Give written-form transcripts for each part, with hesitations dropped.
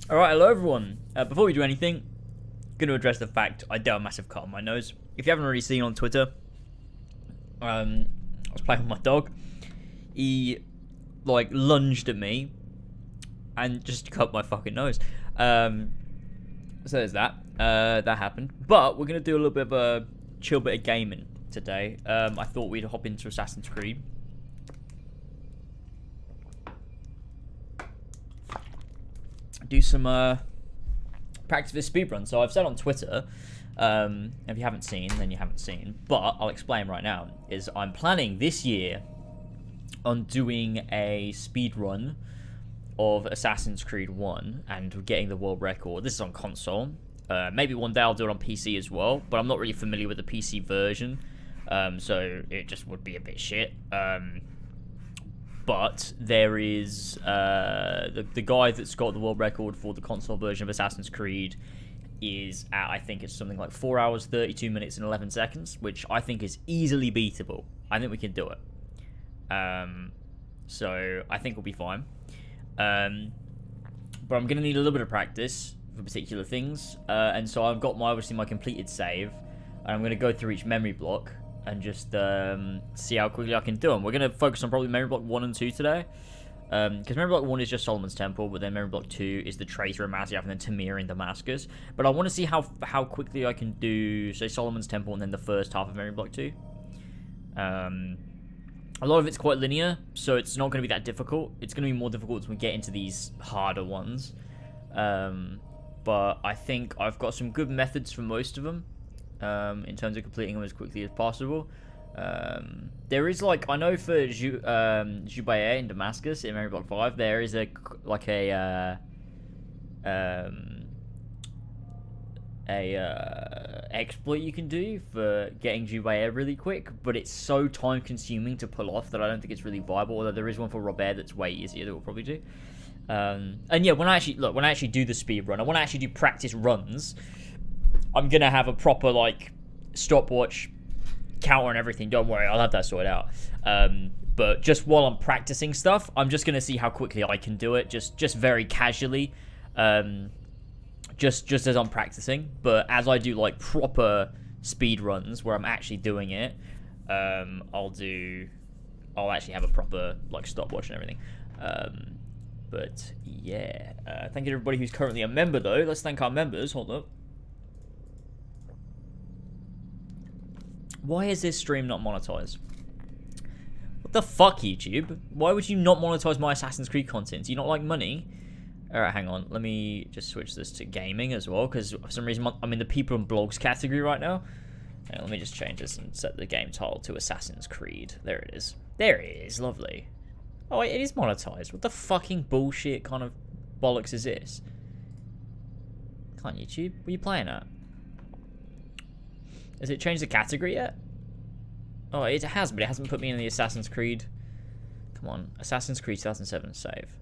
Alright, hello everyone. Before we do anything, I'm going to address the fact I do have a massive cut on my nose. If you haven't already seen on Twitter, I was playing with my dog. He, lunged at me and just cut my fucking nose. So there's that. That happened. But we're going to do a little bit of a chill bit of gaming today. I thought we'd hop into Assassin's Creed. Do some practice this speedrun. So I've said on Twitter, if you haven't seen, then you haven't seen. But I'll explain right now, is I'm planning this year on doing a speedrun of Assassin's Creed 1 and getting the world record. This is on console. Maybe one day I'll do it on PC as well, but I'm not really familiar with the PC version, so it just would be a bit shit. But there is the guy that's got the world record for the console version of Assassin's Creed is at, I think it's something like 4 hours, 32 minutes, and 11 seconds, which I think is easily beatable. I think we can do it. So I think we'll be fine. But I'm going to need a little bit of practice for particular things. And so I've got obviously my completed save. And I'm going to go through each memory block and just see how quickly I can do them. We're going to focus on probably memory block 1 and 2 today. Because memory block 1 is just Solomon's Temple, but then memory block 2 is the Traitor in Masyaf and then Tamir in Damascus. But I want to see how quickly I can do, say, Solomon's Temple and then the first half of memory block 2. A lot of it's quite linear, so it's not going to be that difficult. It's going to be more difficult as we get into these harder ones. But I think I've got some good methods for most of them. In terms of completing them as quickly as possible. There is, I know for Jubair in Damascus in Memory Block 5, there is exploit you can do for getting Jubair really quick, but it's so time consuming to pull off that I don't think it's really viable, although there is one for Robert that's way easier that we'll probably do. And yeah, when I actually do the speed run, I want to actually do practice runs, I'm gonna have a proper stopwatch counter and everything. Don't worry, I'll have that sorted out. But just while I'm practicing stuff, I'm just gonna see how quickly I can do it, just very casually, just as I'm practicing. But as I do proper speed runs where I'm actually doing it, I'll actually have a proper stopwatch and everything. But yeah, thank you to everybody who's currently a member though. Let's thank our members. Hold up. Why is this stream not monetized? What the fuck, YouTube? Why would you not monetize my Assassin's Creed content? Do you not like money? Alright, hang on. Let me just switch this to gaming as well, because for some reason I'm in the people and blogs category right now. And let me just change this and set the game title to Assassin's Creed. There it is. There it is. Lovely. Oh, it is monetized. What the fucking bullshit kind of bollocks is this? Come on, YouTube. What are you playing at? Has it changed the category yet? Oh, it has, but it hasn't put me in the Assassin's Creed. Come on. Assassin's Creed 2007 save.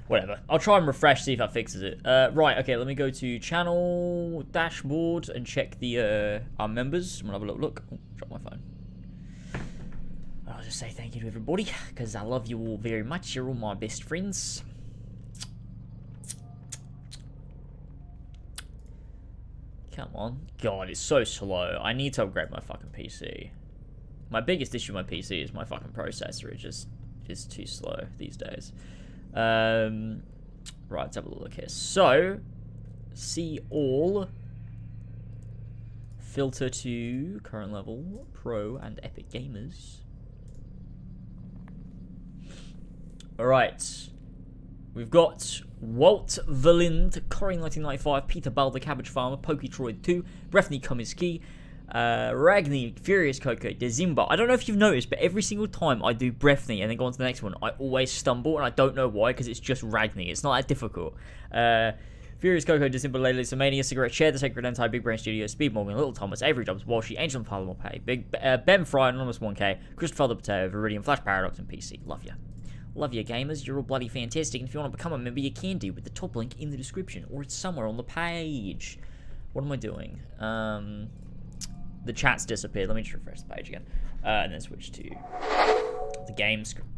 Whatever. I'll try and refresh, see if that fixes it. Right, okay, let me go to channel dashboard and check the our members. I'm gonna have a little look. Oh, drop my phone. I'll just say thank you to everybody, because I love you all very much. You're all my best friends. Come on. God, it's so slow. I need to upgrade my fucking PC. My biggest issue with my PC is my fucking processor. It just is too slow these days. Right, let's have a look here. So, see all. Filter to current level, pro, and epic gamers. Alright. We've got Walt Verlind, Corey 1995, Peter Bell, the Cabbage Farmer, Poketroid 2, Breffney Comiskey, Ragni, Furious Coco, Dezimba. I don't know if you've noticed, but every single time I do Breffney and then go on to the next one, I always stumble, and I don't know why, because it's just Ragni. It's not that difficult. Furious Coco, Dezimba, Layla, Samania, Cigarette, Share, The Sacred Entie, Big Brain Studio, Speed Morgan, Little Thomas, Avery Jobs, Walshy, Angel and Parliament Pay, Big Ben Fry, Anonymous 1K, Christopher the Potato, Viridian, Flash Paradox, and PC. Love ya. Love you, gamers. You're all bloody fantastic. And if you want to become a member, you can do with the top link in the description, or it's somewhere on the page. What am I doing? The chat's disappeared. Let me just refresh the page again. And then switch to the game screen.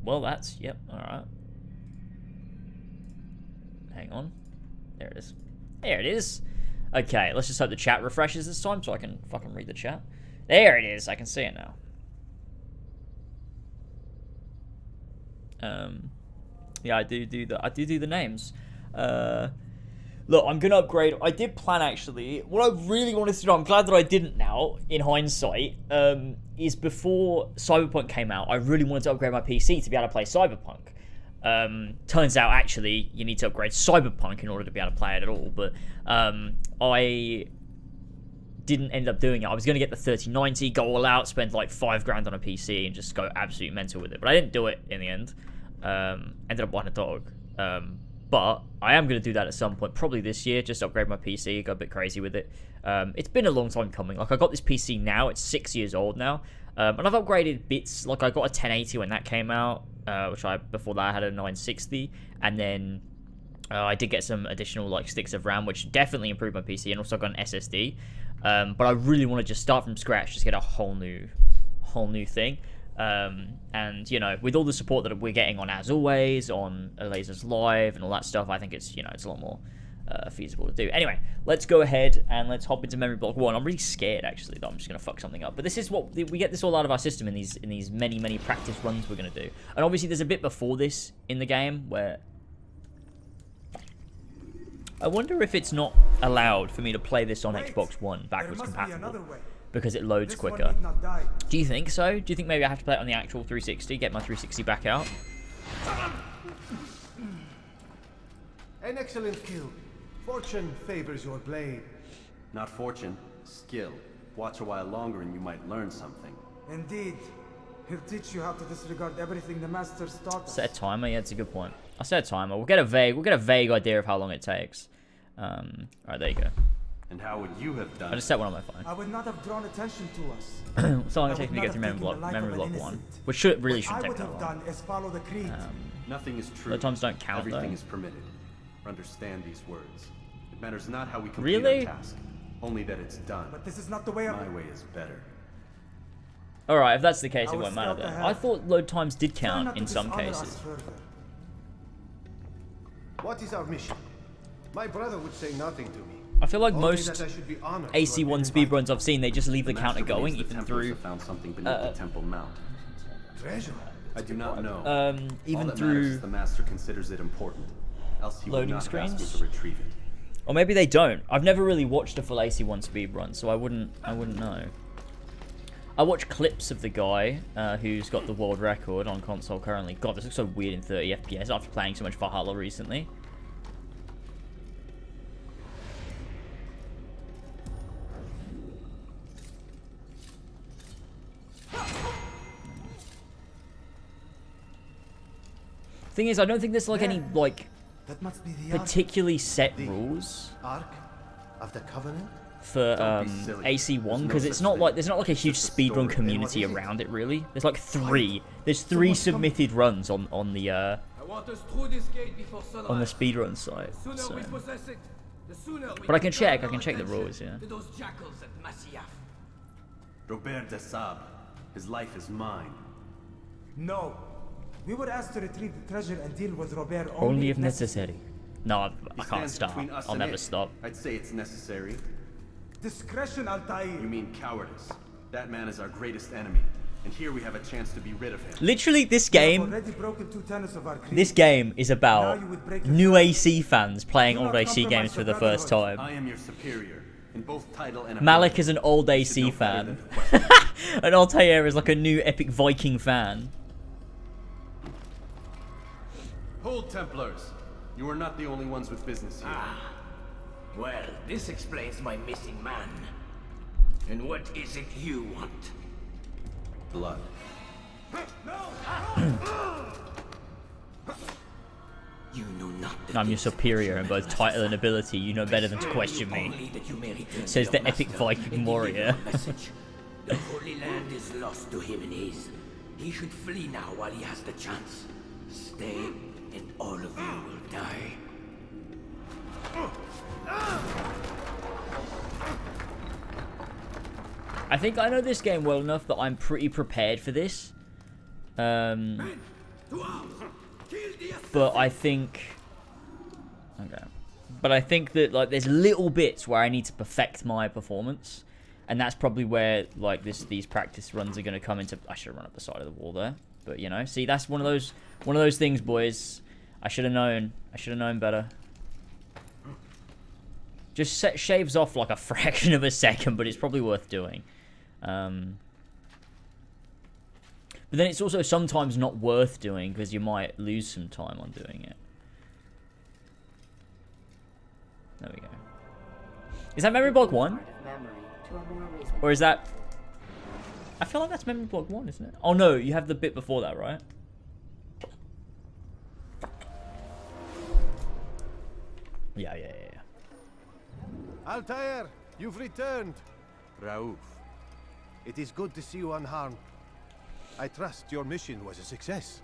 Well, that's, yep, alright. hang on. There it is. There it is. Okay, let's just hope the chat refreshes this time so I can fucking read the chat. There it is. I can see it now. Yeah, I do do the names. Look, I'm gonna upgrade. I did plan actually. What I really wanted to do, I'm glad that I didn't now, in hindsight, is before Cyberpunk came out, I really wanted to upgrade my PC to be able to play Cyberpunk. Turns out actually you need to upgrade Cyberpunk in order to be able to play it at all, but I didn't end up doing it. I was going to get the 3090, go all out, spend like $5 on a PC and just go absolute mental with it, but I didn't do it in the end. Ended up buying a dog. But I am going to do that at some point, probably this year, just upgrade my PC, go a bit crazy with it. It's been a long time coming. Like, I got this PC now, it's 6 years old now, and I've upgraded bits. Like, I got a 1080 when that came out, before that I had a 960, and then I did get some additional, like, sticks of RAM, which definitely improved my PC, and also got an SSD. But I really want to just start from scratch, just get a whole new thing. And, you know, with all the support that we're getting on As Always, on Lasers Live, and all that stuff, I think it's, you know, it's a lot more feasible to do. Anyway, let's go ahead and let's hop into Memory Block 1. I'm really scared, actually, that I'm just going to fuck something up. But this is what, we get this all out of our system in these many practice runs we're going to do. And obviously there's a bit before this in the game where I wonder if it's not allowed for me to play this on Xbox One backwards compatible, because it loads quicker. Do you think so? Do you think maybe I have to play it on the actual 360, get my 360 back out? An excellent kill. Fortune favors your blade. Not fortune, skill. Watch a while longer and you might learn something. Indeed. He'll teach you how to disregard everything the masters taught us. Set a timer, yeah, that's a good point. I set a timer. We'll get a vague idea of how long it takes. Alright, there you go. And how would you have done? I just set one on my phone. I would not have drawn attention to us. So long it takes me to get through memory block 1, which shouldn't take that long. Done is follow the creed. Nothing is true. The times don't count. Everything though. is permitted. Understand these words. It matters not how we complete our task, only that it's done. But this is not the way. My way is better. Alright, if that's the case, it won't matter then. I thought load times did count in some cases. What is our mission? My brother would say nothing to me. I feel like Only most that I should be honored AC1 speedruns I've seen, they just leave the counter going even through. Found something beneath the temple mount. Treasure. I do not know. Even All that through matters is the master considers it important. Else he would loading not screens. ask me to retrieve it. Or maybe they don't. I've never really watched a full AC1 speedrun, so I wouldn't know. I watch clips of the guy who's got the world record on console currently. God, this looks so weird in 30 FPS after playing so much Valhalla recently. Thing is, I don't think there's like any like That must be the particularly set rules Ark of the Covenant. for AC1, because it's not like there's not like a huge speedrun community around it really. There's like there's three submitted runs on the speedrun site. So. But I can check the rules, yeah. Robert de Sable, his life is mine. No. We were asked to retrieve the treasure and deal with Robert Only if necessary. No, I can't Stands stop. between us I'll and never it. stop. I'd say it's necessary. Discretion, Altair. You mean cowardice. That man is our greatest enemy, and here we have a chance to be rid of him. Literally, this We have game already broken 2 tenets of our creed. is about new AC fans playing old AC games for the first time. I am your superior in both title and Malik ability. is an old You AC should know better fan. than to question. And Altair is like a new epic Viking fan. Hold, Templars. You are not the only ones with business here. Well, this explains my missing man. And what is it you want? Blood. You know not the I'm your things superior in that both you title and must ability. You know better than to question say. me. Only that you may return Says to the your epic master Viking and give warrior. him a message. The Holy Land is lost to him and his. He should flee now while he has the chance. Stay, and all of you will die. I think I know this game well enough that I'm pretty prepared for this. But I think... Okay. But I think that like there's little bits where I need to perfect my performance, and that's probably where like these practice runs are going to come into. I should have run up the side of the wall there, but you know, see, that's one of those things, boys. I should have known. I should have known better. Just shaves off like a fraction of a second, but it's probably worth doing. But then it's also sometimes not worth doing because you might lose some time on doing it. There we go. Is that memory block 1? Or is that... I feel like that's memory block 1, isn't it? Oh no, you have the bit before that, right? Yeah. Altair, you've returned. Raouf. It is good to see you unharmed. I trust your mission was a success.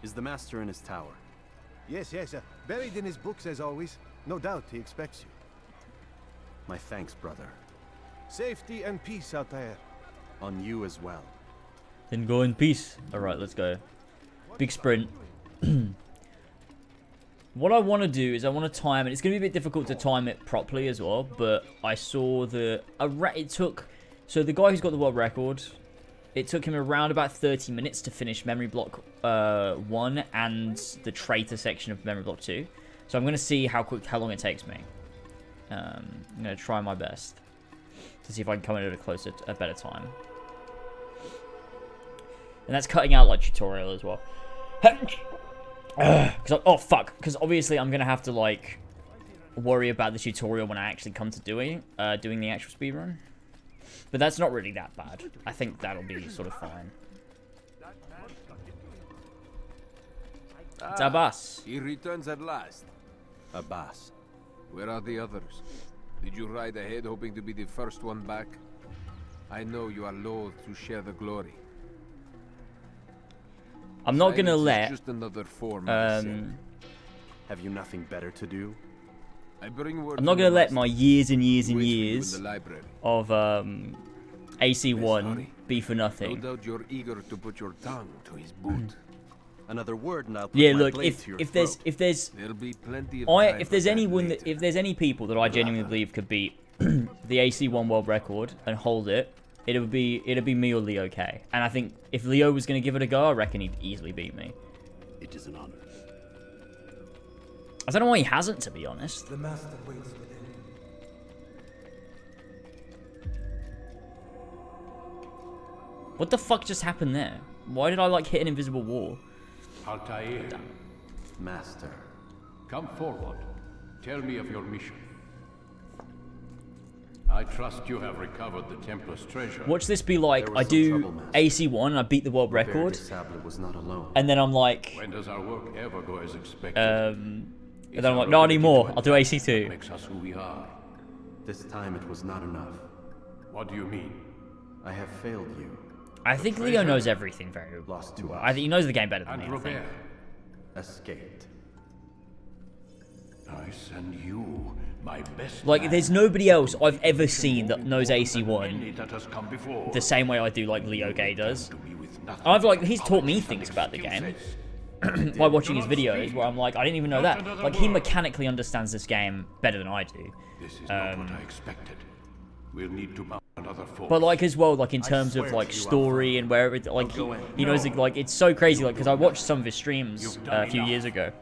Is the master in his tower? Yes, buried in his books as always. No doubt he expects you. My thanks, brother. Safety and peace, Altair. On you as well. Then go in peace. Alright, let's go. Big sprint. What I want to do is I want to time it. It's going to be a bit difficult to time it properly as well, but I saw the... So the guy who's got the world record, it took him around about 30 minutes to finish memory block 1 and the traitor section of memory block 2. So I'm going to see how long it takes me. I'm going to try my best to see if I can come in at a better time. And that's cutting out like tutorial as well. Because obviously I'm gonna have to like worry about the tutorial when I actually come to doing the actual speedrun. But that's not really that bad. I think that'll be sort of fine. It's Abbas. He returns at last. Abbas. Where are the others? Did you ride ahead hoping to be the first one back? I know you are loath to share the glory. I'm not gonna let. Just another form of Have you nothing better to do? I'm not gonna let my years and years and years of AC1 be for nothing. No doubt you're eager to put your tongue to his boot. Another word and I'll put Yeah, my look, blade to your if throat. There'll be plenty of if there's any people that I genuinely believe could beat the AC1 world record and hold it, it'd be me or Leo K. And I think if Leo was gonna give it a go, I reckon he'd easily beat me. It is an honor. I don't know why he hasn't, to be honest. The master waits within. What the fuck just happened there? Why did I like hit an invisible wall? Altair, Master. come forward. Tell me of your mission. I trust you have recovered the Templar's treasure. Watch this be like, There I was some do trouble, Master. AC1 and I beat the world record, Sablet was not alone. and then I'm like, When does our work ever go as expected? and then I'm like, not anymore, I'll do AC2. Makes us who we are. This time it was not enough. What do you mean? I have failed you. I think Leo knows everything very Lost to well. us. I think he knows the game better than And me, I think. Robert, Escaped. nice, and you, my best Like, man. there's nobody else I've ever seen that knows More than AC1 any that has come before. the same way I do, like, Leo Gay does. To me with nothing I've, like, but he's taught me comments things and about the game. excuses. By watching his videos, where I'm like, I didn't even know that. Like, he mechanically understands this game better than I do. This is not what I expected. We'll need to mount another force. But like as well, like in terms of like story and wherever, like he knows it, like it's so crazy. Like because I watched some of his streams a few years ago,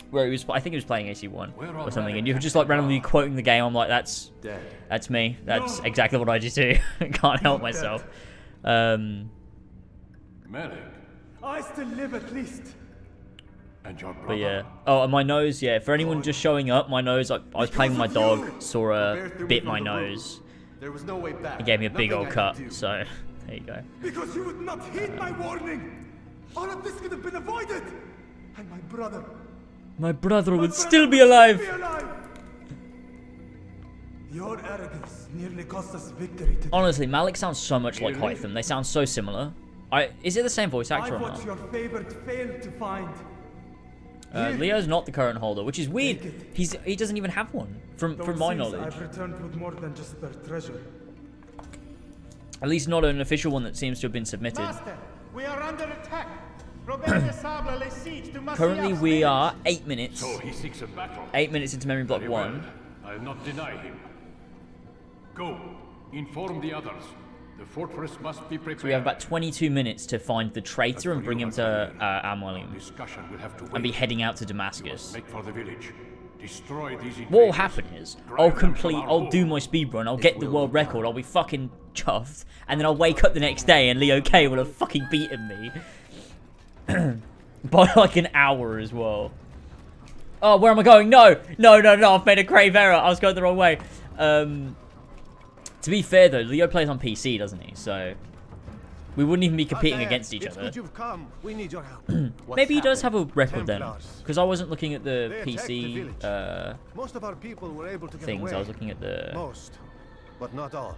where he was, I think he was playing AC1 or something, and you were just like randomly quoting the game. I'm like, that's me. That's exactly what I just do. Can't help myself. Malik, I still live at least. and your brother. But yeah. Oh, and my nose. Yeah. For anyone just showing up, my nose. I was playing with my dog. Saw her bit my nose. There was no way back. He gave me a big Nothing old I cut. could do. So there you go. Because you would not heed my warning. All of this could have been avoided. And My brother would still be alive. Your arrogance nearly cost us victory today. Honestly, Malik sounds so much like Hytham. They sound so similar. Is it the same voice actor or Find what not? your favorite failed to find. Leo's not the current holder, which is weird. He doesn't even have one, from Though it my seems knowledge. I've returned with more than just their treasure. At least not an official one that seems to have been submitted. Master, we are under attack. Currently, we are 8 minutes. So he seeks a battle. 8 minutes into memory block Very well. 1. I'll not deny him. Go, inform the others. The fortress must be prepared. So we have about 22 minutes to find the traitor and bring him to Amwalium. Discussion will have to wait. And be heading out to Damascus. Make for the village. Destroy these What will invaders. happen is, Drive I'll them complete, from our I'll home. do my speedrun, I'll get the world record, I'll be fucking chuffed, and then I'll wake up the next day and Leo K will have fucking beaten me. By like an hour as well. Oh, where am I going? No, I've made a grave error. I was going the wrong way. To be fair though, Leo plays on PC, doesn't he? So we wouldn't even be competing against each it's other. good you've come. We need your help. Maybe he does have a record then, Templars. because I wasn't looking at the They attacked the PC village. Most of our people were able to get things. away. I was looking at the Most, but not all.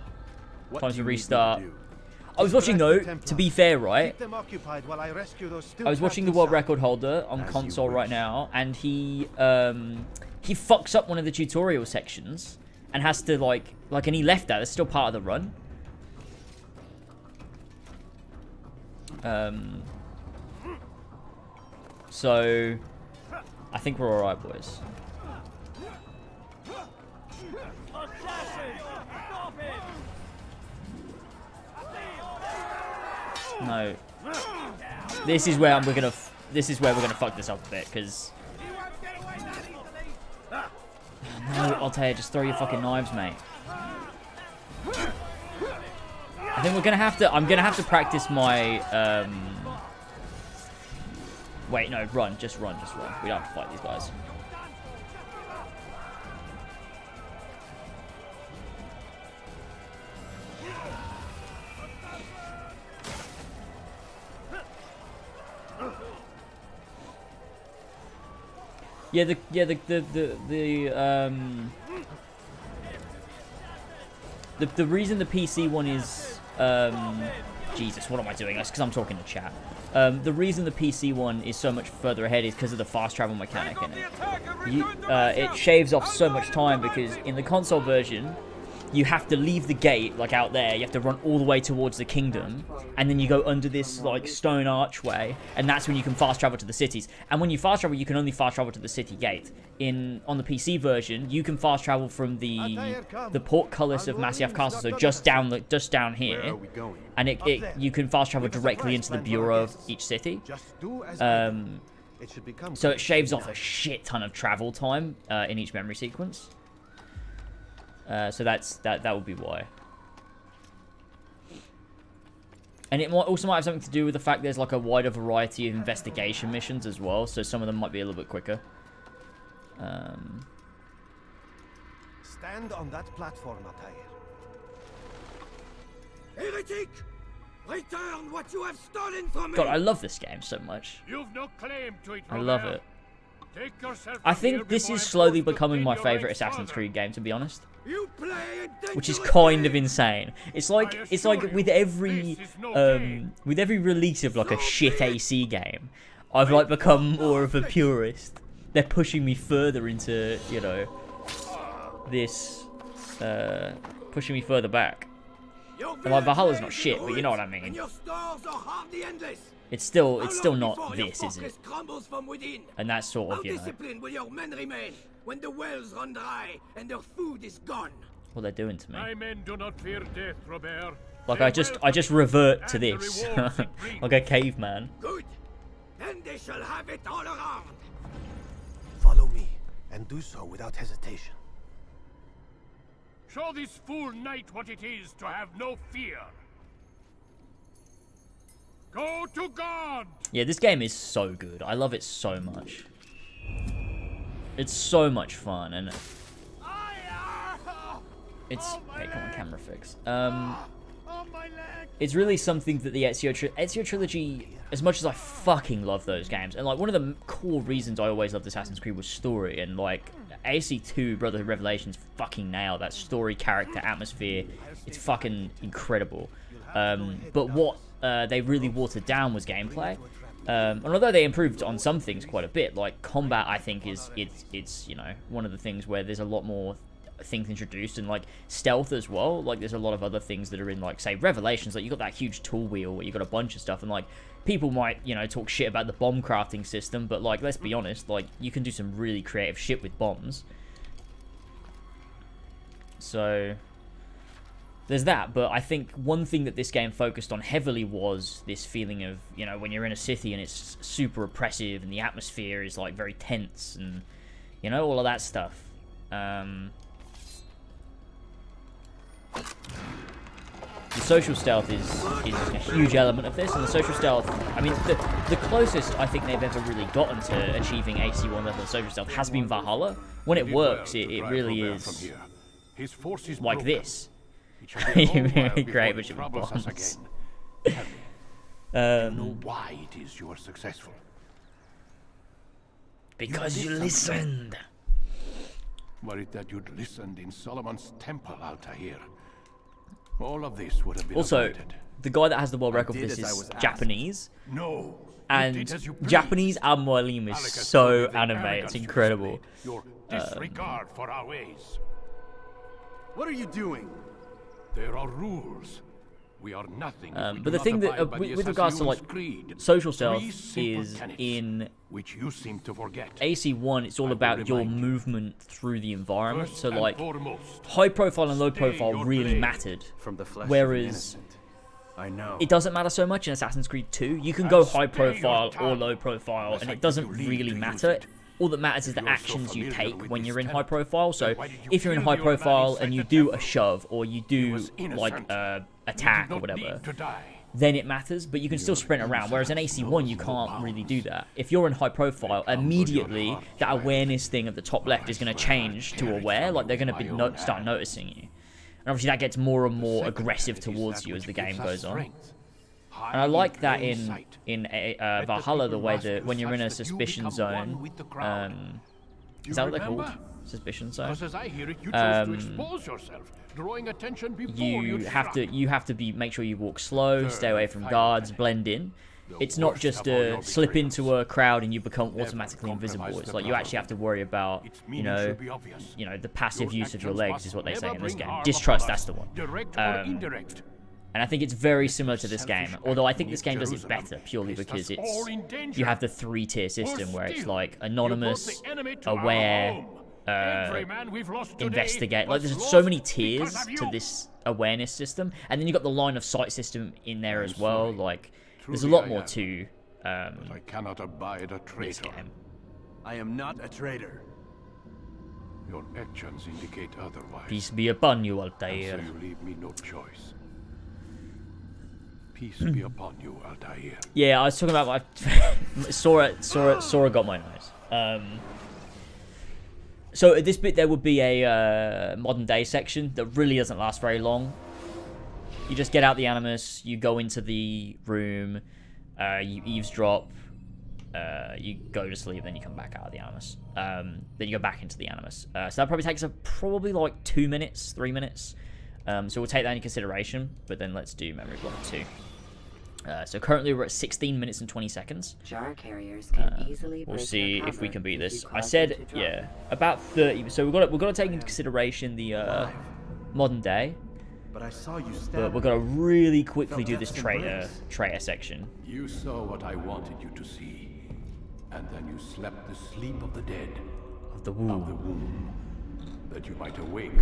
What times do you need me to restart. do? I was watching though. Templars. To be fair, right? Keep them occupied while I rescue those still I was watching the trapped world inside. record holder on As you console right wish. now, and he fucks up one of the tutorial sections and has to and he left that. That's still part of the run. So I think we're all right, boys. No. This is where we're gonna fuck this up a bit, because. No, Altair, just throw your fucking knives, mate. I think we're gonna have to. I'm gonna have to practice my. Wait, no, run, just run. We don't have to fight these guys. Yeah, the reason the PC one is Jesus, what am I doing? That's because I'm talking to chat. The reason the PC one is so much further ahead is because of the fast travel mechanic in it. It shaves off so much time, because in the console version, you have to leave the gate, like out there, you have to run all the way towards the kingdom, and then you go under this like stone archway, and that's when you can fast travel to the cities. And when you fast travel, you can only fast travel to the city gate. On the PC version, you can fast travel from the portcullis of Masyaf Castle, so just down here, Where are we going? and you can fast travel directly into the bureau of each city. Just do as I do. It should become So it shaves off a shit ton of travel time in each memory sequence. So that would be why. And it also might have something to do with the fact there's like a wider variety of investigation missions as well, so some of them might be a little bit quicker. Stand on that platform, Altair. Heretic! Return what you have stolen from me! God, I love this game so much. You've no claim to it, I love Robert. it. Take yourself I from here think this before is I'm slowly forced to becoming clean my your favorite ranks Assassin's further. Creed game, to be honest. You play a Which is dangerous kind of game. insane. It's like I assure with you, every this is no game. with every release of like a shit AC game, I've like become more of a purist. They're pushing me further into, you know, this pushing me further back. Your And like Valhalla's not village shit, but you know what I ruins, mean. and your stores are hardly endless. It's still How long not before your this, is it? fortress crumbles from within? And that's sort How of, you know, disciplined will your men remain when the wells run dry and their food is gone? what they're doing to me. My men do not fear death, Robert. Like They I just welcome revert it to and the this rewards it brings. like a caveman. Good. Then they shall have it all around. Follow me, and do so without hesitation. Show this fool knight what it is to have no fear. Go to God! Yeah, this game is so good. I love it so much. It's so much fun, and it's hey, come on, camera fix. It's really something that the Ezio trilogy, as much as I fucking love those games, and like one of the core reasons I always loved Assassin's Creed was story, and like AC2 Brotherhood Revelations fucking nailed that story, character, atmosphere. It's fucking incredible. But what they really watered down was gameplay. And although they improved on some things quite a bit, like combat, I think it's you know, one of the things where there's a lot more things introduced, and like stealth as well. Like there's a lot of other things that are in, like, say, Revelations. Like you got that huge tool wheel where you got a bunch of stuff, and like people might, you know, talk shit about the bomb crafting system, but like, let's be honest, like, you can do some really creative shit with bombs. So there's that. But I think one thing that this game focused on heavily was this feeling of, you know, when you're in a city and it's super oppressive and the atmosphere is like very tense and, you know, all of that stuff. The social stealth is a huge element of this, and the social stealth, I mean, the closest I think they've ever really gotten to achieving AC1 level of social stealth has been Valhalla. When it works, it really is like this. Really great, but it bombs. Know why it is you are successful? Because you listened. Were it that you'd listened in Solomon's temple, Altair, all of this would have been Also, avoided. the guy that has the world record for this is Japanese. No. And Japanese Amualim is so anime, it's incredible. Your disregard for our ways. What are you doing? There are rules. We are nothing. But the thing that, with regards to like social stealth, is in which you seem to forget. AC1, it's all about your movement through the environment. So like, high profile and low profile really mattered. Whereas I know. It doesn't matter so much in Assassin's Creed 2. You can go high profile or low profile, and it doesn't really matter. All that matters is the actions you take when you're in high profile. So if you're in high profile and you do a shove or you do like attack or whatever, then it matters, but you can still sprint around. Whereas in AC1, you can't really do that. If you're in high profile, immediately that awareness thing at the top left is going to change to aware. Like they're going to start noticing you. And obviously that gets more and more aggressive towards you as the game goes on. And I like that in Valhalla, the way that when you're in a suspicion zone, is that what they're called? Suspicion zone. You have to make sure you walk slow, stay away from guards, blend in. It's not just a slip into a crowd and you become automatically invisible. It's like you actually have to worry about, you know, the passive use of your legs is what they say in this game. Distrust, that's the one. And I think it's very similar to this game, although I think this game does it better purely because you have the 3-tier system where it's like anonymous, aware, investigate. Like there's so many tiers to this awareness system, and then you got the line of sight system in there as well. Like there's a lot more to I cannot abide a traitor. this game. I am not a traitor. Your actions indicate otherwise. Peace be upon you, So Altair. you leave me no choice. Peace be upon you, Altair. Yeah, I was talking about my Sora got my nose. So at this bit there would be a modern day section that really doesn't last very long. You just get out the Animus, you go into the room, you eavesdrop, you go to sleep, then you come back out of the Animus. Then you go back into the Animus. So that probably takes probably like 2 minutes, 3 minutes. So we'll take that into consideration, but then let's do memory block 2. So currently we're at 16 minutes and 20 seconds. Jar carriers can easily We'll break see their if we cover can beat if this. you I cause said, them to drop. yeah, about 30. So we've got to take into consideration the modern day, But I saw you stab. but we've got to really quickly do this traitor section. You saw what I wanted you to see, and then you slept the sleep of the dead, Of the of womb. the womb, that you might awake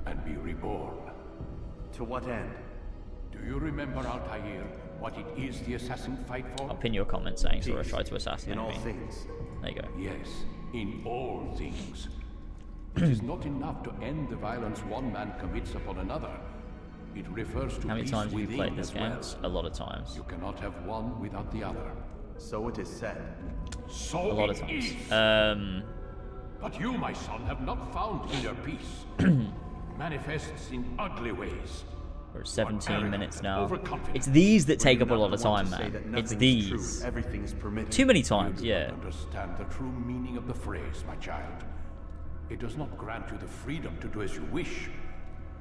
and be reborn. To what end? Do you remember, Altair, what it is the assassin fight for? I'll pin your comment saying Sora Peace. tried to assassinate In all me. things. There you go. Yes, in all things. It is not enough to end the violence one man commits upon another. It refers to How many peace times have you within played this as game? well. A lot of times. You cannot have one without the other. So it is said. So A lot of it times. is. But you, my son, have not found inner peace. Manifests in ugly ways. We're at 17 minutes now. Overconfident. It's these that take up a lot of Want time, to say man. that It's nothing is true, these. everything is permitted. Too many times, You do yeah. not understand the true meaning of the phrase, my child. It does not grant you the freedom to do as you wish.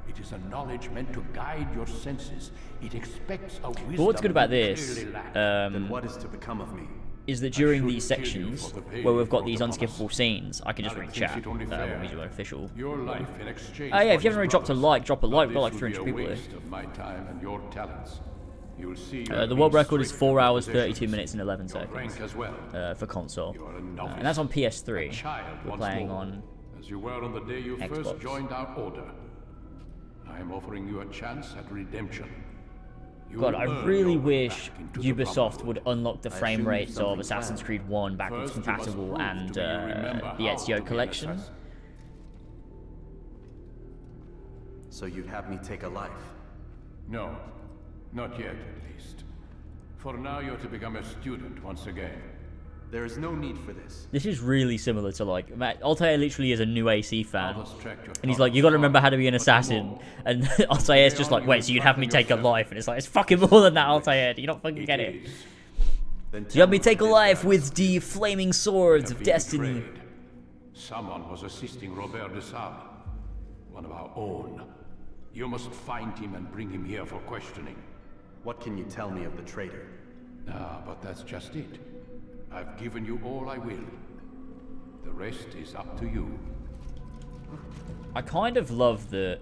It is a knowledge meant to guide your senses. It expects a wisdom. But what's good about you this clearly lack. Then what is to become of me? is that during should these kill you sections for the pain where we've got you these brought upon unskippable us. scenes, I can just read Alex chat thinks it only when fair. we do an official. Your life in exchange Oh yeah, for if you haven't his already dropped a brother's. like, drop a like. We've got like This would be 300 a people here. waste of my time and your talents. You'll see The world record is 4 hours, 32 minutes, and 11 seconds rank as well. for console. You are a novice, And that's on PS3. a child We're once playing more, on as you were on the day you Xbox. first joined our order. I am offering you a chance at redemption. You God, will I earn really your way wish back into the Ubisoft Brotherhood. would unlock the frame assume rates of something Assassin's planned. Creed 1 backwards First, you must compatible prove and to me you remember the how to Ezio be an collection. assassin. So you'd have me take a life? No, not yet at least. For now, you're to become a student once again. There is no need for this. This is really similar to like Altair literally is a new AC fan, Others tracked your and he's like, thoughts "You got to remember far, how to be an but assassin." more. And Altair's just like, "Wait, so you'd have me take a life?" And it's like, "It's fucking more than that, Altair. Do you not fucking get it?" is. Then You have me tell take a what it is life that I with the flaming swords Have of been destiny. betrayed. Someone was assisting Robert de Sable, one of our own. You must find him and bring him here for questioning. What can you tell me of the traitor? Ah, but that's just it. I've given you all I will. The rest is up to you. I kind of love the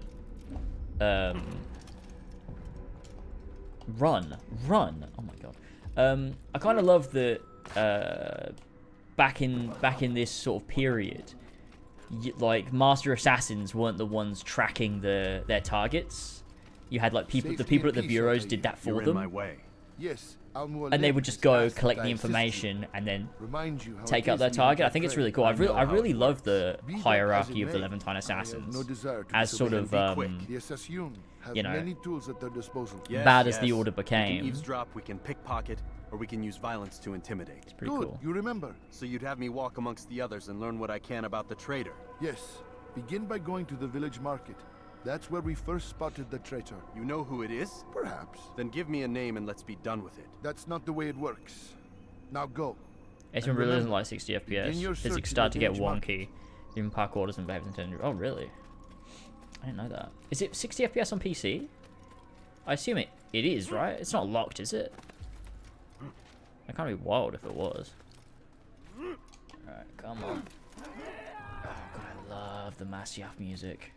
run. Oh my god. I kind of love the back in this sort of period, like Master Assassins weren't the ones tracking their targets. You had like the people at the bureaus did that for You're in my them, way. Yes, and they would just go collect the information and then take out their target. I think it's really cool. I really love the hierarchy of the Levantine assassins as sort of you know, bad as the order We can became. eavesdrop, we can pickpocket, or we can use violence to intimidate. It's pretty Good, cool. you remember? So you'd have me walk amongst the others and learn what I can about the traitor. Yes. Begin by going to the village market. That's where we first spotted the traitor. You know who it is? Perhaps. Then give me a name and let's be done with it. That's not the way it works. Now go. This one really doesn't like 60 FPS. Physics start to get wonky. Even parkour doesn't behave as intended. Oh, really? I didn't know that. Is it 60 FPS on PC? I assume it is, right? It's not locked, is it? That can't be wild if it was. Alright, come on. Oh, God, I love the Masyaf music.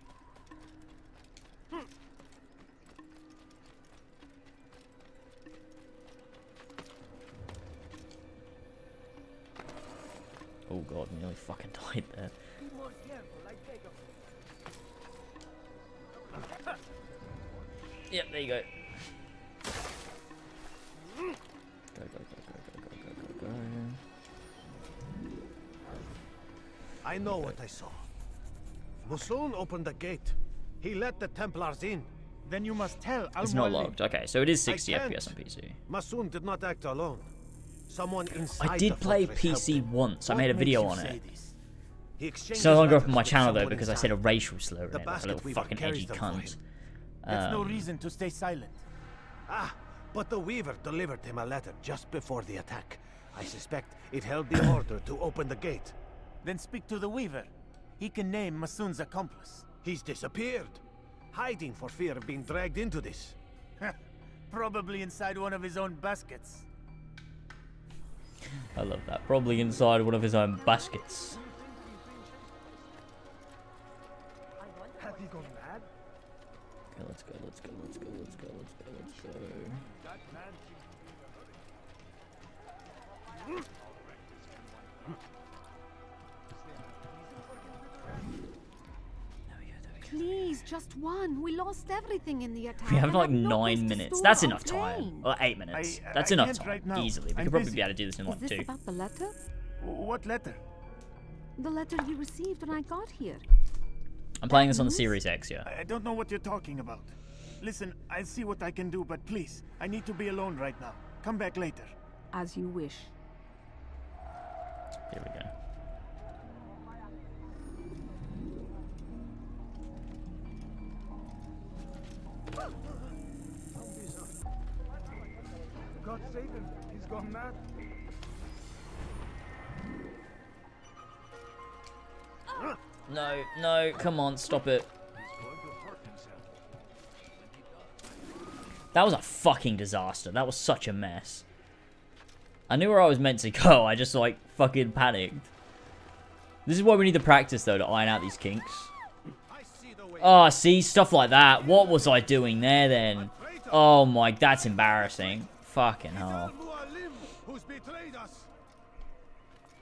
Oh god, we nearly fucking died there. Yep, there you go. Go. I know what I saw. Musoon opened the gate. He let the Templars in. Then you must tell Al It's not locked. Okay, so it is 60 I can't. FPS on PC. Musoon did not act alone. Someone inside I did the play fortress helped PC him. once. I What made a makes video you on say it. this? He exchanged It's no longer up letters on my with channel though someone because I said a inside. racial slur in The it, like a basket little weaver fucking carries edgy them for cunt. him. That's no reason to stay silent. Ah, but the weaver delivered him a letter just before the attack. I suspect it held the order to open the gate. Then speak to the Weaver. He can name Masoon's accomplice. He's disappeared, hiding for fear of being dragged into this. Probably inside one of his own baskets. I love that. Probably inside one of his own baskets. Have you gone mad? Okay, let's go. Please, just one. We lost everything in the attack. We have and like no 9 place to minutes. store That's our enough time. plane. Or 8 minutes. I That's enough can't time. right now. Easily. We I'm could probably busy. be able to do this in Is like this 2. about the letter? What letter? The letter you received when I got here. I'm playing this on the Series X, yeah. I don't know what you're talking about. Listen, I'll see what I can do, but please, I need to be alone right now. Come back later. As you wish. Here we go. God save him. He's gone mad. No, come on, stop it. That was a fucking disaster. That was such a mess. I knew where I was meant to go. I just, like, fucking panicked. This is why we need the practice, though, to iron out these kinks. Oh, see? Stuff like that. What was I doing there, then? Oh my, that's embarrassing. Fucking hell. Who's betrayed us.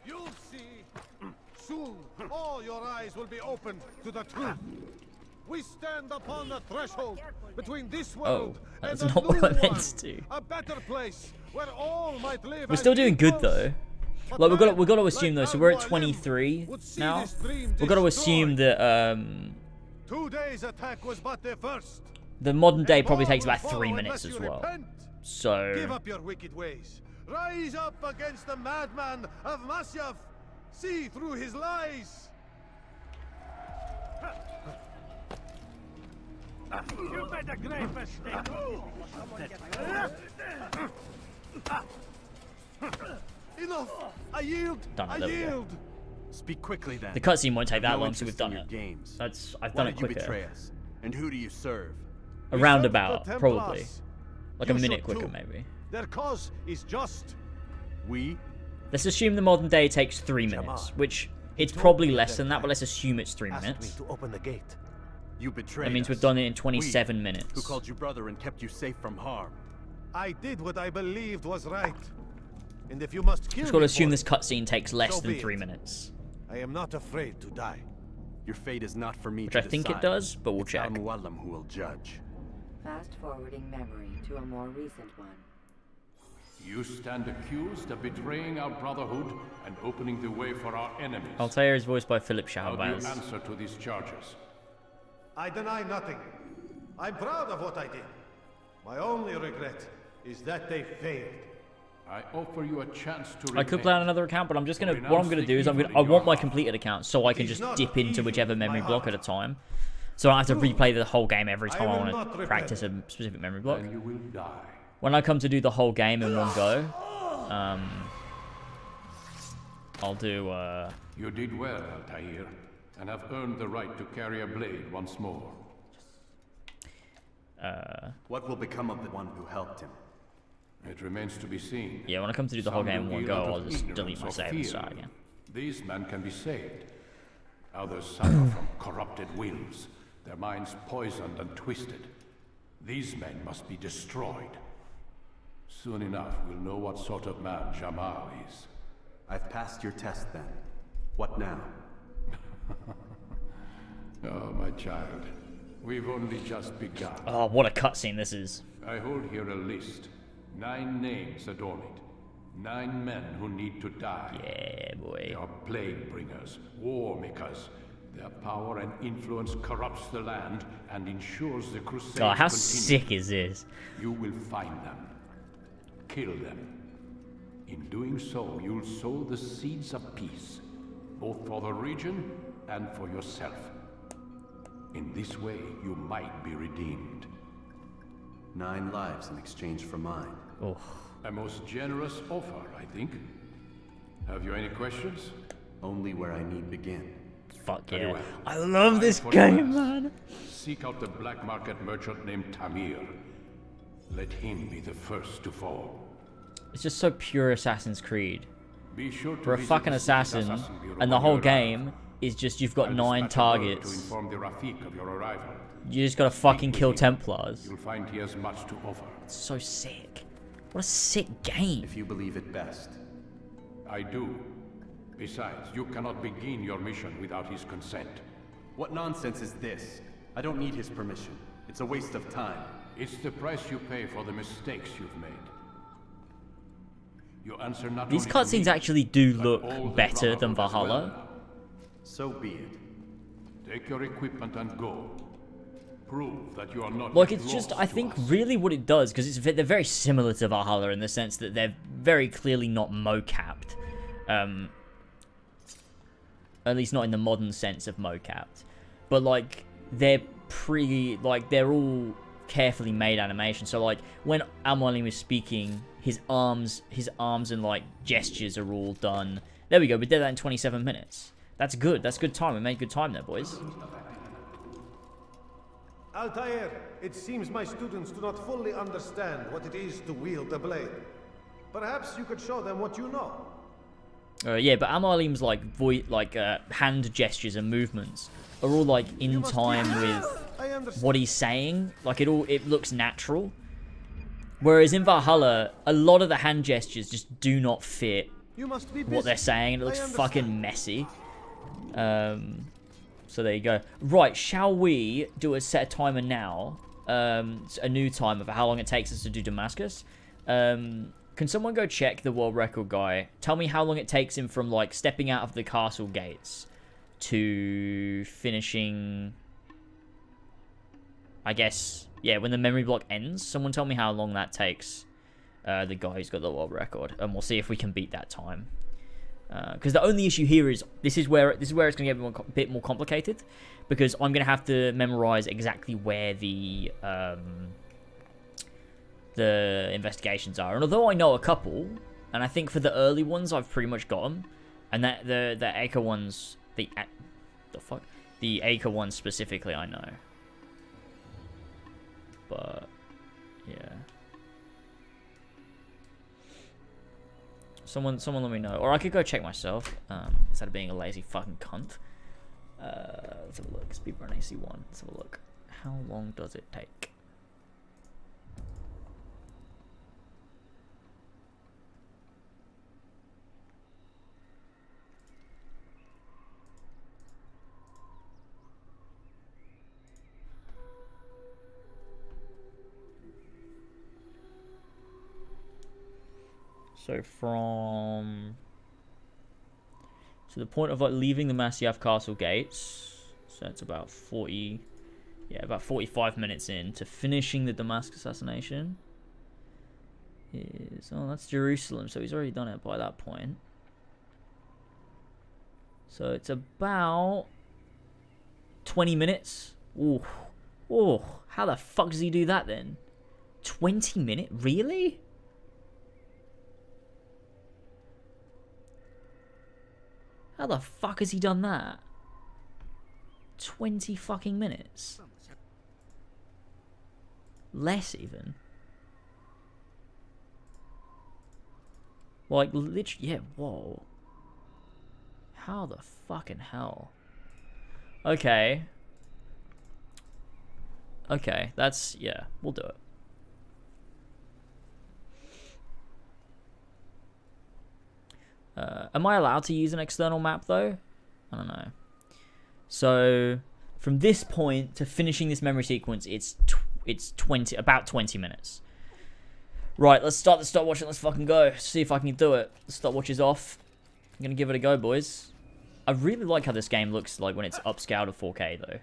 You'll see. Soon, all your eyes will be opened to the truth. We stand upon the threshold between this world and that's a not new what I meant one, to do. a better place where all might live. We're as still doing good equals. though. But Like we've got to man, assume though. like So we're at Al-Mualim 23 would see now. this dream We've got to assume destroyed. that 2 days attack was but the first. the modern day And probably more takes will about 3 follow minutes unless as you well. repent. Give So up your wicked ways. Rise up against the madman of Masyaf. See through his lies. You made a great mistake. Enough. I yield. Done it, I there we go. yield. Speak quickly then. the cutscene won't take that No long, so we've interest in done your it. Games. I've Why done it did you betray quicker. us? And who do you serve? A We roundabout, serve the probably. Templars. Like You a minute should quicker, too. maybe. Their cause is just. We? Let's assume the modern day takes 3 minutes, Jamal, which it's told probably me less that than that, but time. let's assume it's 3 Asked me minutes. to open the gate. You betrayed That means us. we've done it in We, 27 minutes. Who called you brother and kept you safe from harm? I did what I believed was right. And if you must kill Just got to me assume for this it, cutscene takes less so than be 3 it. minutes. I am not afraid to die. Your fate is not for me Which to I think it decide. does, but we'll It's check. Al-Mualim who will judge. Fast-forwarding memory to a more recent one. You stand accused of betraying our brotherhood and opening the way for our enemies. Altair is voiced by Philip How do you Shahbaz. answer to these charges? I deny nothing. I'm proud of what I did. My only regret is that they failed. I offer you a chance to I could repent. play on another account, but I'm just gonna. Renounce What I'm gonna the do is I evil in want your my heart. completed account so I can It is just not dip into evil, whichever my memory block heart. at a time. So I don't have to replay the whole game every I time I will want not to repent. practice a specific memory block. Then you will die. When I come to do the whole game in one go, I'll do. You did well, Altair, and have earned the right to carry a blade once more. What will become of the one who helped him? It remains to be seen. Yeah, when I come to do the whole Some game in will one yield go, out I'll of just ignorance delete my or save and fear. start again. These men can be saved. Others suffer from corrupted wills, their minds poisoned and twisted. These men must be destroyed. Soon enough, we'll know what sort of man Jamal is. I've passed your test then. What now? Oh, my child. We've only just begun. Oh, what a cutscene this is. I hold here a list. 9 names adorn it. 9 men who need to die. Yeah, boy. They are plague bringers, war makers. Their power and influence corrupts the land and ensures the crusade Oh, how continue. sick is this? You will find them. Kill them. In doing so, you'll sow the seeds of peace, both for the region and for yourself. In this way, you might be redeemed. 9 lives in exchange for mine. Oh, A most generous offer, I think. Have you any questions? Only where I need begin. fuck Very yeah. well. I love this For game, class, man. Seek out the black market merchant named Tamir. Let him be the first to fall. It's just so pure Assassin's Creed. Be sure to For a visit fucking the assassin, Assassin Bureau and the when whole you arrive. game is just you've got I'll 9 dispatch a bird to targets. inform the Rafik of your arrival. You just gotta fucking Speak kill with him. Templars. You'll find he has much to offer. It's so sick. What a sick game. If you believe it best. I do. Besides, you cannot begin your mission without his consent. What nonsense is this? I don't need his permission. It's a waste of time. It's the price you pay for the mistakes you've made. You answer not These only to cutscenes me, actually do but look all the better than Brotherhood as well Valhalla. now. So be it. Take your equipment and go. Prove that you are not Like, yet it's just, lost I to think us. really what it does, because they're very similar to Valhalla in the sense that they're very clearly not mocapped. At least not in the modern sense of mocapped. But, like, they're they're all carefully made animation. So, like, when Al-Mualim is speaking, his arms and, like, gestures are all done. There we go, we did that in 27 minutes. That's good, that's good time. We made good time there, boys. Altair, it seems my students do not fully understand what it is to wield a blade. Perhaps you could show them what you know. Yeah, but Al-Mualim's hand gestures and movements are all like in time with I understand. what he's saying. Like it looks natural. Whereas in Valhalla, a lot of the hand gestures just do not fit You must be what they're busy. saying, and it looks I understand. fucking messy. So there you go. Right, shall we do a set timer now? A new timer for how long it takes us to do Damascus. Can someone go check the world record guy? Tell me how long it takes him from, like, stepping out of the castle gates to finishing... I guess, yeah, when the memory block ends. Someone tell me how long that takes. The guy who's got the world record, and we'll see if we can beat that time. Because the only issue here is this is where it's going to get a bit more complicated, because I'm going to have to memorize exactly where the investigations are. And although I know a couple, and I think for the early ones I've pretty much got them, and that the Acre ones, the Acre ones specifically I know. But yeah. Someone let me know. Or I could go check myself, instead of being a lazy fucking cunt. Let's have a look. Speedrun AC1. Let's have a look. How long does it take? So from... So the point of, like, leaving the Masyaf Castle gates, so that's about 40... Yeah, about 45 minutes in to finishing the Damascus assassination. Is... Oh, that's Jerusalem, so he's already done it by that point. So it's about 20 minutes. Ooh. Oh, how the fuck does he do that then? 20 minutes? Really? How the fuck has he done that? 20 fucking minutes? Less even. Like, literally, yeah, whoa. How the fucking hell? Okay. Okay, that's, yeah, we'll do it. Am I allowed to use an external map, though? I don't know. So, from this point to finishing this memory sequence, it's about 20 minutes. Right, let's start the stopwatch and let's fucking go. See if I can do it. The stopwatch is off. I'm gonna give it a go, boys. I really like how this game looks like when it's upscaled to 4K,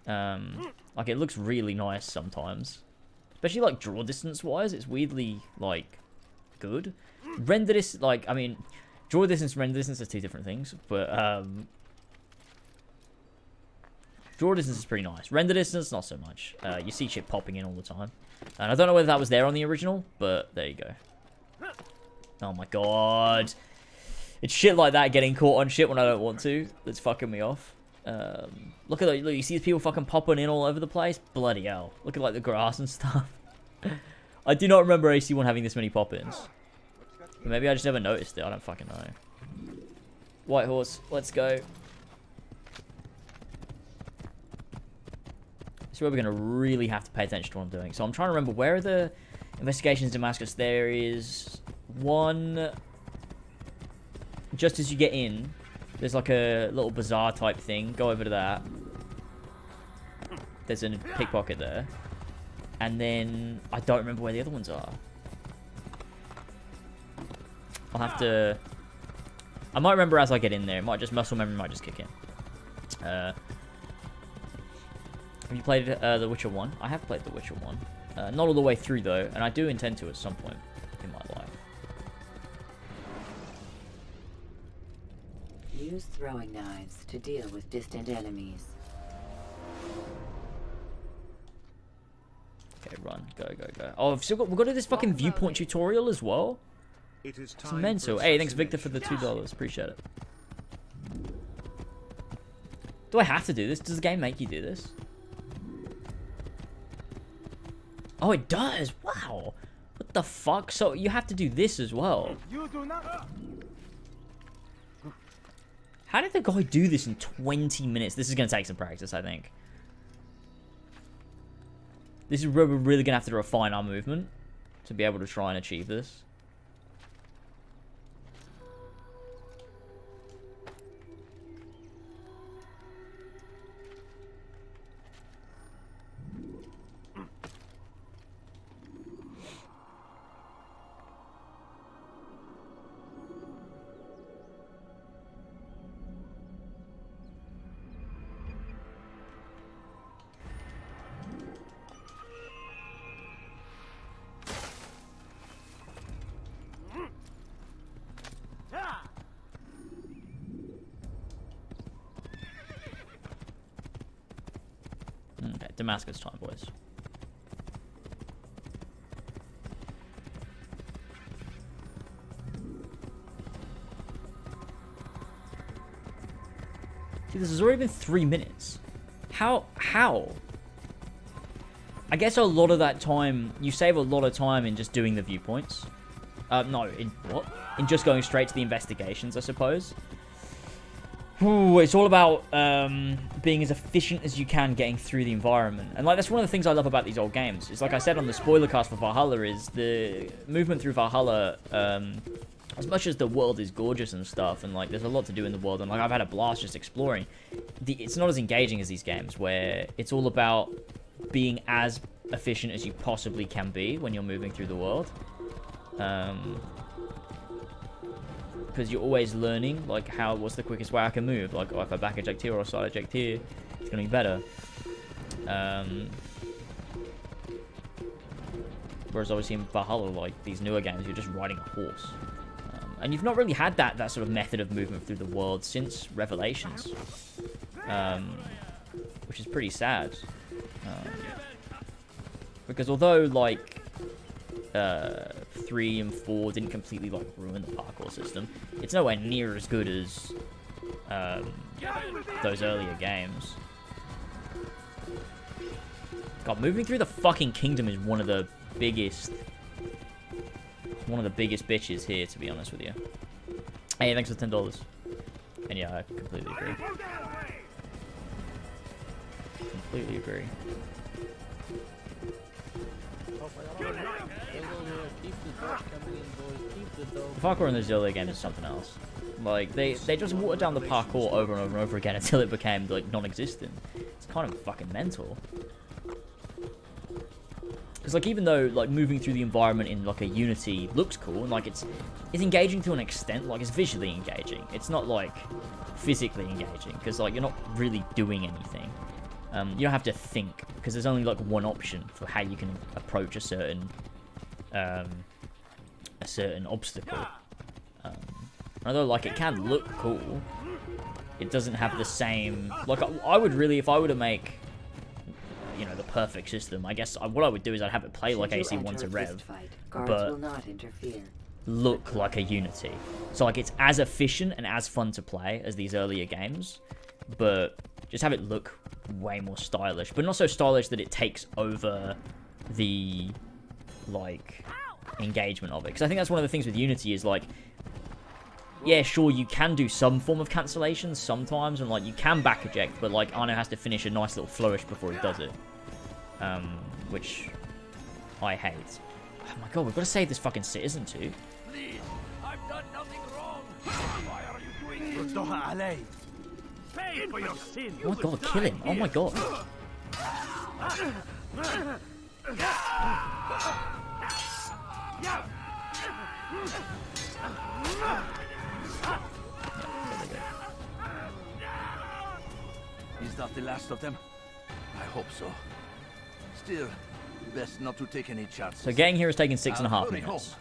though. Like, it looks really nice sometimes. Especially, like, draw distance-wise, it's weirdly, like, good. Render distance, like, I mean, draw distance and render distance are two different things, but, draw distance is pretty nice. Render distance, not so much. You see shit popping in all the time. And I don't know whether that was there on the original, but there you go. Oh my god. It's shit like that getting caught on shit when I don't want to. That's fucking me off. Look at that. Look, you see these people fucking popping in all over the place? Bloody hell. Look at, like, the grass and stuff. I do not remember AC1 having this many pop-ins. Maybe I just never noticed it. I don't fucking know. White horse, let's go. This is where we're going to really have to pay attention to what I'm doing. So I'm trying to remember, where are the investigations in Damascus? There is one... Just as you get in, there's like a little bazaar type thing. Go over to that. There's a pickpocket there. And then, I don't remember where the other ones are. I'll have to... I might remember as I get in there. It might just... Muscle memory might just kick in. Have you played The Witcher 1? I have played The Witcher 1. Not all the way through, though. And I do intend to at some point in my life. Use throwing knives to deal with distant enemies. Okay, run. Go, go, go. Oh, we've got to do this fucking viewpoint tutorial as well? It is It's time mental. for Hey, thanks Victor for the $2. Appreciate it. Do I have to do this? Does the game make you do this? Oh, it does. Wow. What the fuck? So you have to do this as well. You do not. How did the guy do this in 20 minutes? This is going to take some practice, I think. This is where we're really going to have to refine our movement. to be able to try and achieve this. Okay, Damascus time, boys. See, this has already been 3 minutes. How? I guess a lot of that time, you save a lot of time in just doing the viewpoints. No, in what? In just going straight to the investigations, I suppose. Ooh, it's all about being as efficient as you can getting through the environment. And like that's one of the things I love about these old games. It's like I said on the spoiler cast for Valhalla, is the movement through Valhalla, as much as the world is gorgeous and stuff, and like there's a lot to do in the world, and like I've had a blast just exploring, it's not as engaging as these games where it's all about being as efficient as you possibly can be when you're moving through the world. Because you're always learning, like, what's the quickest way I can move? Like, oh, if I back eject here or side eject here, it's going to be better. Whereas obviously in Valhalla, like, these newer games, you're just riding a horse. And you've not really had that sort of method of movement through the world since Revelations. Which is pretty sad. Because although, like, 3 and 4 didn't completely like ruin the parkour system, it's nowhere near as good as those earlier games. God, moving through the fucking kingdom is one of the biggest bitches here, to be honest with you. Hey, thanks for $10. And yeah, I completely agree. Completely agree. Parkour in the Zillia game is something else. Like, they just watered down the parkour over and over and over again until it became, like, non-existent. It's kind of fucking mental. Because, like, even though, like, moving through the environment in, like, a Unity looks cool, and, like, it's engaging to an extent, like, it's visually engaging. It's not, like, physically engaging, because, like, you're not really doing anything. You don't have to think, because there's only, like, one option for how you can approach a certain obstacle. Although, like, it can look cool, it doesn't have the same... Like, I would really, if I were to make, you know, the perfect system, I guess what I would do is I'd have it play like AC1 to Rev, but look like a Unity. So, like, it's as efficient and as fun to play as these earlier games, but just have it look way more stylish, but not so stylish that it takes over the, like, engagement of it. Because I think that's one of the things with Unity is, like, yeah, sure, you can do some form of cancellation sometimes, and, like, you can back eject, but, like, Arno has to finish a nice little flourish before he does it. Which I hate. Oh my god, we've got to save this fucking citizen too. Please, I've done nothing wrong. Why are you doing this? Pay for your sin. Oh my god, kill him. Oh my god. Is that the last of them? I hope so. Still, best not to take any chances. So getting here is taking 6.5 minutes.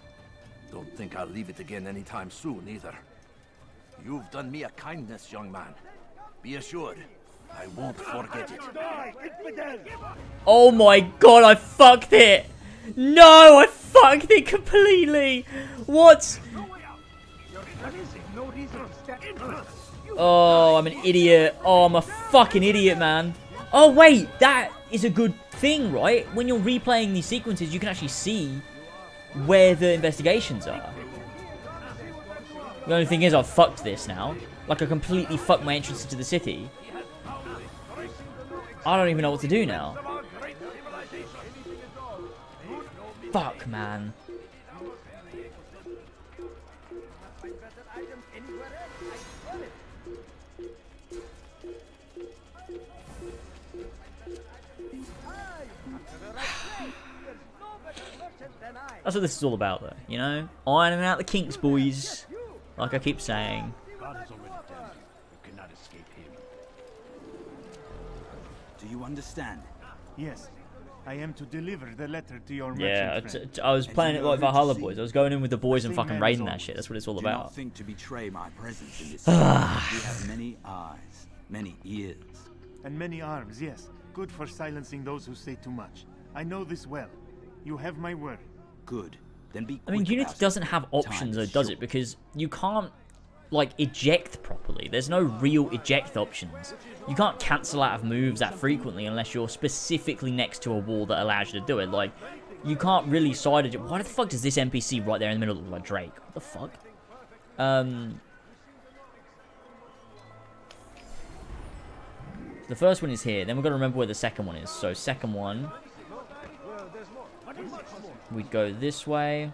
Don't think I'll leave it again anytime soon either. You've done me a kindness, young man. Be assured, I won't forget it. Oh my god, I fucked it! No, I fucked it completely! What? Oh, I'm an idiot. Oh, I'm a fucking idiot, man. Oh, wait, that is a good thing, right? When you're replaying these sequences, you can actually see where the investigations are. The only thing is, I've fucked this now. Like, I completely fucked my entrance into the city. I don't even know what to do now. Fuck, man. That's what this is all about, though, you know? Ironing out the kinks, boys. Like I keep saying. God has already done it. You cannot escape him. Do you understand? Yes. I am to deliver the letter to your Yeah, merchant friend. I was playing it like Valhalla, boys. I was going in with the boys and fucking raiding that shit. That's what it's all Do about. not think to betray my presence in this city. We have many eyes, many ears. And many arms, yes. Good for silencing those who say too much. I know this well. You have my word. Good. Then be I mean, quick Unity about it. doesn't have options, though, does it? Because you can't, like, eject properly. There's no real eject options. You can't cancel out of moves that frequently unless you're specifically next to a wall that allows you to do it. Like, you can't really side eject. Why the fuck does this NPC right there in the middle look like Drake? What the fuck? The first one is here. Then we've got to remember where the second one is. So, second one, we go this way.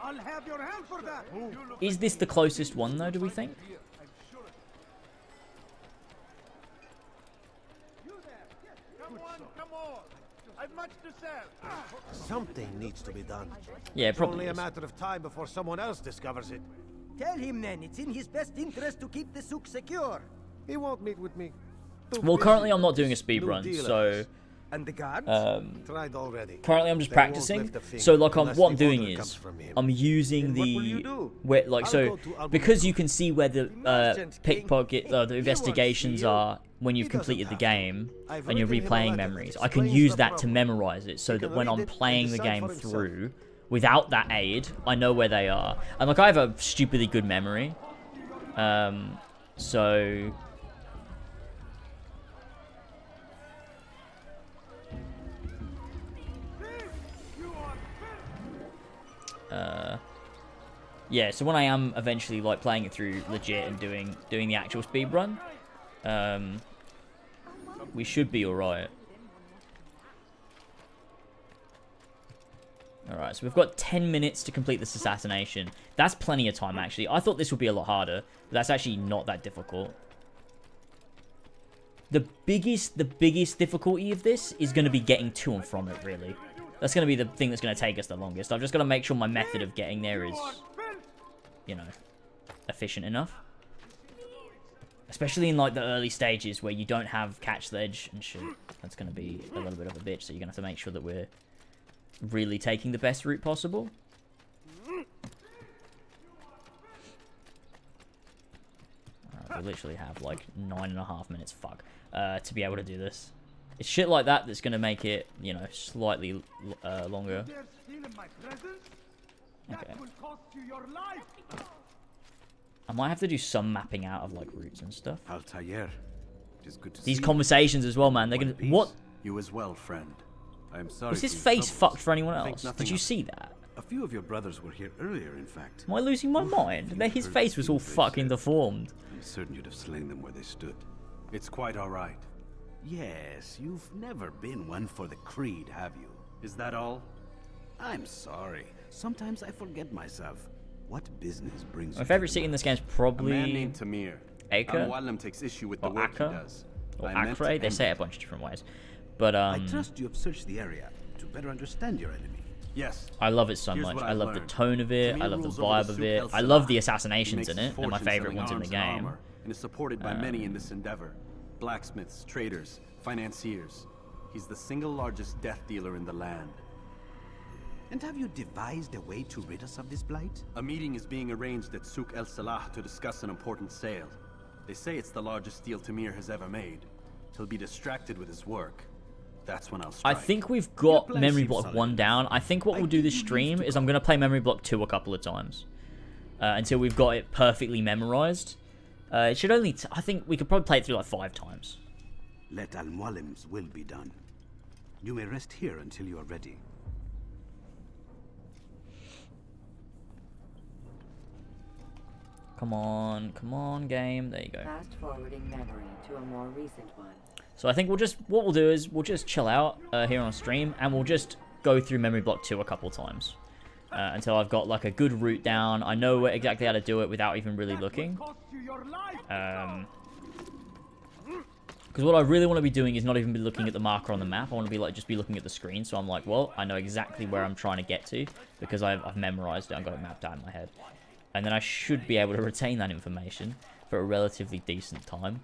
I'll have your hand for that. Is this the closest one, though, do we think? Come on. I've much to sell. Something needs to be done. Yeah, It's probably only a is. matter of time before someone else discovers it. Tell him then, it's in his best interest to keep the souk secure. He won't meet with me. Well, currently I'm not doing a speed run, so And the guards? Tried already. currently I'm just They won't practicing. lift a finger So like unless what I'm the doing order is comes from him. I'm using Then what will the you do? where like I'll so go to Abu because Dhabi. you can see where the pickpocket the investigations are when you've He doesn't completed the have to. game I've and you're written him a replaying letter that memories. I can explains use the that to problem. memorize it so He that can when read I'm it and playing the decide game for himself. through without that aid, I know where they are. And like I have a stupidly good memory. So yeah, so when I am eventually like playing it through legit and doing the actual speed run, we should be all right. All right, so we've got 10 minutes to complete this assassination. That's plenty of time, actually. I thought this would be a lot harder, but that's actually not that difficult. The biggest difficulty of this is going to be getting to and from it, really. That's going to be the thing that's going to take us the longest. I've just got to make sure my method of getting there is, you know, efficient enough. Especially in, like, the early stages where you don't have catch the edge and shit. That's going to be a little bit of a bitch, so you're going to have to make sure that we're really taking the best route possible. We literally have, like, 9.5 minutes, to be able to do this. It's shit like that that's going to make it, you know, slightly longer. Okay. I might have to do some mapping out of, like, routes and stuff. Altair, it is good to These see conversations as well, man. They're going to... What? you as well, friend. I am sorry. Was his for your face troubles. fucked for anyone Think else? nothing Did you of- see that? A few of your brothers were here earlier, in fact. Am I losing my mind? His face was all fucking deformed. I'm certain you'd have slain them where they stood. It's quite all right. Yes, you've never been one for the creed, have you? Is that all? I'm sorry. Sometimes I forget myself. What business brings My you favorite to city in this game is a man probably named Tamir. Acre Al-Muallim takes issue with the or work he Akka does. or I meant to Acre. They end say it a it. bunch of different ways, but I trust you have searched the area to better understand your enemy. Yes. I love it so Here's much. what I I've love the learned. tone of it. Tamir I love the rules over vibe of Souk it. El I love the Salah. assassinations He in makes it. They're my fortunes favorite selling ones in the arms and game. armor, and is supported by many in this endeavor. Blacksmiths, traders, financiers. He's the single largest death dealer in the land. And have you devised a way to rid us of this blight? A meeting is being arranged at Souk El Salah to discuss an important sale. They say it's the largest deal Tamir has ever made. He'll be distracted with his work. That's when I'll I strike. think we've got plan Memory seems Block solid 1 down. I think what we'll do this stream is I'm going to play Memory Block 2 a couple of times. Until we've got it perfectly memorized. It should only... I think we could probably play it through like 5 times. Let Al-Muallim's will be done. You may rest here until you are ready. Come on, game. There you go. Fast forwarding memory to a more recent one. So I think what we'll do is we'll just chill out here on stream, and we'll just go through Memory Block 2 a couple times until I've got like a good route down. I know exactly how to do it without even really looking. Because what I really want to be doing is not even be looking at the marker on the map. I want to be like just be looking at the screen. So I'm like, well, I know exactly where I'm trying to get to because I've memorized it. I've got it mapped out in my head, and then I should be able to retain that information for a relatively decent time.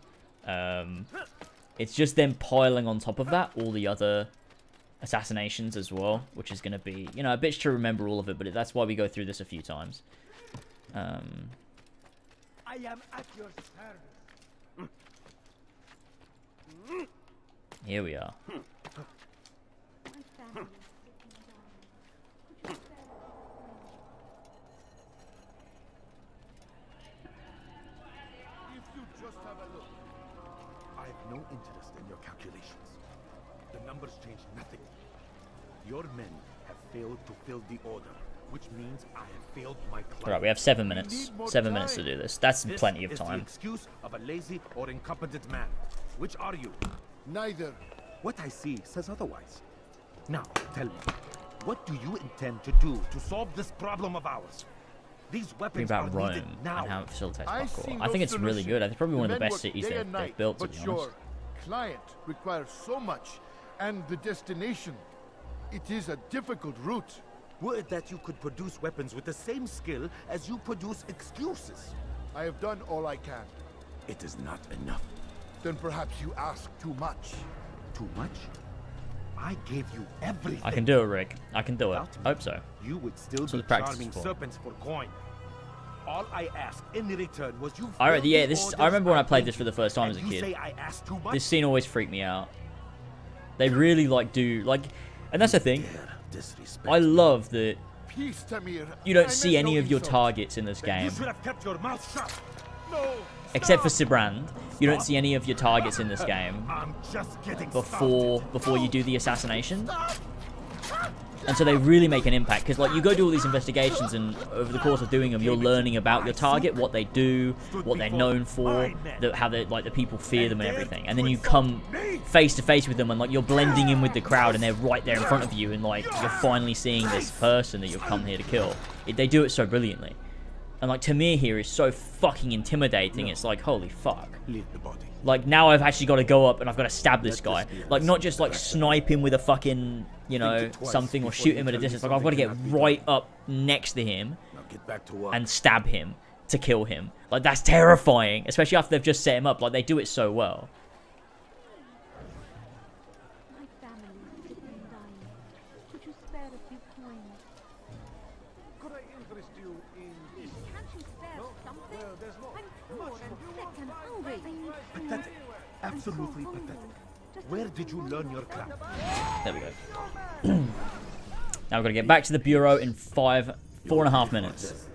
It's just then piling on top of that all the other assassinations as well, which is going to be, you know, a bitch to remember all of it, but that's why we go through this a few times. I am at your service. Here we are. No interest in your calculations. The numbers change nothing. Your men have failed to fill the order, which means I have failed my client. Alright, we have 7 minutes. 7 minutes to do this. That's plenty of time. This is the excuse of a lazy or incompetent man. Which are you? Neither. What I see says otherwise. Now, tell me, what do you intend to do to solve this problem of ours? These weapons about are needed Rome now. and how it facilitates parkour. I think it's really good. It's probably one of the best cities they've built, to be honest. Your client requires so much, and the destination, it is a difficult route. Were it that you could produce weapons with the same skill as you produce excuses. I have done all I can. It is not enough. Then perhaps you ask too much. Too much? I gave you everything. I can do it, Rick. I can do it. I hope so. You would still be charming serpents for coin. All I asked in return was you. I remember when I played this for the first time as a kid. This scene always freaked me out. They really and that's the thing. I love that you don't see any of your targets in this game. You should have kept your mouth shut. Except for Sibrand, you don't see any of your targets in this game before you do the assassination. And so they really make an impact, because like you go do all these investigations, and over the course of doing them, you're learning about your target, what they do, what they're known for, how they the people fear them and everything. And then you come face to face with them, and like you're blending in with the crowd, and they're right there in front of you, and like you're finally seeing this person that you've come here to kill. They do it so brilliantly. And like Tamir here is so fucking intimidating. It's like, holy fuck. Like now I've actually got to go up and I've got to stab this guy. Like not just like snipe him with a fucking, you know, something, or shoot him at a distance. Like I've got to get right up next to him and stab him to kill him. Like that's terrifying, especially after they've just set him up. Like they do it so well. Pathetic. Absolutely pathetic. Where did you learn your craft? There we go. Now we've got to get back to the Bureau in 4.5 minutes.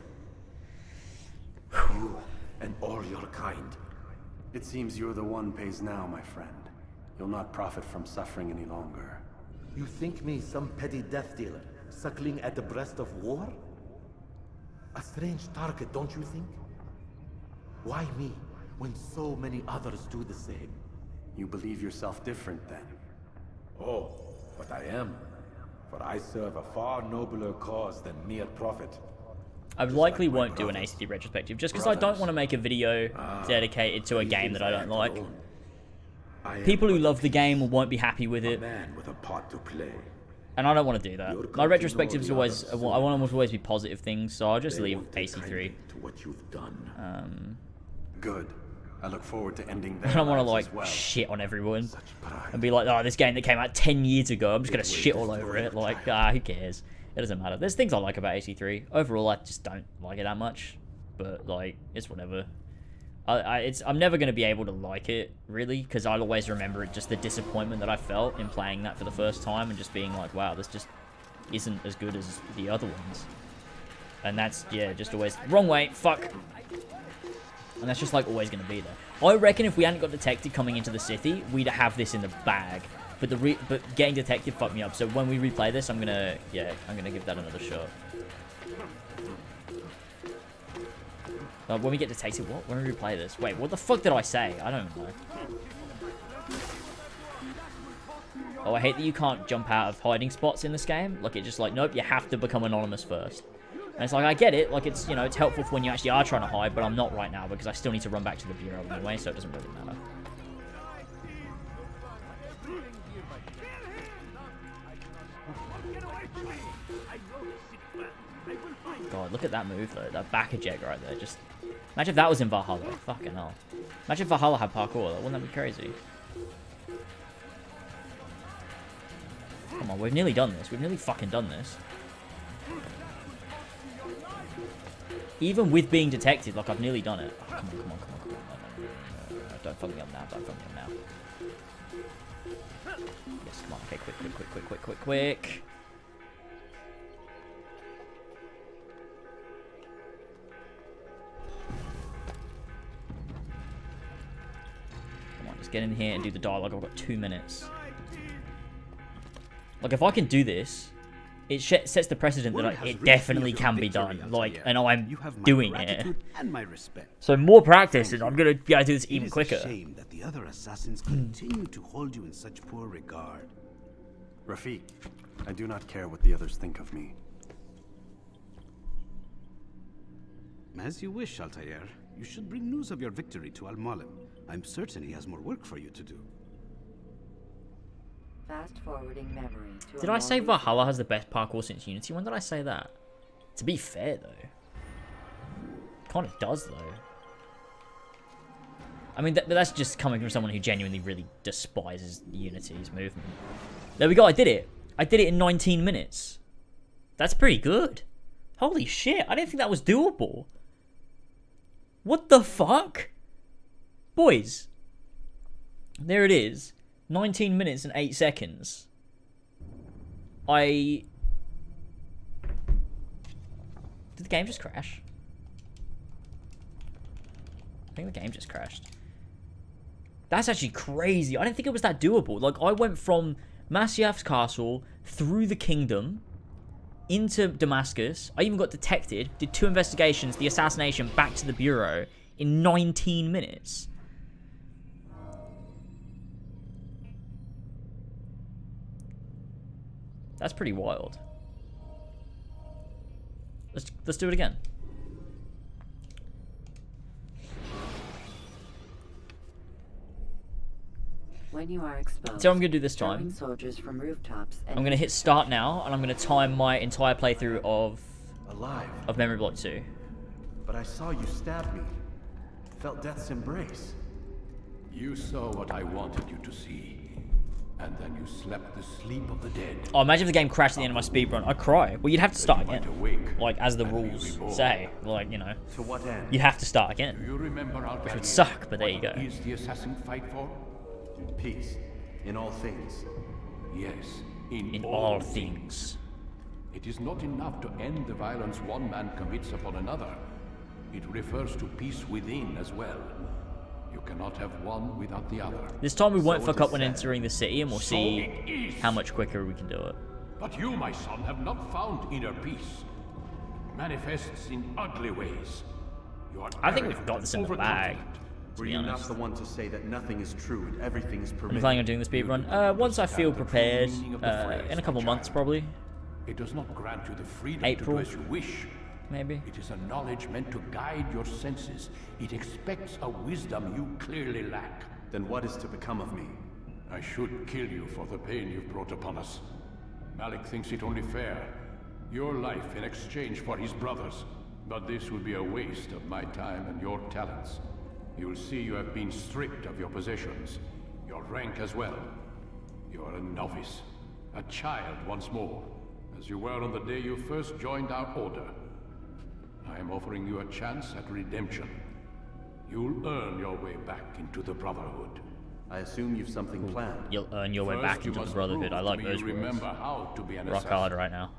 You and all your kind. It seems you're the one pays now, my friend. You'll not profit from suffering any longer. You think me some petty death dealer, suckling at the breast of war? A strange target, don't you think? Why me, when so many others do the same? You believe yourself different, then? Oh, but I am. For I serve a far nobler cause than mere profit. I likely won't do an ACT retrospective, just because I don't want to make a video dedicated to a game that I don't like. People who love the game won't be happy with it, and I don't want to do that. My retrospectives always, I want to always be positive things, so I'll just leave AC3. Good. I look forward to ending that. I don't want to like shit on everyone and be like, oh, this game that came out 10 years ago, I'm just gonna shit all over it. Like, who cares? It doesn't matter. There's things I like about AC3. Overall, I just don't like it that much. But like, it's whatever. I'm never gonna be able to like it really, because I'll always remember just the disappointment that I felt in playing that for the first time and just being like, wow, this just isn't as good as the other ones. And that's, yeah, just always wrong way. Fuck. And that's just like always going to be there. I reckon if we hadn't got detected coming into the city, we'd have this in the bag. But getting detected fucked me up. So when we replay this, I'm gonna give that another shot. When we get detected, what? When we replay this? Wait, what the fuck did I say? I don't know. Oh, I hate that you can't jump out of hiding spots in this game. Like, it's just like, nope, you have to become anonymous first. And it's like, I get it. Like, it's, you know, it's helpful for when you actually are trying to hide, but I'm not right now because I still need to run back to the bureau anyway, so it doesn't really matter. God, look at that move, though. That back eject right there. Just imagine if that was in Valhalla. Fucking hell. Imagine if Valhalla had parkour. Wouldn't that be crazy? Come on, we've nearly done this. We've nearly fucking done this. Even with being detected, like, I've nearly done it. Oh, come on, come on, come on, come on. No. Don't fuck me up now. Don't fuck me up now. Yes, come on. Okay, quick. Get in here and do the dialogue. I've got 2 minutes. Like, if I can do this, it sets the precedent that it definitely can be done. Like, and I'm doing it. And my respect. So more practice, and I'm gonna be able to do this even quicker. It's a shame that the other assassins continue to hold you in such poor regard. Rafik, I do not care what the others think of me. As you wish, Altair. You should bring news of your victory to Al-Mualim. I'm certain he has more work for you to do. Fast forwarding memory to Did I say Valhalla has the best parkour since Unity? When did I say that? To be fair, though. Kind of does, though. I mean, that's just coming from someone who genuinely really despises Unity's movement. There we go, I did it. I did it in 19 minutes. That's pretty good. Holy shit, I didn't think that was doable. What the fuck? Boys. There it is. 19 minutes and 8 seconds. Did the game just crash? I think the game just crashed. That's actually crazy. I didn't think it was that doable. Like, I went from Masyaf's castle, through the kingdom, into Damascus. I even got detected, did 2 investigations, the assassination, back to the bureau in 19 minutes. That's pretty wild. Let's do it again. When you are exposed, so I'm gonna do this time. Soldiers from rooftops I'm gonna hit start now, and I'm gonna time my entire playthrough of Memory Block 2. But I saw you stab me. Felt death's embrace. You saw what I wanted you to see, and then you slept the sleep of the dead. Oh, imagine if the game crashed at the end of my speedrun. I'd cry. Well, you'd have to start again. Like, as the rules say. Like, you know. To what end? You have to start again. Do you remember which would suck, but there you go. What is the assassin fight for? Peace. In all things. Yes, in all things. It is not enough to end the violence one man commits upon another. It refers to peace within as well. You cannot have one without the other. This time we won't fuck up when entering the city, and we'll see how much quicker we can do it. But you, my son, have not found inner peace. It manifests in ugly ways. You are I think we've got this in the bag. Were you not the one to say that nothing is true and everything is permitted? I'm planning on doing the speedrun. Once I feel prepared, in a couple months probably. It does not grant you the freedom April. to do as you wish. Maybe. It is a knowledge meant to guide your senses. It expects a wisdom you clearly lack. Then what is to become of me? I should kill you for the pain you've brought upon us. Malik thinks it only fair. Your life in exchange for his brother's. But this would be a waste of my time and your talents. You will see you have been stripped of your possessions, your rank as well. You are a novice, a child once more, as you were on the day you first joined our order. I am offering you a chance at redemption. You'll earn your way back into the Brotherhood. I assume you've something planned. You'll earn your way back into the Brotherhood. I like those words. Remember how to be an Rock hard right now.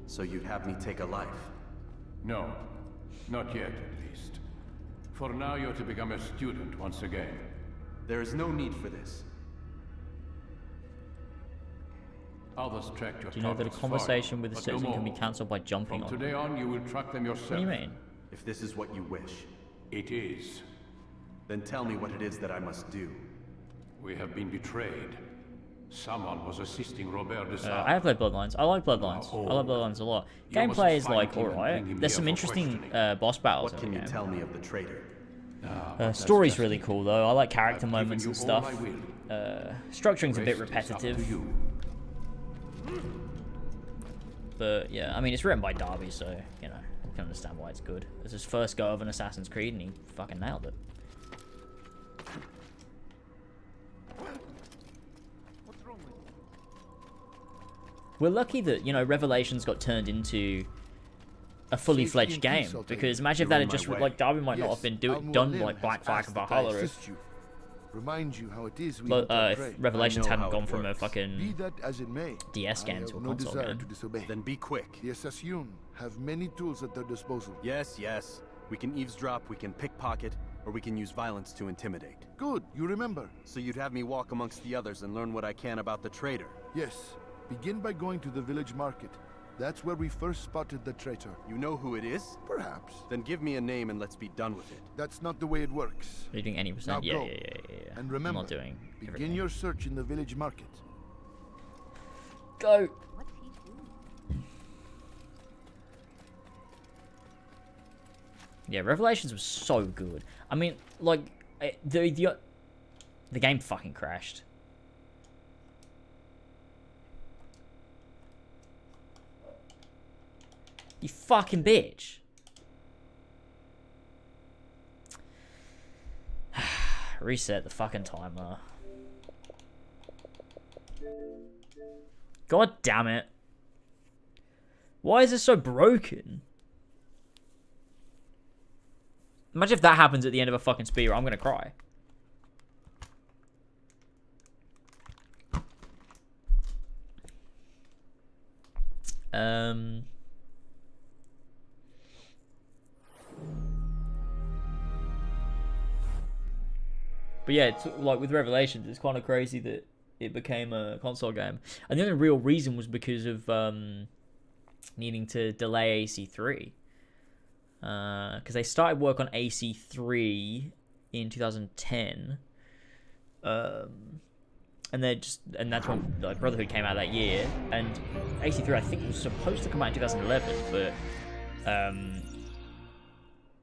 So you'd have me take a life? No. Not yet, at least. For now, you're to become a student once again. There is no need for this. Others track your Do you know that a conversation with a citizen can be cancelled by jumping on them? From today on, you will track them yourself. What do you mean? If this is what you wish. It is. Then tell me what it is that I must do. We have been betrayed. Someone was assisting Robert de I have played Bloodlines. I like Bloodlines. I like Bloodlines a lot. Gameplay is like alright. There's some interesting boss battles. What can you tell me of the traitor? Story's really cool though. I like character moments and stuff. Structuring's a bit repetitive. But yeah, I mean it's written by Darby, so you know, I can understand why it's good. It's his first go of an Assassin's Creed and he fucking nailed it. We're lucky that, you know, Revelations got turned into a fully fledged game, because imagine if that had just, like, Darby might not have been done like Black Flag and Valhalla if, Remind you how it is if Revelations hadn't gone from a fucking DS game to a console game. Then be quick. The Assassin have many tools at their disposal. Yes, yes. We can eavesdrop, we can pickpocket, or we can use violence to intimidate. Good, you remember. So you'd have me walk amongst the others and learn what I can about the traitor? Yes. Begin by going to the village market. That's where we first spotted the traitor. You know who it is? Perhaps. Then give me a name and let's be done with it. That's not the way it works. Are you doing any percent? Yeah. And remember, I'm not doing begin everything. your search in the village market. Go. Yeah, Revelations was so good. I mean, like, the game fucking crashed. You fucking bitch. Reset the fucking timer. God damn it. Why is this so broken? Imagine if that happens at the end of a fucking speedrun. I'm gonna cry. But yeah, it's like with Revelations, it's kind of crazy that it became a console game. And the only real reason was because of needing to delay AC3. Because they started work on AC3 in 2010. And that's when like, Brotherhood came out that year. And AC3, I think, was supposed to come out in 2011, but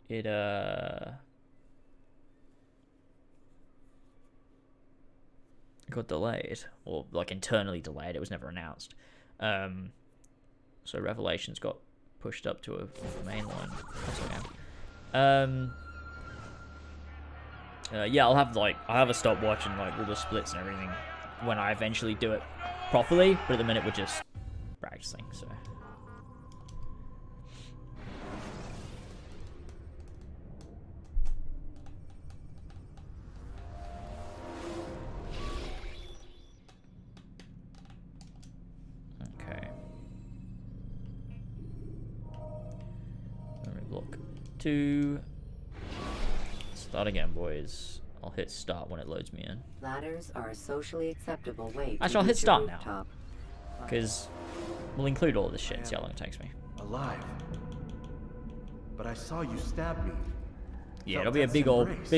it got delayed, or like internally delayed. It was never announced. So Revelations got pushed up to a mainline console game. Yeah, I'll have a stopwatch and like all the splits and everything when I eventually do it properly. But at the minute we're just practicing. So. Start again, boys. I'll hit start when it loads me in. Ladders are a socially acceptable way. Actually, I'll hit start now, because we'll include all this shit and see how long it takes me. Alive. But I saw you stab me. Yeah, it'll be a big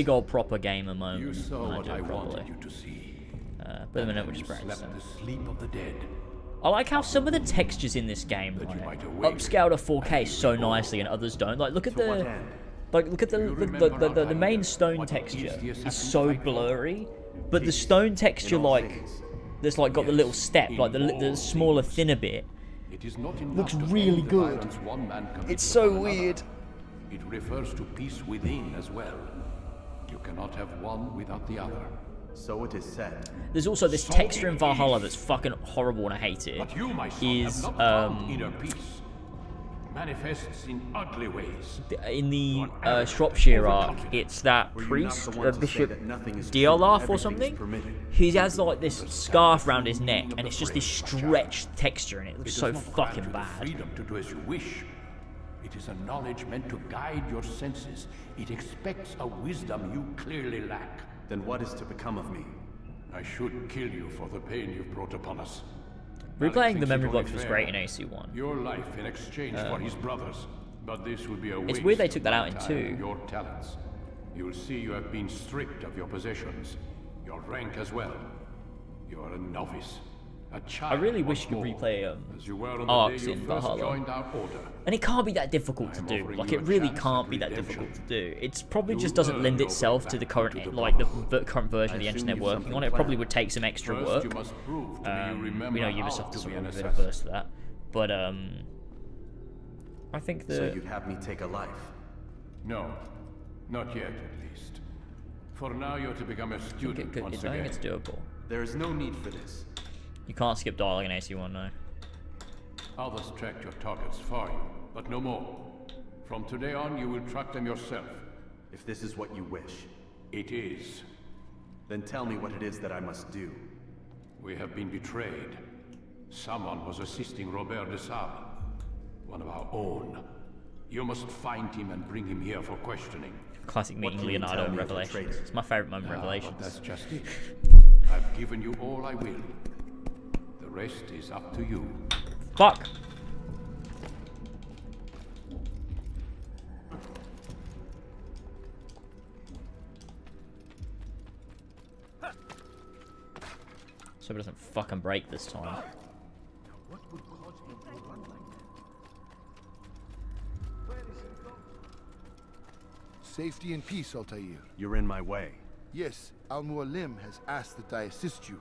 old proper gamer moment. You saw what I properly. wanted you to see. But at the minute we're just practicing. The sleep of the dead. I like how some of the textures in this game upscale to 4K so nicely and others don't. Like look at the the main stone texture is so blurry, but the stone texture there's like got the little step, like the smaller thinner bit. Looks really good. It's so weird. It refers to peace within as well. You cannot have one without the other. So it is said. There's also this texture in Valhalla that's fucking horrible and I hate it. But you, my son, have not found inner peace. It manifests in ugly ways. In the Shropshire arc, it's that priest, Bishop Diolaf or something. He has like this scarf around his neck, and it's just this stretched texture, and it looks so fucking bad. Freedom to do as you wish. It is a knowledge meant to guide your senses. It expects a wisdom you clearly lack. Then what is to become of me? I should kill you for the pain you've brought upon us. Replaying the memory blocks was great in AC1. Your life in exchange for his brother's, but this would be a waste. It's weird they took that out in 2. Your talents. You'll see you have been stripped of your possessions. Your rank as well. You are a novice. A I child really wish you once could more, replay as you were on the arcs day you in first Valhalla. joined our order. And it can't be that difficult to do. Like, it really can't be that difficult to do. It's probably just doesn't lend itself to the current, like, the current version of the engine they're working on. It probably would take some extra work. We know Ubisoft is sort of a bit averse to that. But, I think that... So you'd have me take a life? No. Not yet, at least. For now, you're to become a student once I think again. it's doable. There is no need for this. You can't skip dialogue in AC1, no. Others tracked your targets for you, but no more. From today on, you will track them yourself. If this is what you wish. It is. Then tell me what it is that I must do. We have been betrayed. Someone was assisting Robert de Sable, one of our own. You must find him and bring him here for questioning. Classic meeting Leonardo in Revelations. It's my favourite moment in Revelations. But that's just it. I've given you all I will. The rest is up to you. Fuck! So it doesn't fucking break this time. What would cause him to run like that? Safety and peace, Altair. You're in my way. Yes, Al-Mualim has asked that I assist you.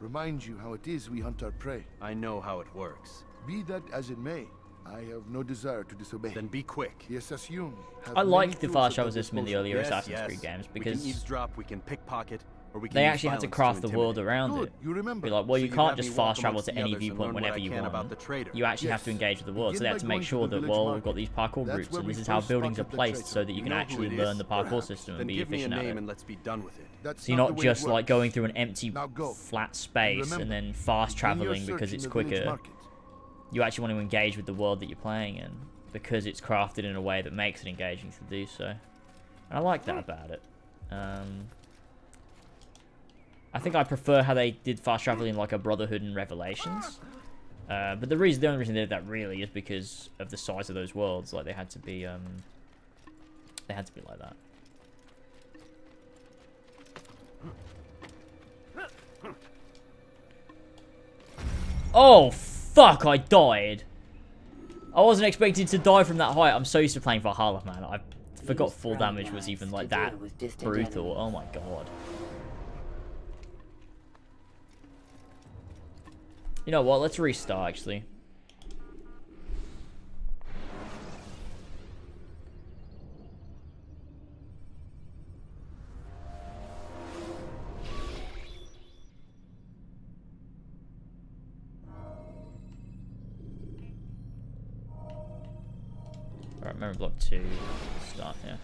Remind you how it is we hunt our prey. I know how it works. Be that as it may, I have no desire to disobey. Then be quick. The Assassin have I like many the tools fast at travel their system in the disposal. earlier Assassin's Creed games We because can eavesdrop, we can pickpocket, or we can they use actually had to violence craft the world intimidate. around Good, it. you remember. Be like, well, So you you'd can't have me just walk fast travel amongst to the any others and viewpoint learn what whenever I you can about want. the traitor. You actually have to Yes. engage with the world, so they Begin had to by make going sure to the that, village well, we've market. got these parkour That's routes, where and we this is how first buildings are spotted the placed, traitor. so that you can know who actually it learn is? the parkour Perhaps. system Then and be give me a efficient at name it. and let's be done with it. That's So you're not not the way it just like works. going through an empty Now go. flat space and remember, then fast begin your traveling because search it's in the village quicker. market. You actually want to engage with the world that you're playing in because it's crafted in a way that makes it engaging to do so. And I like that about it. I think I prefer how they did fast traveling like a Brotherhood and Revelations. But the only reason they did that really is because of the size of those worlds. Like they had to be like that. Oh fuck! I died. I wasn't expecting to die from that height. I'm so used to playing Valhalla, man. I forgot full damage was even like that brutal. Oh my god. You know what? Let's restart, actually. Alright, memory block 2. Start here.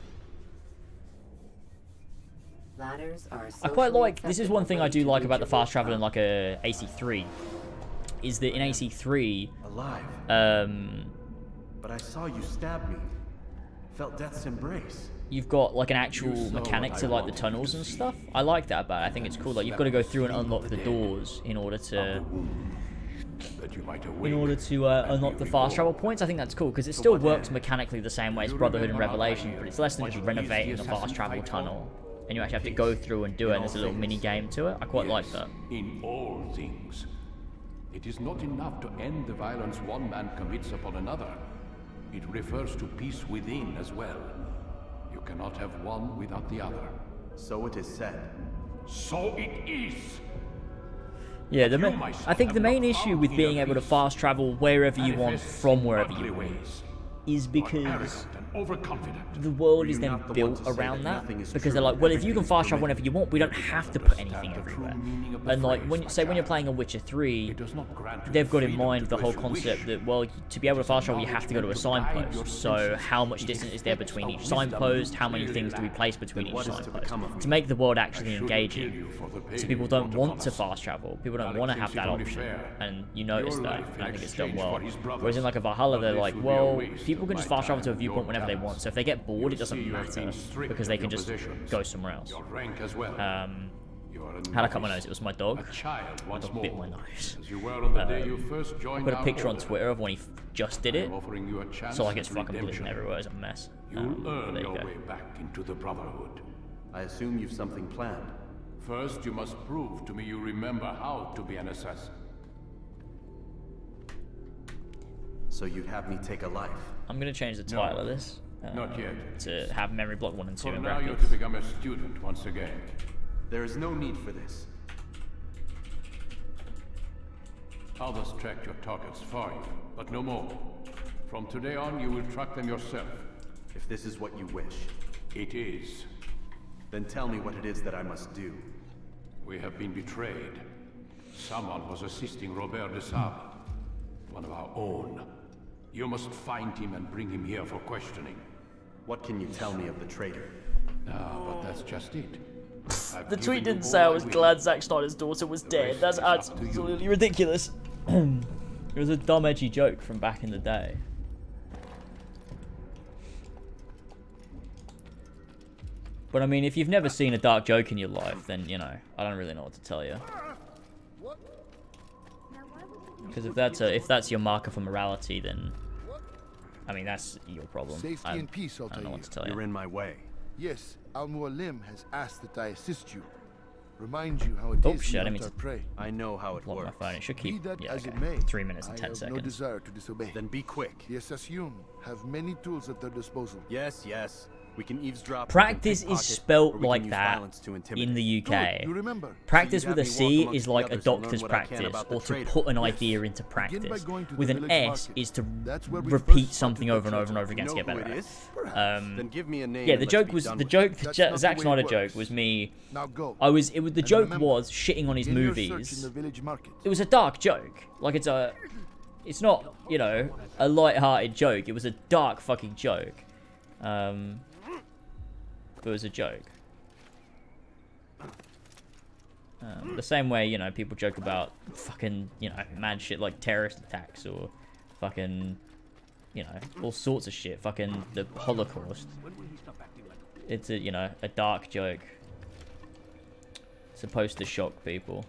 Ladders are I quite like, this is one thing I do like about the fast travel in like a AC3, is that in AC3, Alive. But I saw you stab me. Felt death's embrace. you've got like an actual mechanic to like the tunnels and stuff. I like that about it. I think it's cool. Like you've got to go through and unlock the doors in order to unlock the fast travel points. I think that's cool because it still works mechanically the same way as Brotherhood and Revelation, but it's less than just renovating a fast travel tunnel. And you actually have to go through and do it, and there's a little mini game to it. I quite like that. In all things. It is not enough to end the violence one man commits upon another. It refers to peace within as well. You cannot have one without the other. So it is said. So it is! Yeah, I think the main issue with being able to fast travel wherever you want from wherever you want is because the world is then built around that. Because they're like, well, if you can fast travel whenever you want, we don't have to put anything everywhere. And like, when you're playing a Witcher 3, they've got in mind the whole concept that, well, to be able to fast travel, you have to go to a signpost. So how much distance is there between each signpost? How many things do we place between each signpost? To make the world actually engaging. So people don't want to fast travel. People don't want to have that option. And you notice that, and I think it's done well. Whereas in like a Valhalla, they're like, well, people can just fast travel to a viewpoint whenever they want. So if they get bored, it doesn't matter because they can just go somewhere else. How'd I cut my nose? It was my dog. My dog bit my nose. I put a picture on Twitter of when he just did it. So like it's fucking bleeding everywhere. It's a mess. You'll earn your way back into the Brotherhood. I assume you've something planned. First, you must prove to me you remember how to be an assassin. So you'd have me take a life? I'm gonna change the title of this. Not yet. To have memory block 1 and 2 For in now, you're brackets. to become a student once again. There is no need for this. Others tracked your targets for you, but no more. From today on, you will track them yourself. If this is what you wish. It is. Then tell me what it is that I must do. We have been betrayed. Someone was assisting Robert de Sable, one of our own. You must find him and bring him here for questioning. What can you tell me of the traitor? Ah, but that's just it. The tweet didn't say I was glad Zack Snyder's daughter was dead. That's absolutely ridiculous. It was a dumb, edgy joke from back in the day. But I mean, if you've never seen a dark joke in your life, then, you know, I don't really know what to tell you. Because if that's your marker for morality, then, I mean, that's your problem. Safety and peace, I don't know what to tell you. You're in my way. Yes, Al-Mualim has asked that I assist you. Remind you how it is shit, I you didn't mean to pray. I know how it Block works. my phone. It should Be keep, that yeah, as okay. it may, 3 minutes and 10 I have seconds. no desire to disobey. Then be quick. The Assassin have many tools at their disposal. Yes, yes. We can eavesdrop. Practice is spelt like that in the UK. Good, you remember. Practice So with you'd a have me C walk is amongst the like a others and learn doctor's what I can practice, about the or to traitor. put an Yes. idea into Begin by practice. going to the With an village S market. is to That's where we repeat first something spotted over and the over and over You again to know get who better it at is? it. Then give me a name. Yeah, and the let's joke be was done the with joke. it. The That's not the Zack way it Snyder works. joke was me. Now go. The And joke remember, was shitting on his begin your search in movies. the village market. It was a dark joke. Like it's not, you know, a light-hearted joke. It was a dark fucking joke. It was a joke. The same way, you know, people joke about fucking, you know, mad shit like terrorist attacks or fucking, you know, all sorts of shit. Fucking the Holocaust. It's a, you know, a dark joke. Supposed to shock people.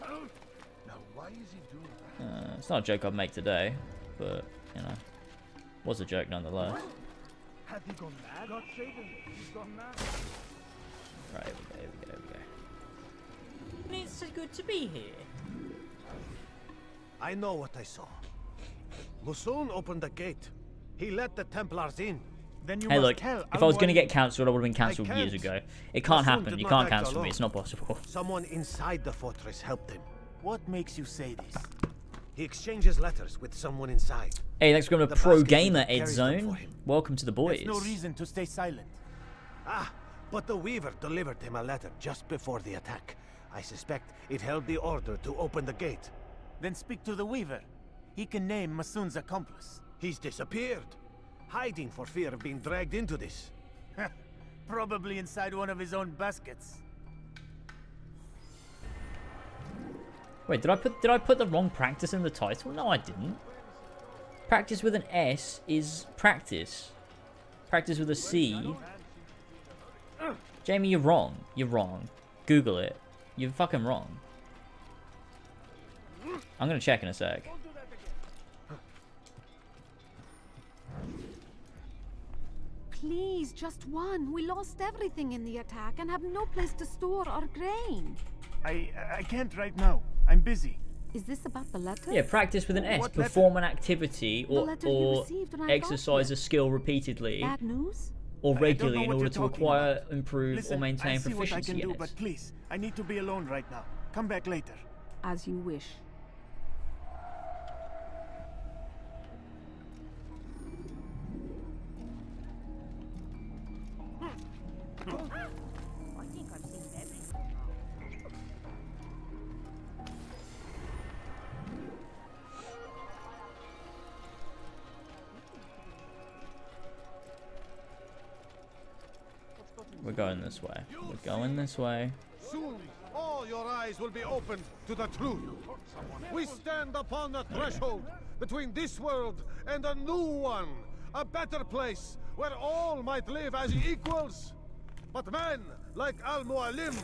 Now, why is he doing that? It's not a joke I'd make today, but, you know, was a joke nonetheless. Has he gone mad? God save him. He's gone mad. Right, here we go. It's so good to be here. I know what I saw. Musoon opened the gate. He let the Templars in. Then you Hey, must look, tell if I was going to Al-Mualim. get cancelled, I would have been cancelled years can't. ago. It can't Musoon happen. did You not can't act cancel me. alone. It's not possible. Someone inside the fortress helped him. What makes you say this? He exchanges letters with someone inside. Hey, thanks for coming to The Pro basket Gamer carries Ed them Zone. for him. Welcome to the boys. There's no reason to stay silent. Ah, but the Weaver delivered him a letter just before the attack. I suspect it held the order to open the gate. Then speak to the Weaver. He can name Masoon's accomplice. He's disappeared, hiding for fear of being dragged into this. Probably inside one of his own baskets. Wait, did I put the wrong practice in the title? No, I didn't. Practice with an S is practice. Practice with a C. Jamie, you're wrong. You're wrong. Google it. You're fucking wrong. I'm gonna check in a sec. Please, just one. We lost everything in the attack and have no place to store our grain. I can't right now. I'm busy. Is this about the letter? Yeah, practice with an S. What letter? Perform an activity The letter you or received when I got exercise here. a skill repeatedly Bad news? or I don't regularly know in what order you're to talking acquire, about. improve, Listen, or maintain I see what I proficiency can in do, it. but please, I need to be alone right now. Come back later. As you wish. We're going this way. We're going this way. Soon, all your eyes will be opened to the truth. We stand upon the threshold between this world and a new one, a better place where all might live as equals. But men like Al-Mualim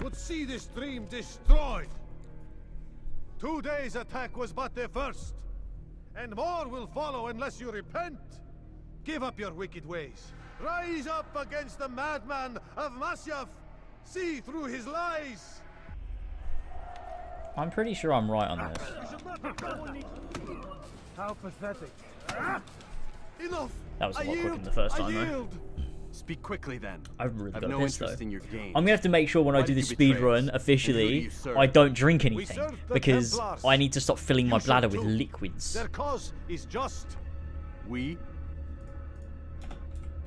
would see this dream destroyed. Today's attack was but the first, and more will follow unless you repent. Give up your wicked ways. Rise up against the madman of Masyaf. See through his lies. I'm pretty sure I'm right on this. How pathetic. Enough. That was a lot quicker than the first time, though. Speak quickly then. I've really got no pissed, though. interest in your game. I'm gonna have to make sure when I do the speed run officially, I don't drink anything because I need to stop filling my bladder with liquids. Their cause is just. We?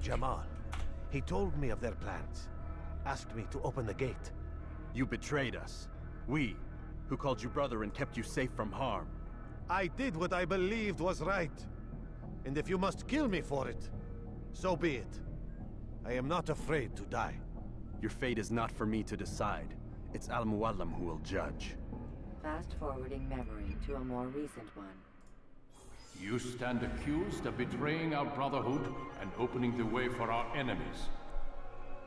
Jamal. He told me of their plans. Asked me to open the gate. You betrayed us. We, who called you brother and kept you safe from harm. I did what I believed was right. And if you must kill me for it, so be it. I am not afraid to die. Your fate is not for me to decide. It's Al-Muallim who will judge. Fast-forwarding memory to a more recent one. You stand accused of betraying our Brotherhood and opening the way for our enemies.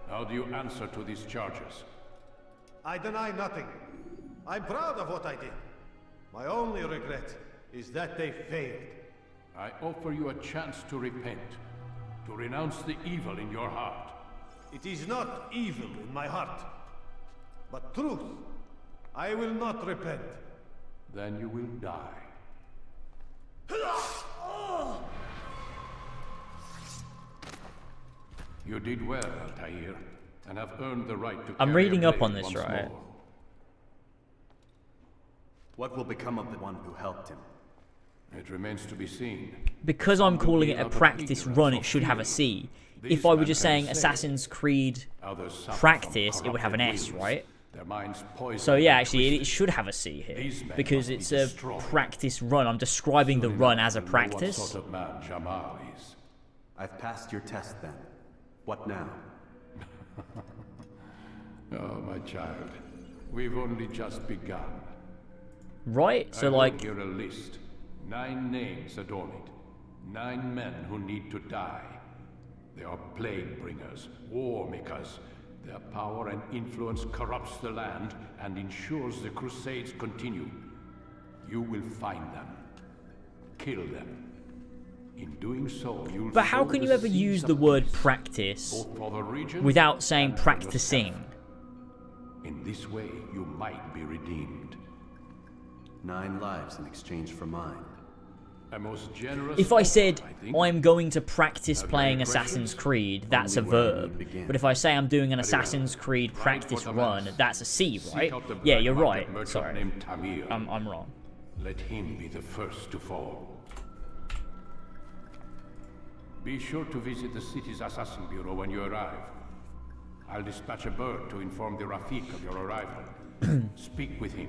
How do you answer to these charges? I deny nothing. I'm proud of what I did. My only regret is that they failed. I offer you a chance to repent, to renounce the evil in your heart. It is not evil in my heart, but truth. I will not repent. Then you will die. You did well, Altair, and have earned the right to I'm carry reading a up on blade this, once right? more. What will become of the one who helped him? It remains to be seen. Because I'm calling it a practice run, it should have a C. If I were just saying Assassin's Creed practice, it would have an S, right? So yeah, actually, it should have a C here because it's a practice run. I'm describing the run as a practice. I've passed your test then. What now? Oh, my child. We've only just begun. Right? So I like... wrote here a list. 9 names adorn it. 9 men who need to die. They are plague bringers, war makers. Their power and influence corrupts the land and ensures the crusades continue. You will find them. Kill them. In doing so, you'll But how sow can the you ever seeds use of the word peace, practice both for the region without saying and for yourself. practicing? In this way, you might be redeemed. 9 lives in exchange for mine. A most generous If I said, offer, I think. I'm going to practice Have playing any Assassin's questions? Creed, that's a Only where I verb. need begin. But if I say I'm doing an Very well. Assassin's Creed Ride practice for run, Damascus. that's a C, Seek right? out the Yeah, black you're market right. merchant Sorry. named Tamir. I'm wrong. Let him be the first to fall. Be sure to visit the city's assassin bureau when you arrive. I'll dispatch a bird to inform the Rafik of your arrival. Speak with him.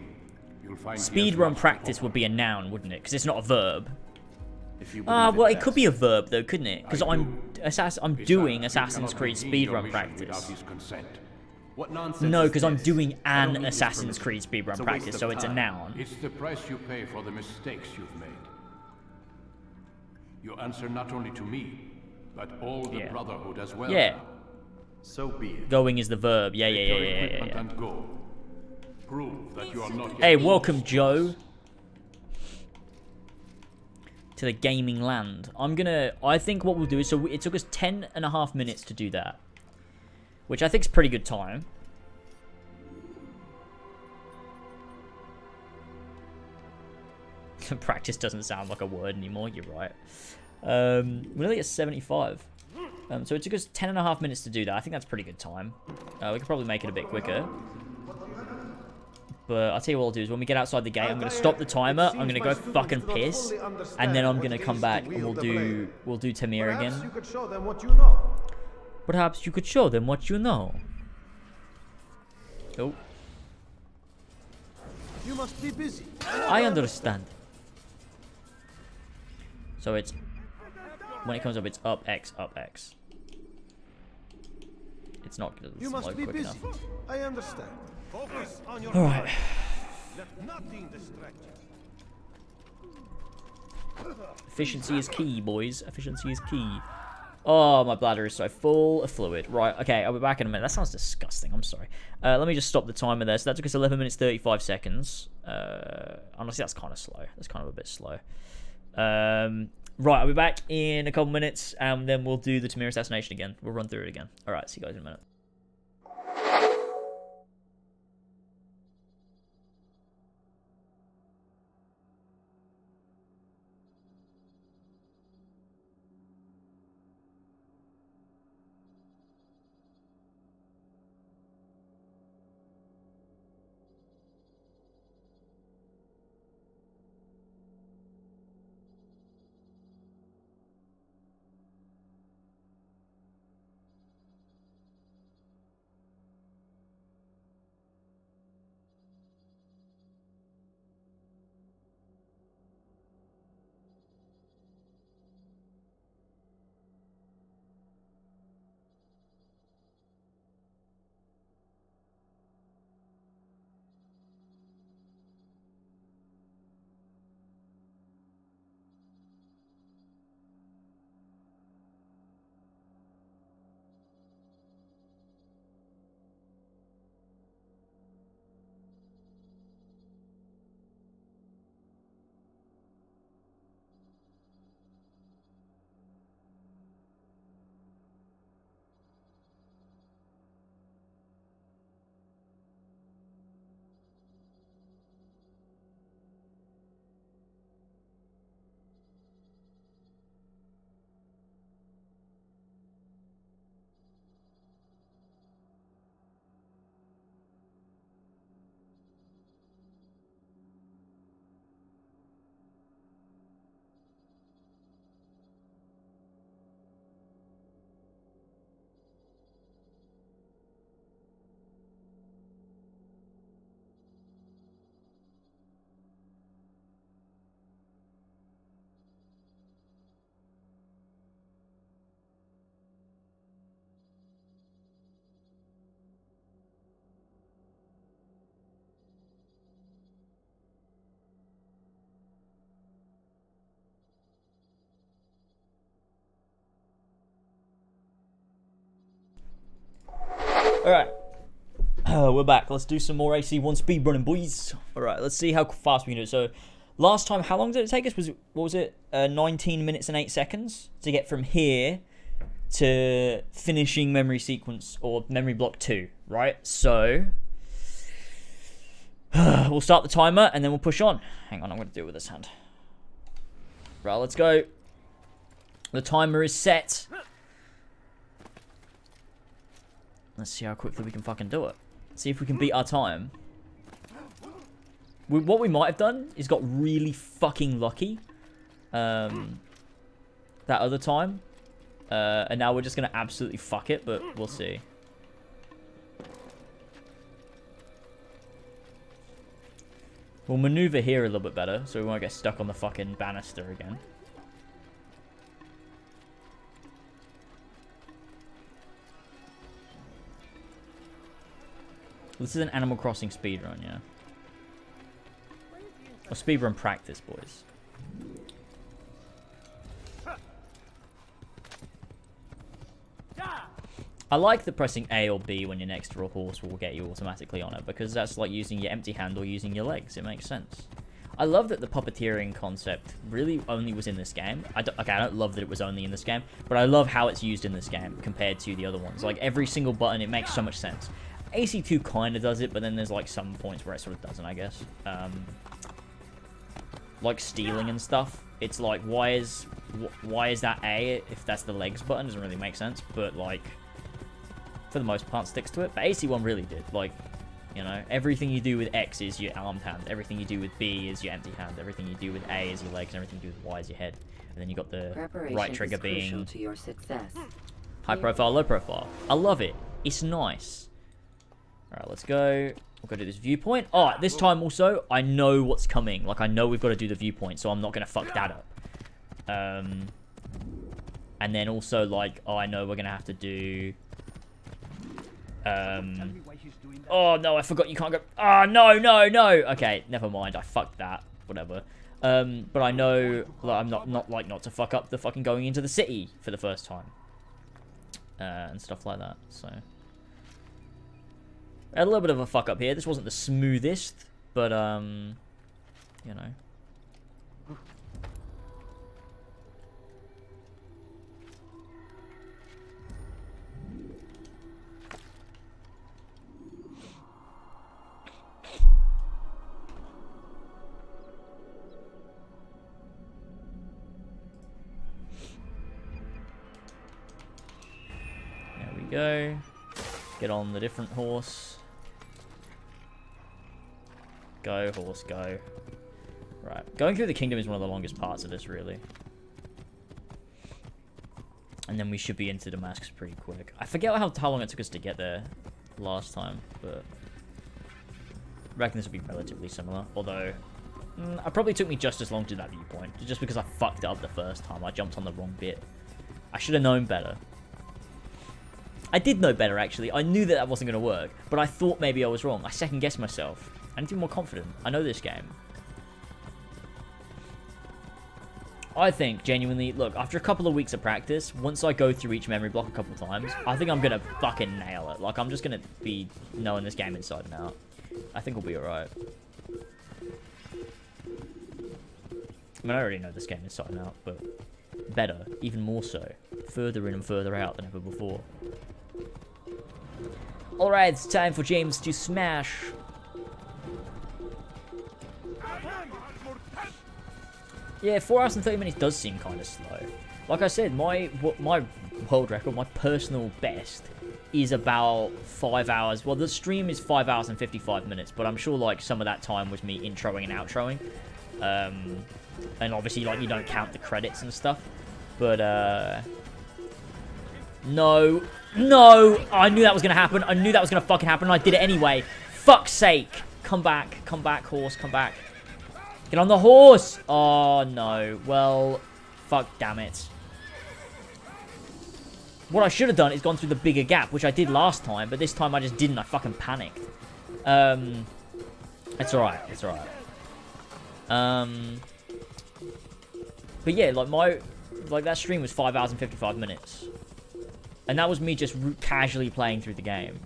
You'll find Speedrun practice would be a noun, wouldn't it? Because it's not a verb. If you Ah, believe well, it best. could be a verb though, couldn't it? Because I'm Besides, doing you Assassin's cannot Creed begin your speedrun mission without practice. his consent. What nonsense No, is because I'm this? doing I don't an need his Assassin's permission. Creed It's speedrun a waste practice, of so it's a time. noun. It's the price you pay for the mistakes you've made. You answer not only to me, but all the Yeah. Brotherhood as well. Yeah. now. So be it. Going is the verb. Yeah, yeah, Take yeah, your yeah, yeah, equipment yeah. and go. Prove that you are not yet Hey, close welcome, to Joe. us. To the gaming land. I think what we'll do is, so it took us 10.5 minutes to do that. Which I think is pretty good time. Practice doesn't sound like a word anymore, you're right. We're only at 75. So it took us 10.5 minutes to do that. I think that's pretty good time. We could probably make it a bit quicker. But I'll tell you what I'll do is when we get outside the gate, I'm going to stop the timer, I'm going to go fucking piss, and then I'm going to come back and we'll do Tamir Perhaps again. you could show them what you know. Perhaps you could show them what you know. Oh, You must be busy. I understand. So it's, when it comes up, it's up X, up X. It's not going You to must load be quick busy. enough. I understand. Focus on your All right. Let nothing distract you. Efficiency is key, boys. Efficiency is key. Oh, my bladder is so full of fluid. Right, okay, I'll be back in a minute. That sounds disgusting. I'm sorry. Let me just stop the timer there. So that took us 11 minutes 35 seconds. Honestly, that's kind of slow. That's kind of a bit slow. Right, I'll be back in a couple minutes, and then we'll do the Tamir assassination again. We'll run through it again. Alright, see you guys in a minute. Alright. We're back. Let's do some more AC1 speedrunning, boys. Alright, let's see how fast we can do it. So, last time, how long did it take us? What was it? 19 minutes and 8 seconds to get from here to finishing memory sequence, or memory block 2, right? So, we'll start the timer and then we'll push on. Hang on, I'm going to do it with this hand. Right, let's go. The timer is set. Let's see how quickly we can fucking do it. See if we can beat our time. What we might have done is got really fucking lucky. That other time. And now we're just going to absolutely fuck it, but we'll see. We'll maneuver here a little bit better, so we won't get stuck on the fucking banister again. This is an Animal Crossing speedrun, yeah. Or speedrun practice, boys. I like that pressing A or B when you're next to a horse will get you automatically on it, because that's like using your empty hand or using your legs. It makes sense. I love that the puppeteering concept really only was in this game. I don't love that it was only in this game, but I love how it's used in this game compared to the other ones. Like, every single button, it makes so much sense. AC2 kind of does it, but then there's like some points where it sort of doesn't, I guess. Like stealing and stuff. It's like, why is that A if that's the legs button? Doesn't really make sense, but like, for the most part, sticks to it. But AC1 really did. Like, you know, everything you do with X is your armed hand. Everything you do with B is your empty hand. Everything you do with A is your legs. And everything you do with Y is your head. And then you got the right trigger being to your success. High profile, low profile. I love it. It's nice. Alright, let's go. We'll go to this viewpoint. Oh, this time also, I know what's coming. Like, I know we've got to do the viewpoint, so I'm not going to fuck that up. And then also, like, oh, I know we're going to have to do... oh, no, I forgot you can't go... Oh, no, no, no! Okay, never mind. I fucked that. Whatever. But I know like, I'm not to fuck up the fucking going into the city for the first time. And stuff like that, so... I had a little bit of a fuck up here. This wasn't the smoothest, but, you know. we go. Get on the different horse. Go, horse, go. Right. Going through the kingdom is one of the longest parts of this, really. And then we should be into Damascus pretty quick. I forget how long it took us to get there last time, but I reckon this will be relatively similar. Although, it probably took me just as long to that viewpoint, just because I fucked it up the first time. I jumped on the wrong bit. I should have known better. I did know better, actually. I knew that wasn't going to work, but I thought maybe I was wrong. I second-guessed myself. I need to be more confident. I know this game. I think, genuinely, look, after a couple of weeks of practice, once I go through each memory block a couple of times, I think I'm going to fucking nail it. Like, I'm just going to be knowing this game inside and out. I think we'll be alright. I mean, I already know this game inside and out, but better, even more so. Further in and further out than ever before. Alright, it's time for James to smash. Yeah, 4 hours and 30 minutes does seem kind of slow. Like I said, my world record, my personal best, is about 5 hours. Well, the stream is 5 hours and 55 minutes, but I'm sure like some of that time was me introing and outroing. And obviously, like, you don't count the credits and stuff. But, no. No! I knew that was going to happen. I knew that was going to fucking happen, and I did it anyway. Fuck's sake. Come back, horse, come back. Get on the horse! Oh, no. Well, fuck, damn it. What I should have done is gone through the bigger gap, which I did last time, but this time I just didn't. I fucking panicked. It's alright. It's alright. But yeah, like that stream was 5 hours and 55 minutes. And that was me just casually playing through the game.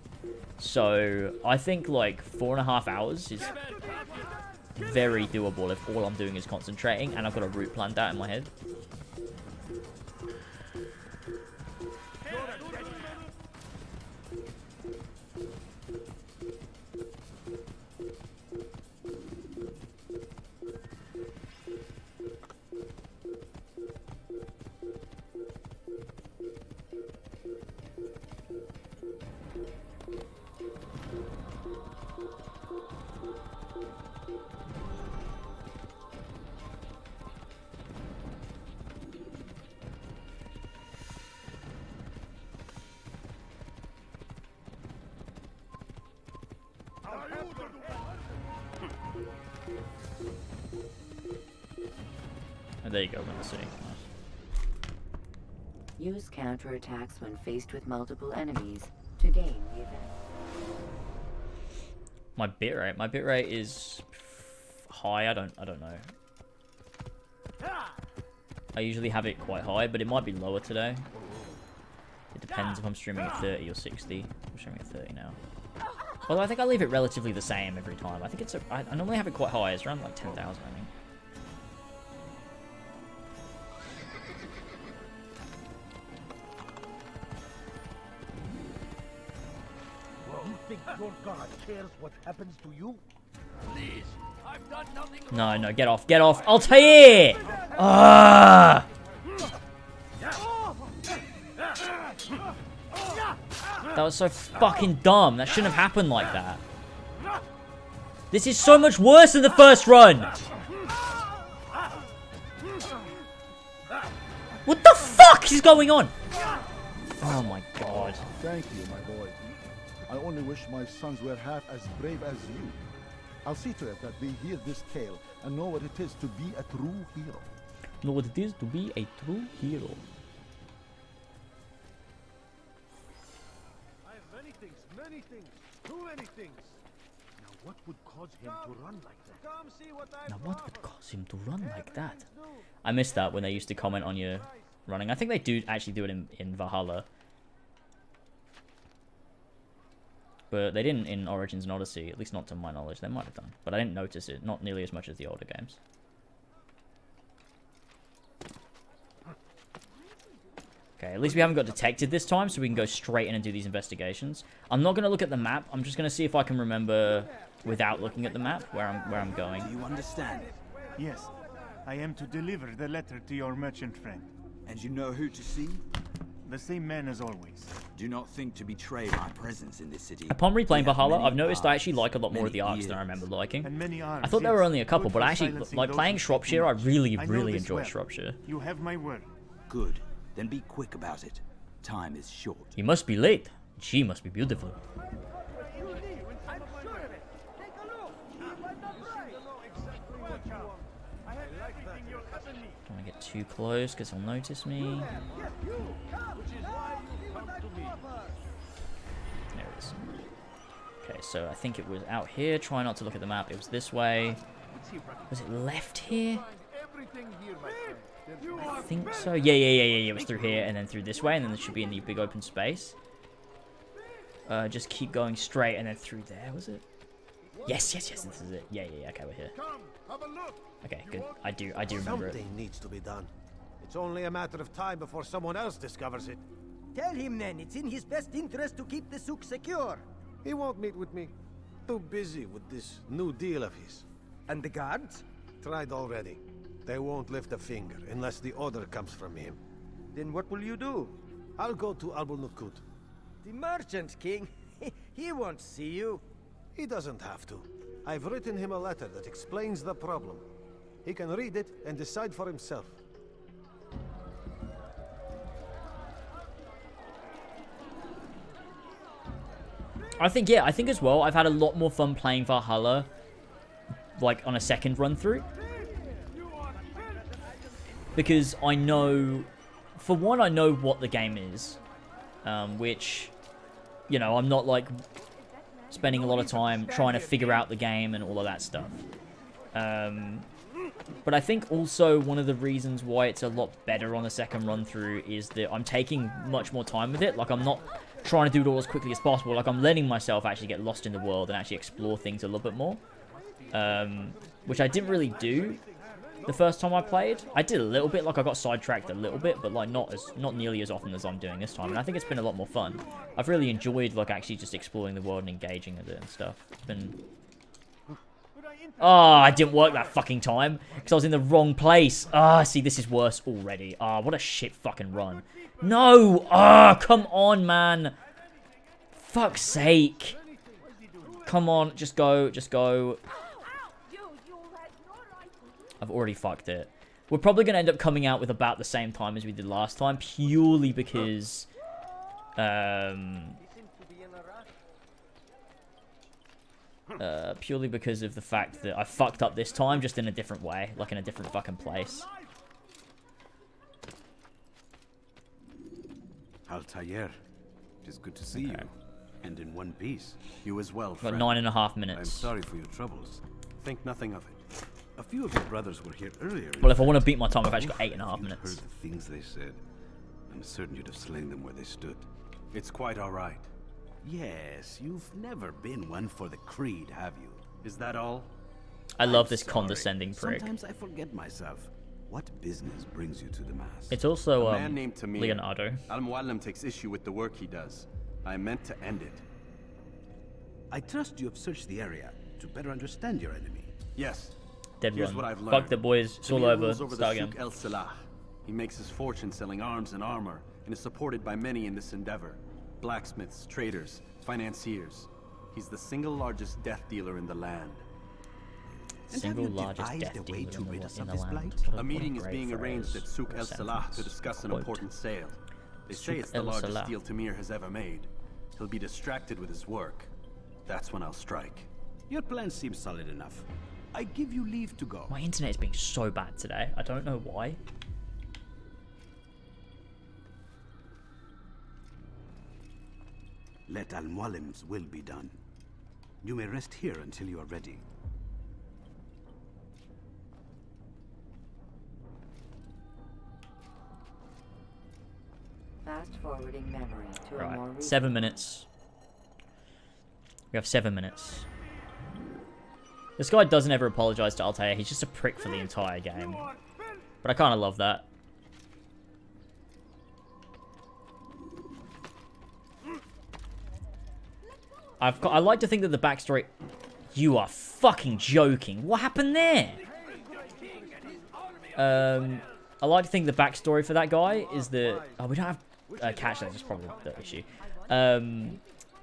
So, I think like 4.5 hours is very doable if all I'm doing is concentrating and I've got a route planned out in my head. And there you go, let's see. Use counterattacks when faced with multiple enemies to gain the advantage. My bitrate is high. I don't know. I usually have it quite high, but it might be lower today. It depends if I'm streaming at 30 or 60. I'm streaming at 30 now. Although I think I leave it relatively the same every time. I think it's I normally have it quite high. It's around like 10,000, I think. You think your God cares what happens to you? Please, I've done nothing. No, get off, get off. Altair! Ah! That was so fucking dumb. That shouldn't have happened like that. This is so much worse than the first run. What the fuck is going on? Oh my god. Thank you, my boy. I only wish my sons were half as brave as you. I'll see to it that they hear this tale and know what it is to be a true hero. Know what it is to be a true hero. I have many things, too many things. Now what would cause him to run like that? Come see what Now what would cause him to run like that? I missed that when they used to comment on your running. I think they do actually do it in Valhalla. But they didn't in Origins and Odyssey, at least not to my knowledge. They might have done, but I didn't notice it, not nearly as much as the older games. Okay, at least we haven't got detected this time, so we can go straight in and do these investigations. I'm not going to look at the map. I'm just going to see if I can remember, without looking at the map, where I'm going. Do you understand it? Yes, I am to deliver the letter to your merchant friend. And you know who to see? The same man as always. Do not think to betray my presence in this city. Upon replaying We have Valhalla, many I've noticed I actually like a lot more of many the arcs than I years. remember liking. And many I arms, thought there were yes. only a couple, Good but for actually, silencing like those playing who say too Shropshire, I much. really I know really this enjoy well. Shropshire. You have my word. Good. Then be quick about it. Time is short. He must be late. She must be beautiful. Don't want to get too close because he'll notice me. There it is. Okay, so I think it was out here. Try not to look at the map. It was this way. Was it left here? I think so. Yeah. It was through here and then through this way, and then there should be in the big open space. Just keep going straight and then through there, was it? Yes, this is it. Yeah, okay, we're here. Okay, good. I do remember it. Something needs to be done. It's only a matter of time before someone else discovers it. Tell him then, it's in his best interest to keep the souk secure. He won't meet with me. Too busy with this new deal of his. And the guards? Tried already. They won't lift a finger unless the order comes from him. Then what will you do? I'll go to Albul-Nukud. The merchant king? He won't see you. He doesn't have to. I've written him a letter that explains the problem. He can read it and decide for himself. I think as well, I've had a lot more fun playing Valhalla, like, on a second run through. Because I know, for one, I know what the game is. Which, you know, I'm not, like, spending a lot of time trying to figure out the game and all of that stuff. But I think also one of the reasons why it's a lot better on a second run through is that I'm taking much more time with it. Like, I'm not trying to do it all as quickly as possible. Like, I'm letting myself actually get lost in the world and actually explore things a little bit more. Which I didn't really do the first time I played. I did a little bit, like I got sidetracked a little bit, but like not nearly as often as I'm doing this time. And I think it's been a lot more fun. I've really enjoyed like actually just exploring the world and engaging with it and stuff. It's been... Oh, I didn't work that fucking time because I was in the wrong place. Ah, see, this is worse already. Ah, what a shit fucking run. No! Ah, come on, man. Fuck's sake. Come on, just go, just go. I've already fucked it. We're probably going to end up coming out with about the same time as we did last time, purely because... purely because of the fact that I fucked up this time, just in a different way. Like, in a different fucking place. Altair, it is good to see you. And in one piece. You as well, Got friend. 9.5 minutes. I'm sorry for your troubles. Think nothing of it. A few of your brothers were here earlier. Well, if I want to beat my time, I've actually got 8.5 minutes. Heard the things they said. I'm certain you'd have slain them where they stood. It's quite all right. Yes, you've never been one for the creed, have you? Is that all? I love I'm this sorry. condescending prick. Sometimes I forget myself. What business brings you to the mass? It's also a man named Tamir. Leonardo. Al-Muallim takes issue with the work he does. I meant to end it. I trust you have searched the area to better understand your enemy. Yes. Dead Here's run. what I've learned. Fuck the boys. It's all Tamir over. rules over Start the again. Souk el-Salah. He makes his fortune selling arms and armor, and is supported by many in this endeavor. Blacksmiths, traders, financiers. He's the single largest death dealer in the land. Single largest death dealer in the land. A meeting is being arranged at Souk el-Salah to discuss an important sale. They say it's the largest deal Tamir has ever made. He'll be distracted with his work. That's when I'll strike. Your plan seems solid enough. I give you leave to go. My internet is being so bad today. I don't know why. Let Al-Muallim's will be done. You may rest here until you are ready. Fast forwarding memory to a more Right, recent 7 minutes. We have 7 minutes. This guy doesn't ever apologize to Altair. He's just a prick for the entire game. But I kind of love that. I like to think that the backstory... You are fucking joking. What happened there? I like to think the backstory for that guy is that... Oh, we don't have catch ledge is probably the issue. The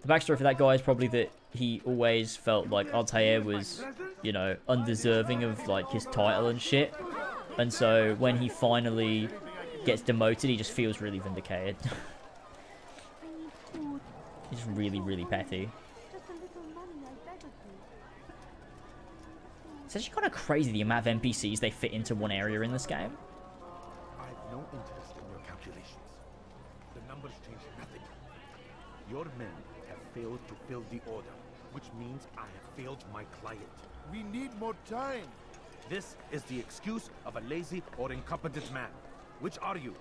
backstory for that guy is probably that he always felt like Altair was, you know, undeserving of like his title and shit. And so when he finally gets demoted, he just feels really vindicated. He's really, really petty. It's actually kind of crazy the amount of NPCs they fit into one area in this game. I have no interest in your calculations. The numbers change nothing. Your men have failed to fill the order, which means I have failed my client. We need more time. This is the excuse of a lazy or incompetent man. Which are you?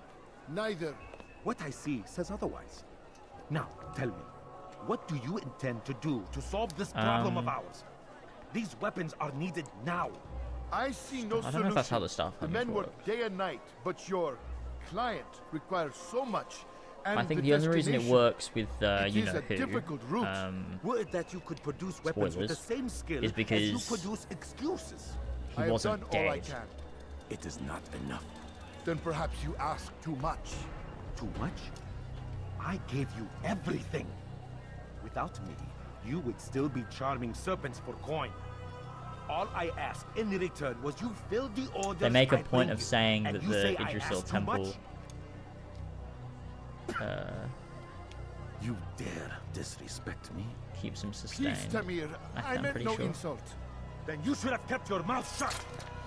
Neither. What I see says otherwise. Now, tell me, what do you intend to do to solve this problem of ours? These weapons are needed now. I see no solution. I don't know if that's how the stuff. The men work day and night, but your client requires so much. And I think the only reason it works with you know who, were it that you could produce weapons with the same skill is because as you produce excuses. he wasn't dead. All I can. It is not enough. Then perhaps you ask too much. Too much? I gave you everything. Without me, you would still be charming serpents for coin. All I asked in return was you fill the orders. They make a point of saying that the Yggdrasil temple. You dare disrespect me? Keeps him sustained. Please, Tamir, I meant no insult. Then you should have kept your mouth shut.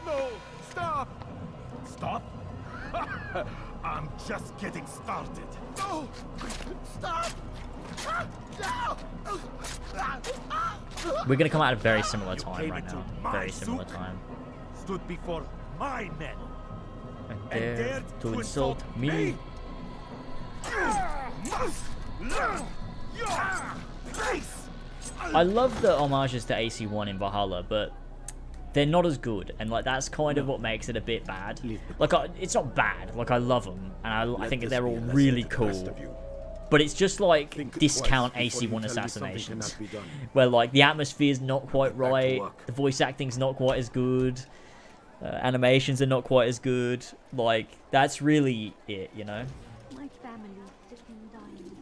No, stop! Stop? I'm just getting started. No! Stop! We're gonna come out at a very similar time right now. Very similar time. Stood before my men. And dared to insult me. I love the homages to AC1 in Valhalla, but they're not as good, and like that's kind of what makes it a bit bad. Like it's not bad. Like I love them, and I think they're all really cool. But it's just like discount AC1 assassinations, where like the atmosphere's not quite right, the voice acting's not quite as good, animations are not quite as good. Like that's really it, you know. My family sick and dying.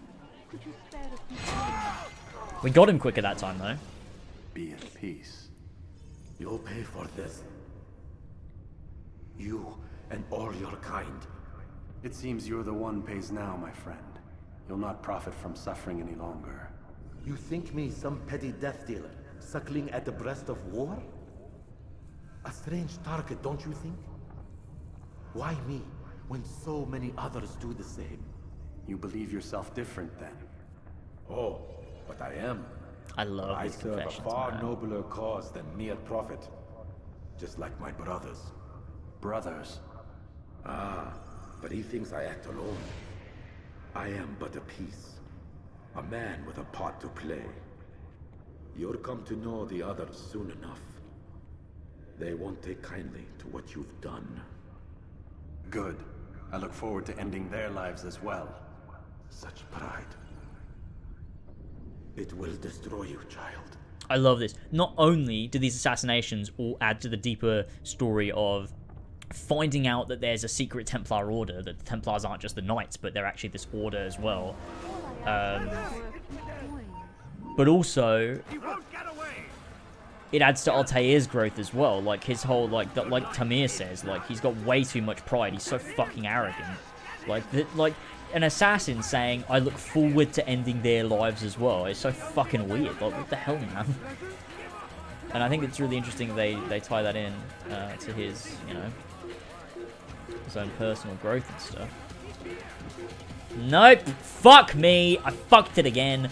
Could you spare a few? We got him quicker that time though. Be at peace. You'll pay for this. You and all your kind. It seems you're the one pays now, my friend. You'll not profit from suffering any longer. You think me some petty death dealer, suckling at the breast of war? A strange target, don't you think? Why me, when so many others do the same? You believe yourself different, then? Oh, but I am. I love I these serve a confessions, far man. nobler cause than mere profit. Just like my brothers. Brothers? Ah, but he thinks I act alone. I am but a piece. A man with a part to play. You'll come to know the others soon enough. They won't take kindly to what you've done. Good. I look forward to ending their lives as well. Such pride. It will destroy you, child. I love this. Not only do these assassinations all add to the deeper story of finding out that there's a secret Templar order, that the Templars aren't just the Knights, but they're actually this order as well. But also, it adds to Altair's growth as well. Like his whole, like Tamir says, like he's got way too much pride. He's so fucking arrogant. Like an assassin saying, "I look forward to ending their lives as well." It's so fucking weird. Like what the hell, man? And I think it's really interesting they tie that in to his, you know, his own personal growth and stuff. Nope. Fuck me. I fucked it again.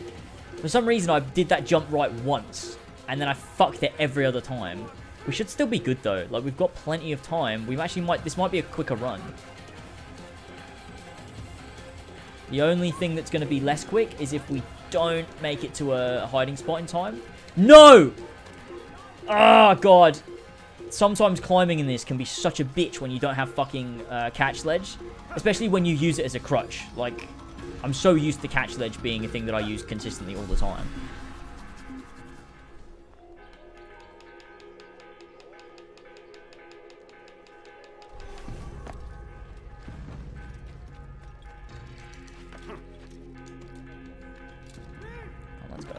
For some reason, I did that jump right once, and then I fucked it every other time. We should still be good, though. Like, we've got plenty of time. We actually this might be a quicker run. The only thing that's going to be less quick is if we don't make it to a hiding spot in time. No! Oh, God. Sometimes climbing in this can be such a bitch when you don't have fucking catch ledge. Especially when you use it as a crutch. Like, I'm so used to catch ledge being a thing that I use consistently all the time.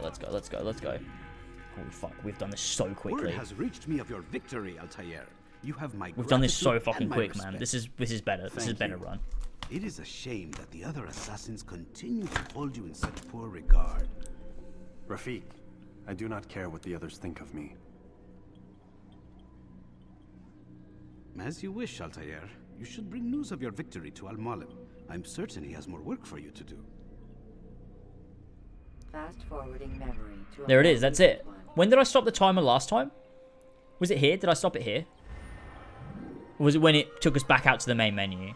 let's go, let's go, let's go. Holy fuck, we've done this so quickly. Word has reached me of your victory, Altair. You have my We've done this so gratitude fucking and my quick, man. respect. This is better. This is Thank better you. run. It is a shame that the other assassins continue to hold you in such poor regard. Rafik, I do not care what the others think of me. As you wish, Altair. You should bring news of your victory to Al-Malim. I'm certain he has more work for you to do. Fast forwarding memory to a There it is, that's it. When did I stop the timer last time? Was it here? Did I stop it here? Or was it when it took us back out to the main menu?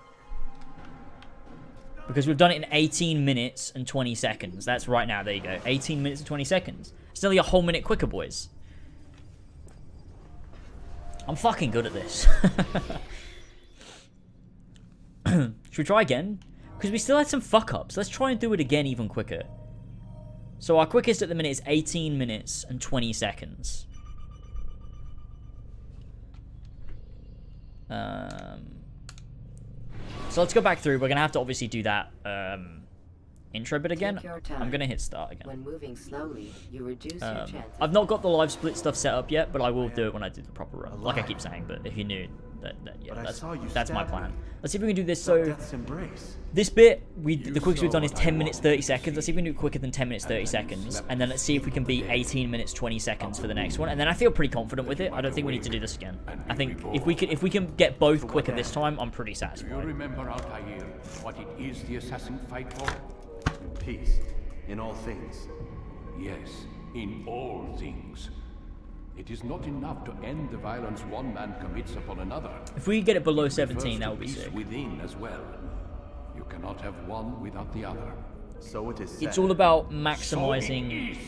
Because we've done it in 18 minutes and 20 seconds. That's right now, there you go. 18 minutes and 20 seconds. It's nearly a whole minute quicker, boys. I'm fucking good at this. Should we try again? Because we still had some fuck-ups. Let's try and do it again even quicker. So our quickest at the minute is 18 minutes and 20 seconds. So let's go back through. We're going to have to obviously do that intro bit again. I'm going to hit start again. When moving slowly, you reduce your chances. I've not got the live split stuff set up yet, but I will do it when I do the proper run. Like I keep saying, but if you're new, yeah, that's my plan. Let's see if we can do this. So this bit, the quickest we've done is 10 minutes 30 seconds. Let's see if we can do it quicker than 10 minutes 30 seconds, and then let's see if we can beat 18 minutes 20 seconds for the next one. And then I feel pretty confident with it. I don't think we need to do this again. I think if we can get both quicker this time, I'm pretty Do you satisfied. remember, Altair, what it is the assassin fight for? Peace. In all things. Yes, in all things. It is not enough to end the violence one man commits upon another. If we get it below It 17, refers that to would be peace sick. within as well. You cannot have one without the other. So it is. It's all about maximizing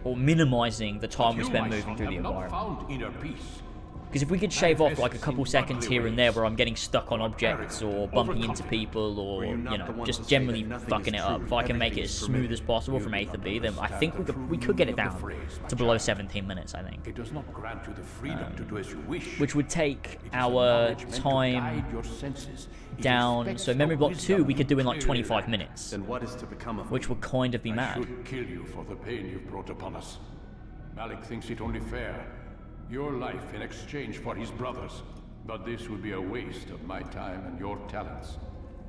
or minimizing the time we spend moving through the environment. Found inner peace. Because if we could shave off like a couple seconds here and there where I'm getting stuck on objects or bumping into people or, you know, just generally fucking it up, if I can make it as smooth as possible from A to B, then I think we could get it down to below 17 minutes, I think. It does not grant you the freedom to do as you wish. Which would take our time down. So memory block 2 we could do in like 25 minutes. Then what is to become of which would kind of be I mad. should kill you for the pain you've brought upon us. Malik thinks it only fair. Your life in exchange for his brother's. But this would be a waste of my time and your talents.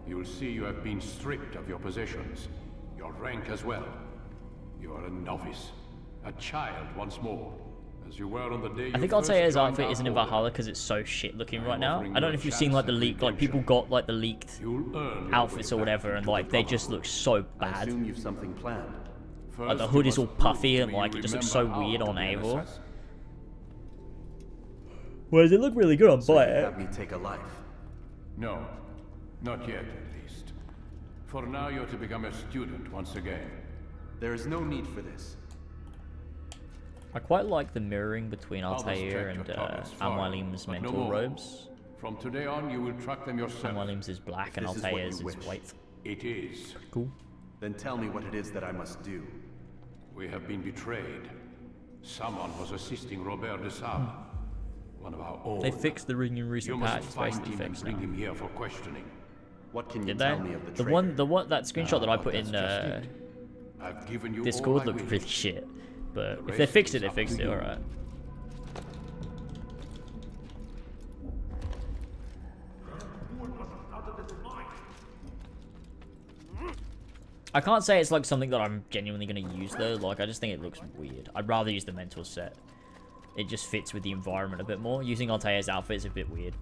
You will see you have been stripped of your possessions, your rank as well. You are a novice, a child once more, as you were on the day I think you Altair's first joined outfit our isn't in order. Valhalla because it's so shit looking right now. offering I don't know you if a you've seen like the chance at leak, like people got like the leaked You'll earn your outfits or way back whatever, and into like the they just look so I bad. assume you've something planned. Like the First, hood you is all must puffy prove and to me like you it just looks so remember how weird to on be an Eivor. assassin. Whereas it looked really good on So you Bayek. have me take a life. No, not yet at least. For now you're to become a student once again. There is no need for this. I quite like the mirroring between Others Altair check and your targets far, Al-Mualim's but no mentor more. robes. From today on you will track them yourself. Al-Mualim's is black and This is what Altair's you is wish. white. It is. Cool. Then tell me what it is that I must do. We have been betrayed. Someone was assisting Robert de Sable, one of our own. They fixed the ring in You recent must patch. It's find basically him and fixed bring now. him here for questioning. What can you Did they? tell me of the The traitor? one that screenshot that I put in I've given you all Discord I looked wish. really shit. But The if they rest fixed it, is they up fixed to it, you. alright. I can't say it's like something that I'm genuinely going to use though, like I just think it looks weird. I'd rather use the mentor set. It just fits with the environment a bit more. Using Altair's outfit is a bit weird.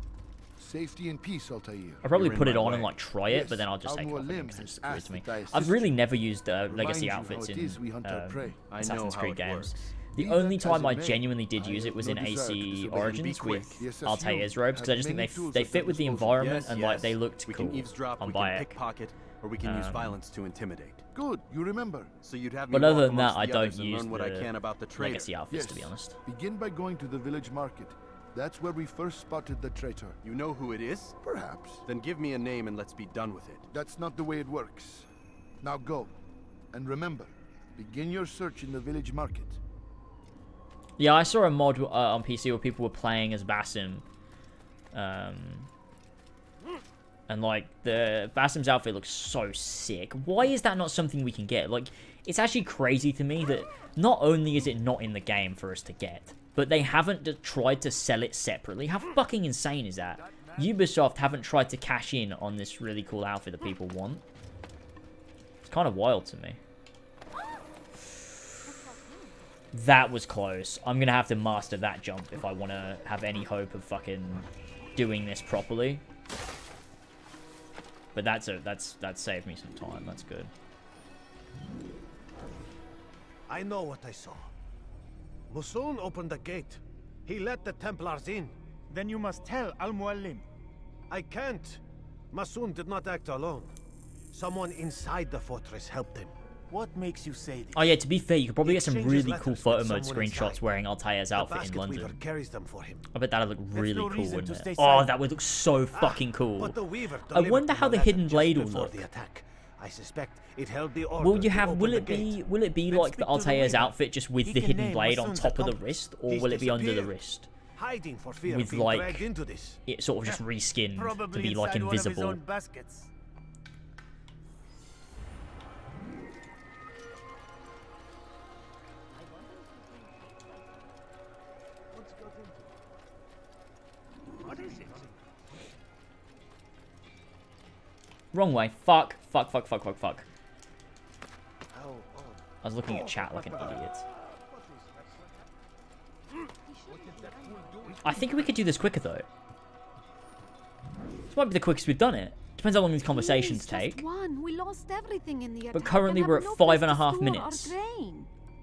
Safety and peace, Altair. I'll probably You're in put it my on way. and like try it, Yes, but then I'll just take it off again Al-Mualim 'cause it has just occurs asked to me. that I I've assist really you. never used Reminds legacy you how outfits it in is we hunt our prey. I know Assassin's how Creed it games. works. The Be only that time as I it may, genuinely did I use it have was no in desire to AC disobey. Be Origins quick. with The SSU Altair's robes because I have just think many tools they at fit their with the disposal. environment Yes, and like yes. they looked We cool can eavesdrop, on we can Bayek. pickpocket, or we can use violence to intimidate. Good, you remember. So you'd have me But walk other than amongst that, I the don't others and use learn what I can about the the traitor. legacy outfits to be honest. Begin by going to the village market. That's where we first spotted the traitor. You know who it is? Perhaps. Then give me a name and let's be done with it. That's not the way it works. Now go. And remember, begin your search in the village market. Yeah, I saw a mod on PC where people were playing as Basim. And, like, the Basim's outfit looks so sick. Why is that not something we can get? Like, it's actually crazy to me that not only is it not in the game for us to get, but they haven't tried to sell it separately. How fucking insane is that? Ubisoft haven't tried to cash in on this really cool outfit that people want. It's kind of wild to me. That was close. I'm going to have to master that jump if I want to have any hope of fucking doing this properly. But that saved me some time. That's good. I know what I saw. Musun opened the gate. He let the Templars in. Then you must tell Al-Muallim. I can't. Musun did not act alone. Someone inside the fortress helped him. What makes you say this? Oh yeah, to be fair, you could probably get some really cool photo mode screenshots wearing Altair's outfit in London. Carries them for him. I bet that'd look really cool, wouldn't it? Oh, that would look so fucking cool. I wonder how the hidden blade will look. I suspect it held the Will it be like the Altair's outfit just with the hidden blade on top of the wrist, or will it be under the wrist? Hiding for fear with like it sort of just reskinned to be like invisible. Wrong way. Fuck. I was looking at chat like an idiot. I think we could do this quicker though. This might be the quickest we've done it. Depends how long these conversations take. We lost everything in the but currently we're at 5.5 minutes.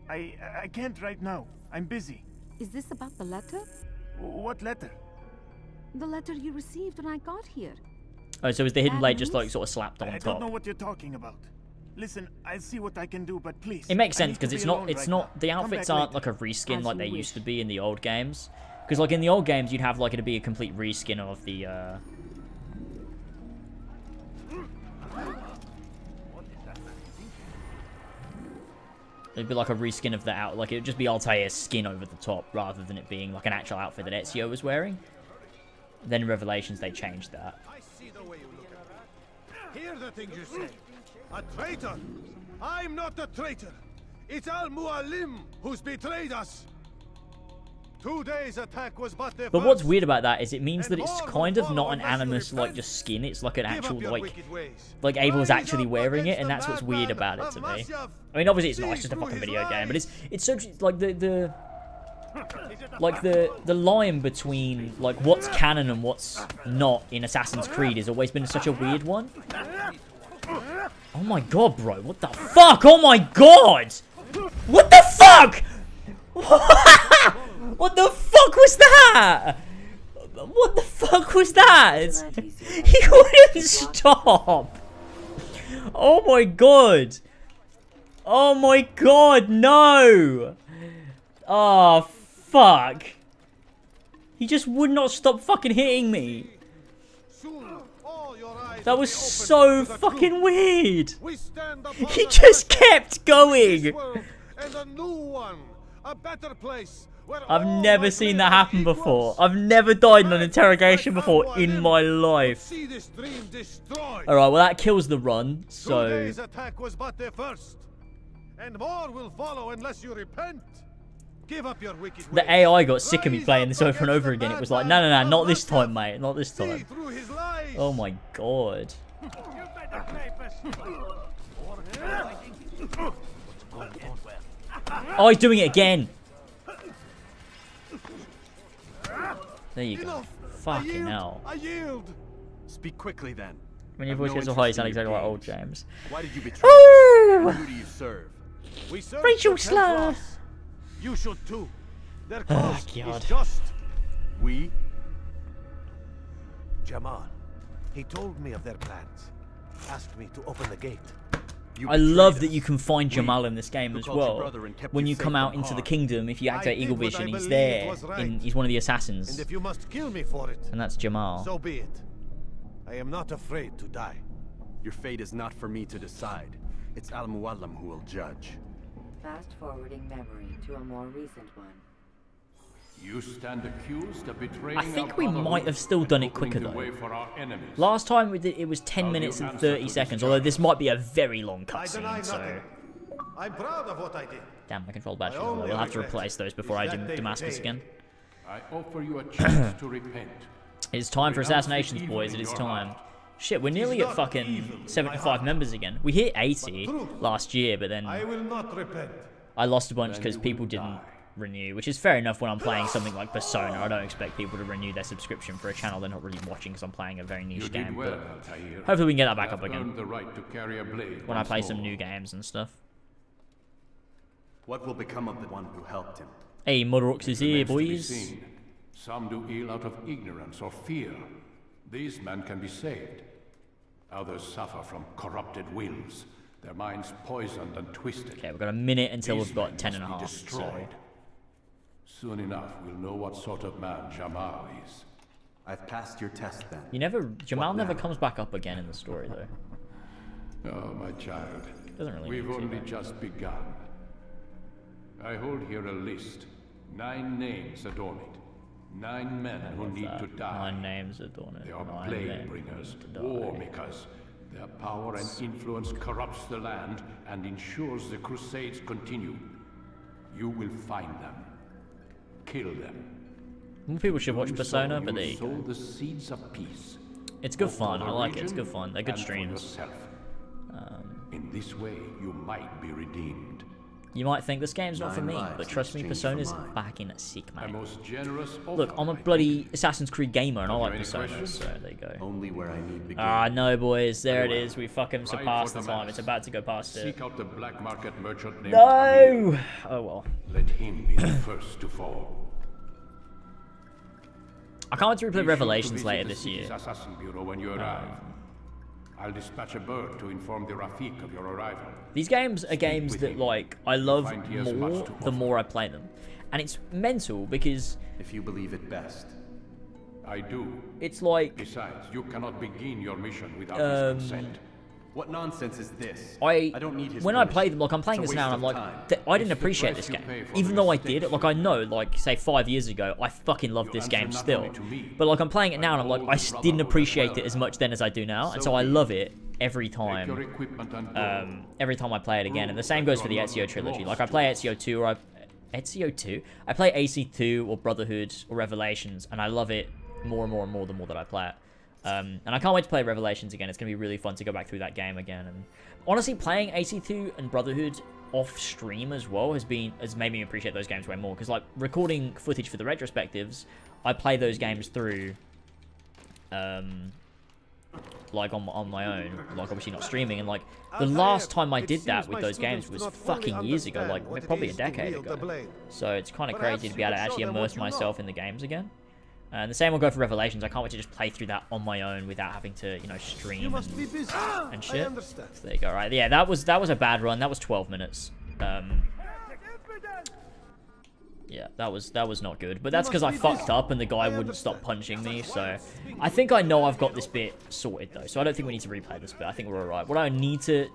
I can't right now. I'm busy. Is this about the letter? What letter? The letter you received when I got here. Oh, so is the hidden blade just like sort of slapped on top? I don't know what you're talking about. Listen, I'll see what I can do, but please. It makes sense because it's not the outfits aren't like a reskin like they used to be in the old games. Because like in the old games, you'd have like it'd be a complete reskin of the. It'd be like a reskin of the like it'd just be Altair's skin over the top rather than it being like an actual outfit that Ezio was wearing. Then in Revelations they changed that. I see the way you look at it. Hear the things you say. A traitor. I'm not a traitor. It's Al-Muallim who's betrayed us. 2 days attack was but the But what's weird about that is it means that it's kind of not an animus like just skin. It's like an actual like Abel's actually wearing it, and that's what's weird about it to me. I mean, obviously it's not. It's just a fucking video game, but it's so like the line between like what's canon and what's not in Assassin's Creed has always been such a weird one. Oh my god, bro! What the fuck? Oh my god! What the fuck? What the fuck was that? What the fuck was that? He wouldn't stop. Oh my god. Oh my god, no. Oh, fuck. He just would not stop fucking hitting me. That was so fucking weird. He just kept going. I've never seen that happen before. I've never died in an interrogation before in my life. Alright, well that kills the run, so... Today's attack was but the first. And more will follow unless you repent. Give up your wicked ways. The AI got sick of me playing this over and over again. It was like, no, not this time, mate. Not this time. Oh my god. Oh, he's doing it again. There you go. Fucking hell. I yield. Speak quickly then. When your voice gets so high, you sound exactly like old James. Why did you betray us? Who do you serve? We serve Rachel Slur. You should too. Their Oh, cause God. is just. We? Jamal. He told me of their plans. Asked me to open the gate. I love that you can find Jamal in this game as well. When you come out into the kingdom, if you activate Eagle Vision, he's there. He's one of the assassins. And if you must kill me for it, and that's Jamal. so be it. I am not afraid to die. Your fate is not for me to decide. It's Al-Muallim who will judge. Fast-forwarding memory to a more recent one. You stand accused of betraying I think our we brotherhood might have still done it and quicker opening the though. way for our enemies. Last time we did it was 10 How do minutes you and answer 30 to this seconds, charge? although this might be a very long I deny cutscene, so... nothing. I'm proud of what I did. Damn, my control batteries I are low. only We'll have to regret replace those before is I that do they Damascus became- again. I offer you a chance to repent. It's time for Renounce the assassinations, evil boys. in It is your time. heart. Shit, we're nearly at fucking 75 members again. We hit 80 last year, but then I will not repent. I lost a bunch Then because you people will didn't die. renew, which is fair enough when I'm playing something like Persona. I don't expect people to renew their subscription for a channel they're not really watching because I'm playing a very niche You game. did well, But Altair. hopefully we can get that back You up have again earned the right to carry a blade when I once play some more. new games and stuff. What will become of the one who helped him? Hey, Mudrox is here, Remains to be boys. seen. Some do ill out of ignorance or fear. These men can be saved. Others suffer from corrupted wills, their minds poisoned and twisted. Okay, we've got a minute until These we've got men 10 and a must be half. So. destroyed. Soon enough, we'll know what sort of man Jamal is. I've passed your test then. Jamal What never now? comes back up again in the story though. Oh, my child. Doesn't really We've need to, only though. just begun. I hold here a list. 9 names adorn it. 9 men who need to die. 9 names adorn it. They are 9 plague men bringers, to die. war makers. Their power and influence corrupts the land and ensures the crusades continue. You will find them. Kill them. More people should watch Doing Persona, so, but there you you sow go. the seeds of peace. It's good both for fun. the I like it. It's region good fun. They're good and for streams. yourself. In this way, you might be redeemed. You might think this game's not for 9 me, lives but in trust me, exchange for Persona's mine. fucking sick, A mate. most generous Look, offer, I'm a I bloody Assassin's Creed gamer, and I Have you like any Persona, questions? so there you go. Only where I need begin. Ah, no, boys. There it Very well. is. We fucking Ride surpassed for the time. Damascus. It's about to go past it. Seek out the black market merchant named No! Oh, well. Let him be the first to fall. I can't wait to Be replay sure to Revelations visit later the this city's year. Assassin Bureau when you arrive. I'll dispatch a bird to inform the Rafik of your arrival. These games are games with that, him. like, I love find he has much more to the offer. more I play them. And it's mental because If you believe it best. I do. it's like, Besides, you cannot begin your mission without his consent. What nonsense is this? I don't need his when I play permission. them, like I'm playing It's this a now, and I'm waste like, of time. I didn't It's the appreciate price this you game, pay for even the though I did mistakes it. Like I know, like say 5 years ago, I fucking loved You this answer game not still. only to me, But like I'm playing it now, and I'm like, but I all didn't the brotherhood appreciate as it as well. much then as I do now, and So so I be it. love it every Take your time. equipment and go. Every time I play it again, and the same Prove goes for the you are Ezio not trilogy. lost Like I play to us. Ezio 2 or Ezio 2. I play AC2 or Brotherhood or Revelations, and I love it more and more and more the more that I play it. And I can't wait to play Revelations again. It's going to be really fun to go back through that game again. And honestly, playing AC2 and Brotherhood off stream as well has made me appreciate those games way more. Because like recording footage for the retrospectives, I play those games through, like on my own, like obviously not streaming. And like the last time I did that with those games was fucking years ago, like probably a decade ago. So it's kind of crazy to be able to actually immerse myself in the games again. And the same will go for Revelations. I can't wait to just play through that on my own without having to, you know, stream and shit. So there you go, right? Yeah, that was a bad run. That was 12 minutes. Yeah, that was not good. But that's because I fucked up and the guy wouldn't stop punching me. So I think I know I've got this bit sorted though. So I don't think we need to replay this bit. I think we're alright. What I need to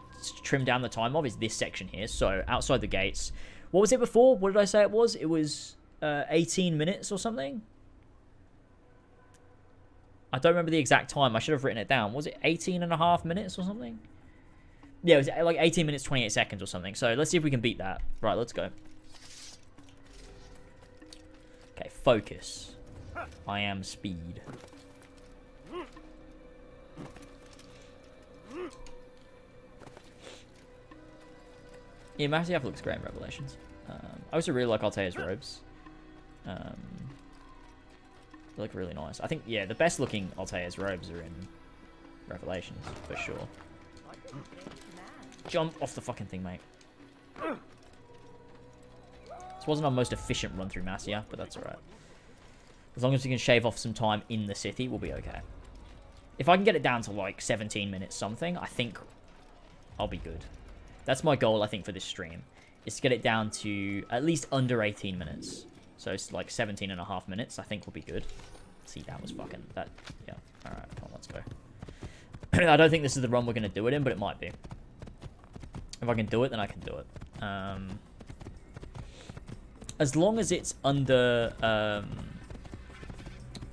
trim down the time of is this section here. So outside the gates. What was it before? What did I say it was? It was 18 minutes or something? I don't remember the exact time. I should have written it down. Was it 18 and a half minutes or something? Yeah, it was like 18 minutes, 28 seconds or something. So let's see if we can beat that. Right, let's go. Okay, focus. I am speed. Yeah, Massiaf looks great in Revelations. I also really like Altair's robes. They look really nice. I think, yeah, the best looking Altair's robes are in Revelations, for sure. Jump off the fucking thing, mate. This wasn't our most efficient run through Masia, but that's alright. As long as we can shave off some time in the city, we'll be okay. If I can get it down to like 17 minutes something, I think I'll be good. That's my goal, I think, for this stream. Is to get it down to at least under 18 minutes. So it's like 17 and a half minutes, I think will be good. See, that was fucking, that, yeah. Alright, come on, let's go. I don't think this is the run we're going to do it in, but it might be. If I can do it, then I can do it. as long as it's under,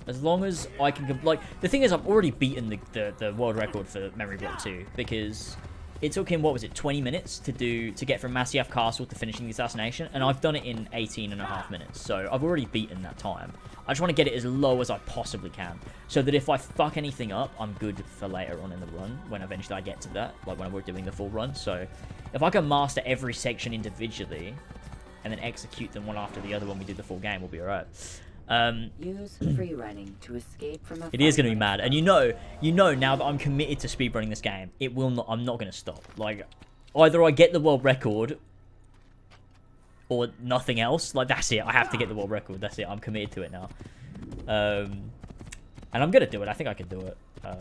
as long as I can, like, the thing is, I've already beaten the world record for Memory Block 2, because it took him, what was it, 20 minutes to get from Masyaf Castle to finishing the assassination, and I've done it in 18.5 minutes, so I've already beaten that time. I just want to get it as low as I possibly can, so that if I fuck anything up, I'm good for later on in the run, when eventually I get to that, like when we're doing the full run. So if I can master every section individually, and then execute them one after the other when we do the full game, we'll be alright. Use free running to escape from a it is going to be mad, and you know now that I'm committed to speedrunning this game, I'm not going to stop. Like, either I get the world record or nothing else. Like, that's it. I have to get the world record. That's it. I'm committed to it now. And I'm going to do it. I think I can do it. Damn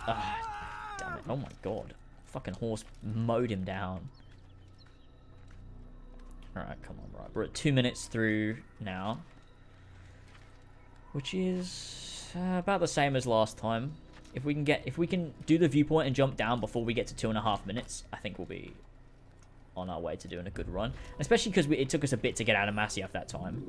it. Oh my god. Fucking horse mowed him down. Alright, come on, right. We're at 2 minutes through now. Which is about the same as last time. If we can do the viewpoint and jump down before we get to 2.5 minutes, I think we'll be on our way to doing a good run. Especially because it took us a bit to get out of Masyaf that time.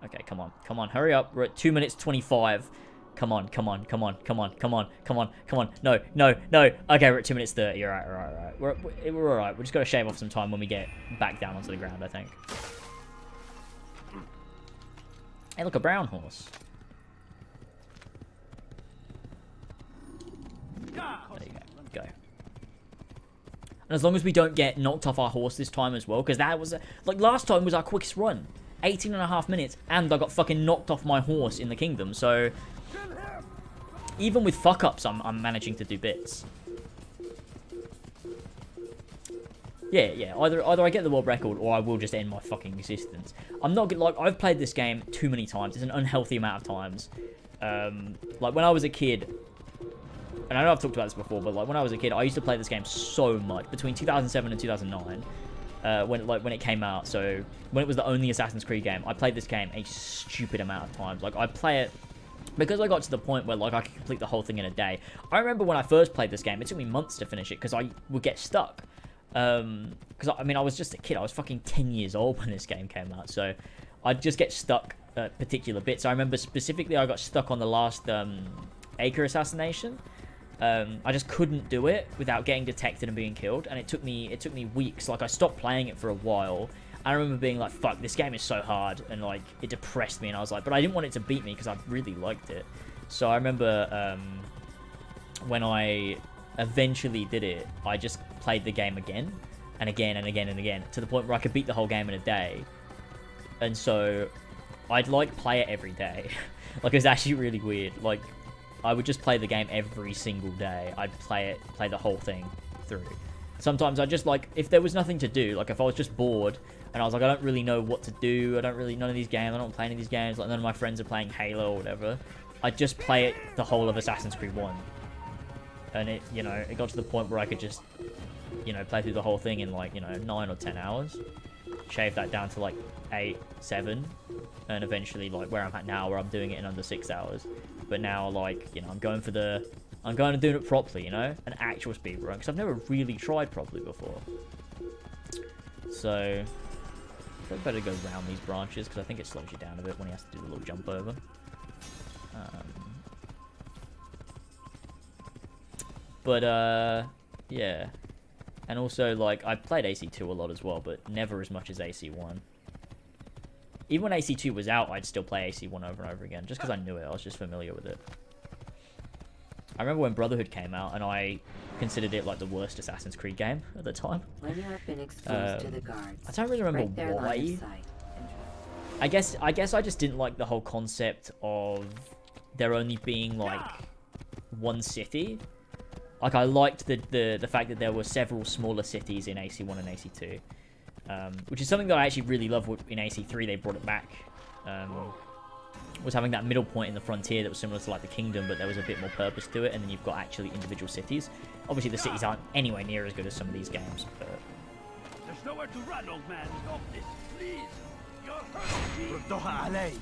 Okay, come on. Come on, hurry up. We're at 2 minutes 25. Come on, come on, come on, come on, come on, come on, come on. No, no, no. Okay, we're at 2 minutes 30. Alright, alright, alright. We're alright. We just gotta shave off some time when we get back down onto the ground, I think. Hey, look, a brown horse. There you go. Go. And as long as we don't get knocked off our horse this time as well, because that was, like, last time was our quickest run. 18.5 minutes, and I got fucking knocked off my horse in the kingdom, so even with fuck-ups, I'm managing to do bits. Yeah, either I get the world record, or I will just end my fucking existence. I'm not gonna, like, I've played this game too many times. It's an unhealthy amount of times. Like, when I was a kid, and I know I've talked about this before, but, like, when I was a kid, I used to play this game so much, between 2007 and 2009. When it came out, so when it was the only Assassin's Creed game, I played this game a stupid amount of times. Like, I play it because I got to the point where, like, I could complete the whole thing in a day. I remember when I first played this game, it took me months to finish it because I would get stuck. Because I mean, I was just a kid. I was fucking 10 years old when this game came out, so I'd just get stuck at particular bits. I remember specifically I got stuck on the last Acre assassination. I just couldn't do it without getting detected and being killed, and it took me weeks. Like, I stopped playing it for a while. I remember being like, fuck, this game is so hard, and, like, it depressed me, and I was like, but I didn't want it to beat me because I really liked it. So I remember when I eventually did it, I just played the game again and again and again and again, to the point where I could beat the whole game in a day. And so I'd, like, play it every day. Like, it was actually really weird. Like, I would just play the game every single day. I'd play the whole thing through. Sometimes I just, like, if there was nothing to do, like, if I was just bored and I was like, I don't really know what to do, none of these games, I don't play any of these games, like, none of my friends are playing Halo or whatever, I'd just play it the whole of Assassin's Creed 1. And it, you know, it got to the point where I could just, you know, play through the whole thing in, like, you know, 9 or 10 hours. Shave that down to, like, 8, 7, and eventually, like, where I'm at now, where I'm doing it in under 6 hours. But now, like, you know, I'm going to do it properly, you know, an actual speedrun, because I've never really tried properly before. So I better go round these branches, because I think it slows you down a bit when he has to do the little jump over. Yeah. And also, like, I played AC2 a lot as well, but never as much as AC1. Even when AC2 was out, I'd still play AC1 over and over again, just because I knew it. I was just familiar with it. I remember when Brotherhood came out, and I considered it, like, the worst Assassin's Creed game at the time. When you have been exposed to the guards, I don't really remember why. I guess I just didn't like the whole concept of there only being, like, one city. Like, I liked the fact that there were several smaller cities in AC1 and AC2. Which is something that I actually really love in AC3. They brought it back. Was having that middle point in the frontier that was similar to, like, the kingdom, but there was a bit more purpose to it, and then you've got actually individual cities. Obviously, the cities aren't anywhere near as good as some of these games, but... There's nowhere to run, old man. Stop this, please. You're hurting me.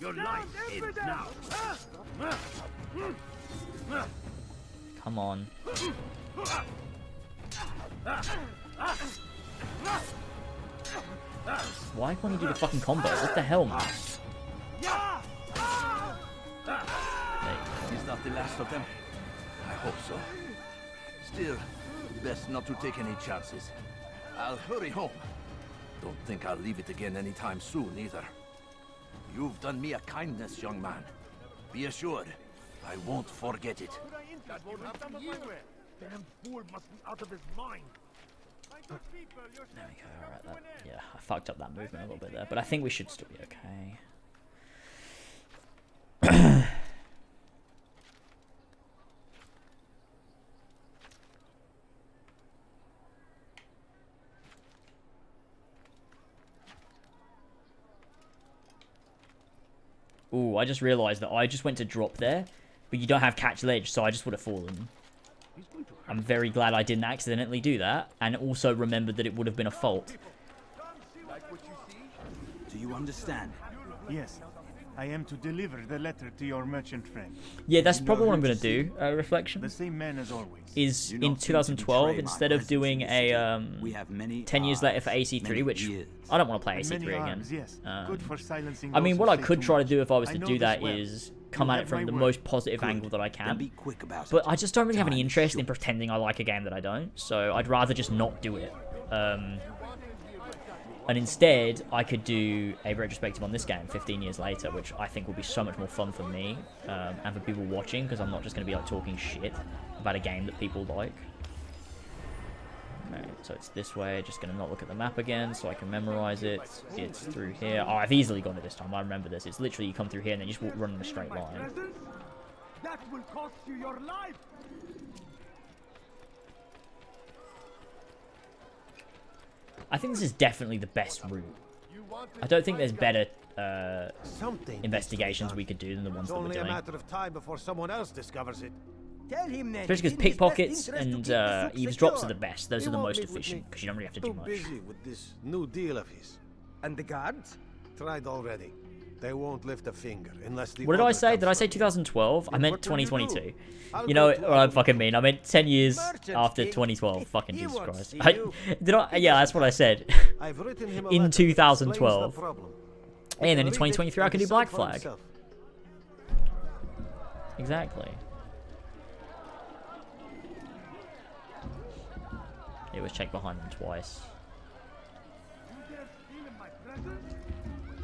Your life ends now. Come on. Why can't you do the fucking combo? What the hell, man? He's not the last of them. I hope so. Still, best not to take any chances. I'll hurry home. Don't think I'll leave it again anytime soon, either. You've done me a kindness, young man. Be assured, I won't forget it. That won't happen here. Damn fool must be out of his mind. There we go, alright, yeah, I fucked up that movement a little bit there, but I think we should still be okay. Ooh, I just realised that I just went to drop there, but you don't have catch ledge, so I just would have fallen. I'm very glad I didn't accidentally do that, and also remembered that it would have been a fault. Do you understand? Yes. I am to deliver the letter to your merchant friend. Yeah, that's probably what I'm going to do, reflection. The same man as always. Is in 2012, instead of doing a 10 years later for AC3, which I don't want to play AC3 again. Yes. Good for silencing I mean, those what who I say could too try to much. do if I was I to know do this that well. is come You at have it from my the word. most positive Good. angle that I Then can. be quick about But it. I just don't really have any Time interest is in pretending I like a game that I don't, so I'd rather just not do it. And instead, I could do a retrospective on this game 15 years later, which I think will be so much more fun for me and for people watching, because I'm not just going to be like talking shit about a game that people like. Okay, so it's this way. Just going to not look at the map again so I can memorize it. It's through here. Oh, I've easily got it this time. I remember this. It's literally you come through here and then you just run in a straight line. That will cost you your life. I think this is definitely the best route. I don't think there's better investigations we could do than the ones It's that we're only a doing. matter of time before someone else discovers it. Tell him then. Especially because it's in his best pickpockets interest to and keep the souk eavesdrops are secure. the best. Those He are the won't most meet with me. efficient because you don't really have to do Too much. busy with this new deal of his. And the guards? Tried already. They won't lift a finger unless the What did I order say? comes Did I say from 2012? I meant What will you do? 2022. I'll You know go to what I fucking mean. I meant 10 years Merchant after King. 2012. Fucking He Jesus won't Christ. see I, you. did I? Yeah, that's what I said. I've written him a In letter that explains 2012. the problem. And then in Read it 2023 I and can do decide Black for Flag. himself. Exactly. It was checked behind them twice. You dare steal in my presence?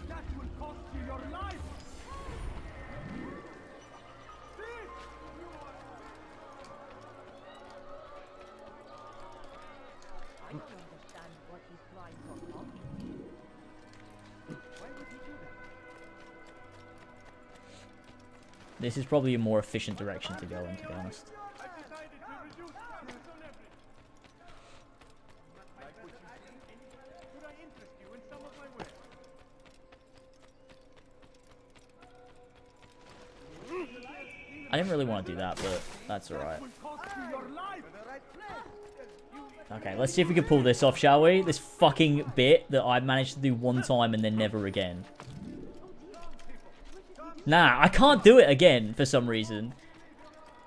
That will cost you your life. I don't understand what he's trying to accomplish. Why would he do that? This is probably a more efficient direction to go in, to be honest. I decided to reduce taxes on everything. Like what you see? Could I interest you in some of my wares? I didn't really want to do that, but that's alright. Will cost you your life. Okay, let's see if we can pull this off, shall we? This fucking bit that I managed to do one time and then never again. Nah, I can't do it again for some reason.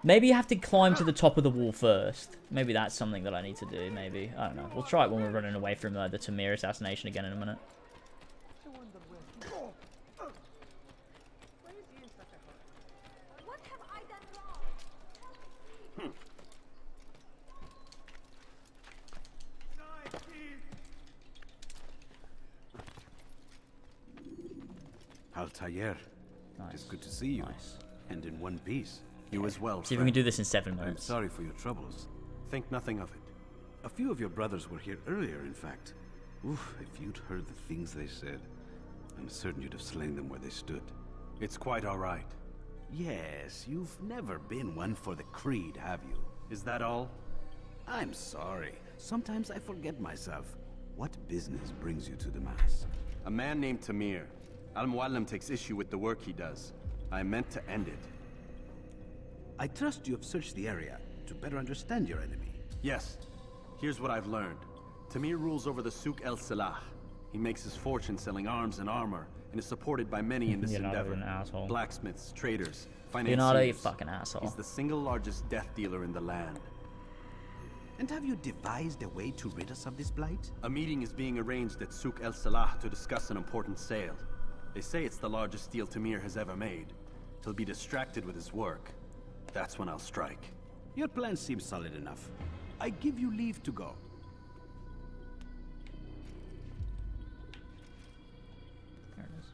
Maybe you have to climb to the top of the wall first. Maybe that's something that I need to do, maybe. I don't know. We'll try it when we're running away from the Tamir assassination again in a minute. What have I done wrong? Altair. Nice. It's good to see you. Nice. And in one piece. You as well, See if we can do this in 7 I'm minutes. sorry for your troubles. Think nothing of it. A few of your brothers were here earlier, in fact. Oof, if you'd heard the things they said, I'm certain you'd have slain them where they stood. It's quite all right. Yes, you've never been one for the creed, have you? Is that all? I'm sorry. Sometimes I forget myself. What business brings you to Damascus? A man named Tamir. Al-Muallim takes issue with the work he does. I meant to end it. I trust you have searched the area to better understand your enemy. Yes. Here's what I've learned. Tamir rules over the Souk el-Salah. He makes his fortune selling arms and armor, and is supported by many in this Leonardo, endeavor. an asshole. Blacksmiths, traders, Leonardo, you financiers. fucking asshole. He's the single largest death dealer in the land. And have you devised a way to rid us of this blight? A meeting is being arranged at Souk El Salah to discuss an important sale. They say it's the largest deal Tamir has ever made. He'll be distracted with his work. That's when I'll strike. Your plan seems solid enough. I give you leave to go. There it is.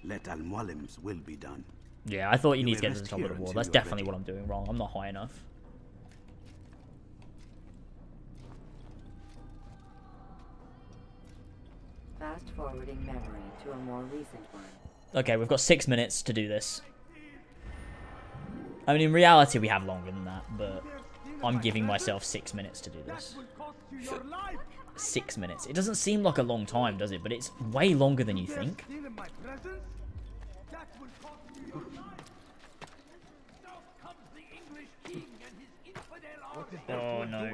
Let Al-Mualim's will be done. Yeah, I thought you need to may get to the rest top of here the wall. until That's you are definitely ready. what I'm doing wrong. I'm not high enough. Fast forwarding memory to a more recent one. Okay, we've got 6 minutes to do this. I mean, in reality, we have longer than that, but I'm giving myself 6 minutes to do this. 6 minutes. It doesn't seem like a long time, does it? But it's way longer than you think. Oh no.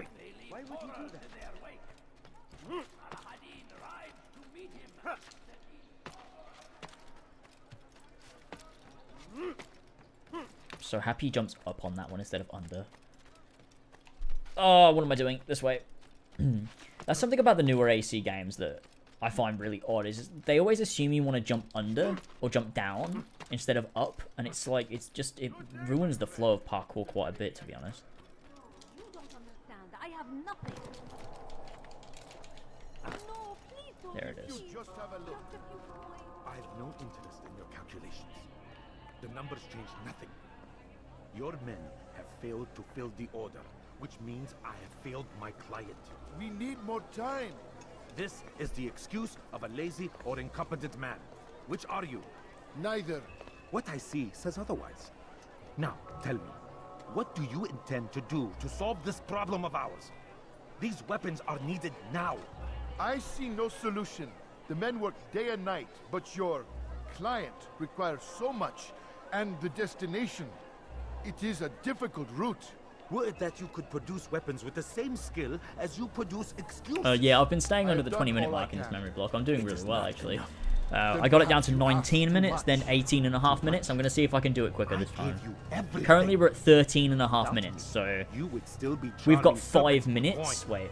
Why would he do that? So happy he jumps up on that one instead of under. Oh, what am I doing? This way. That's something about the newer AC games that I find really odd, is they always assume you want to jump under or jump down instead of up, and it's like, it ruins the flow of parkour quite a bit, to be honest. You don't understand. I have nothing. No, please don't. There it is. Just have a look. I have no interest in your calculations. The numbers change nothing. Your men have failed to fill the order, which means I have failed my client. We need more time. This is the excuse of a lazy or incompetent man. Which are you? Neither. What I see says otherwise. Now, tell me, what do you intend to do to solve this problem of ours? These weapons are needed now. I see no solution. The men work day and night, but your client requires so much, and the destination. It is a difficult route. Were it that you could produce weapons with the same skill as you produce excuses? Yeah, I've been staying under the 20-minute mark in this memory block. I'm doing really well, actually. I got it down to 19 minutes, then 18 and a half minutes. I'm going to see if I can do it quicker this time. Currently, we're at 13 and a half minutes, so we've got 5 minutes. Wait.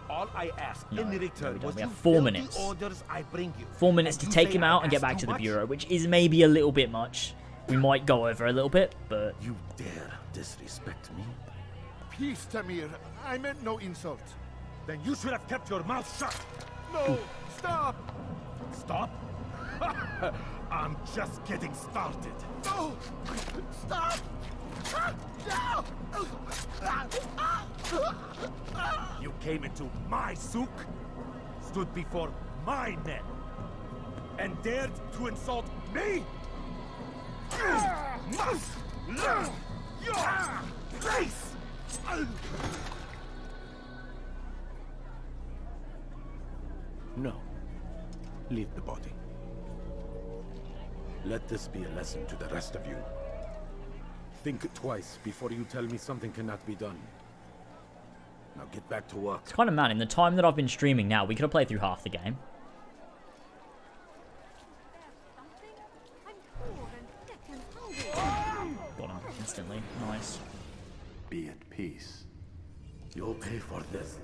All I ask in return was we have you 4 fill minutes. the orders I bring you. 4 minutes to take him out and get back to the bureau, which is maybe a little bit much. We might go over a little bit, but... You dare disrespect me? Peace, Tamir. I meant no insult. Then you should have kept your mouth shut. No, stop! Stop? I'm just getting started. No! Stop! You came into my souk, stood before my men, and dared to insult me? You must learn your place! No. Leave the body. Let this be a lesson to the rest of you. Think twice before you tell me something cannot be done. Now get back to work. It's kind of mad. In the time that I've been streaming now, we could have played through half the game. Got him instantly. Nice. Be at peace. You'll pay for this.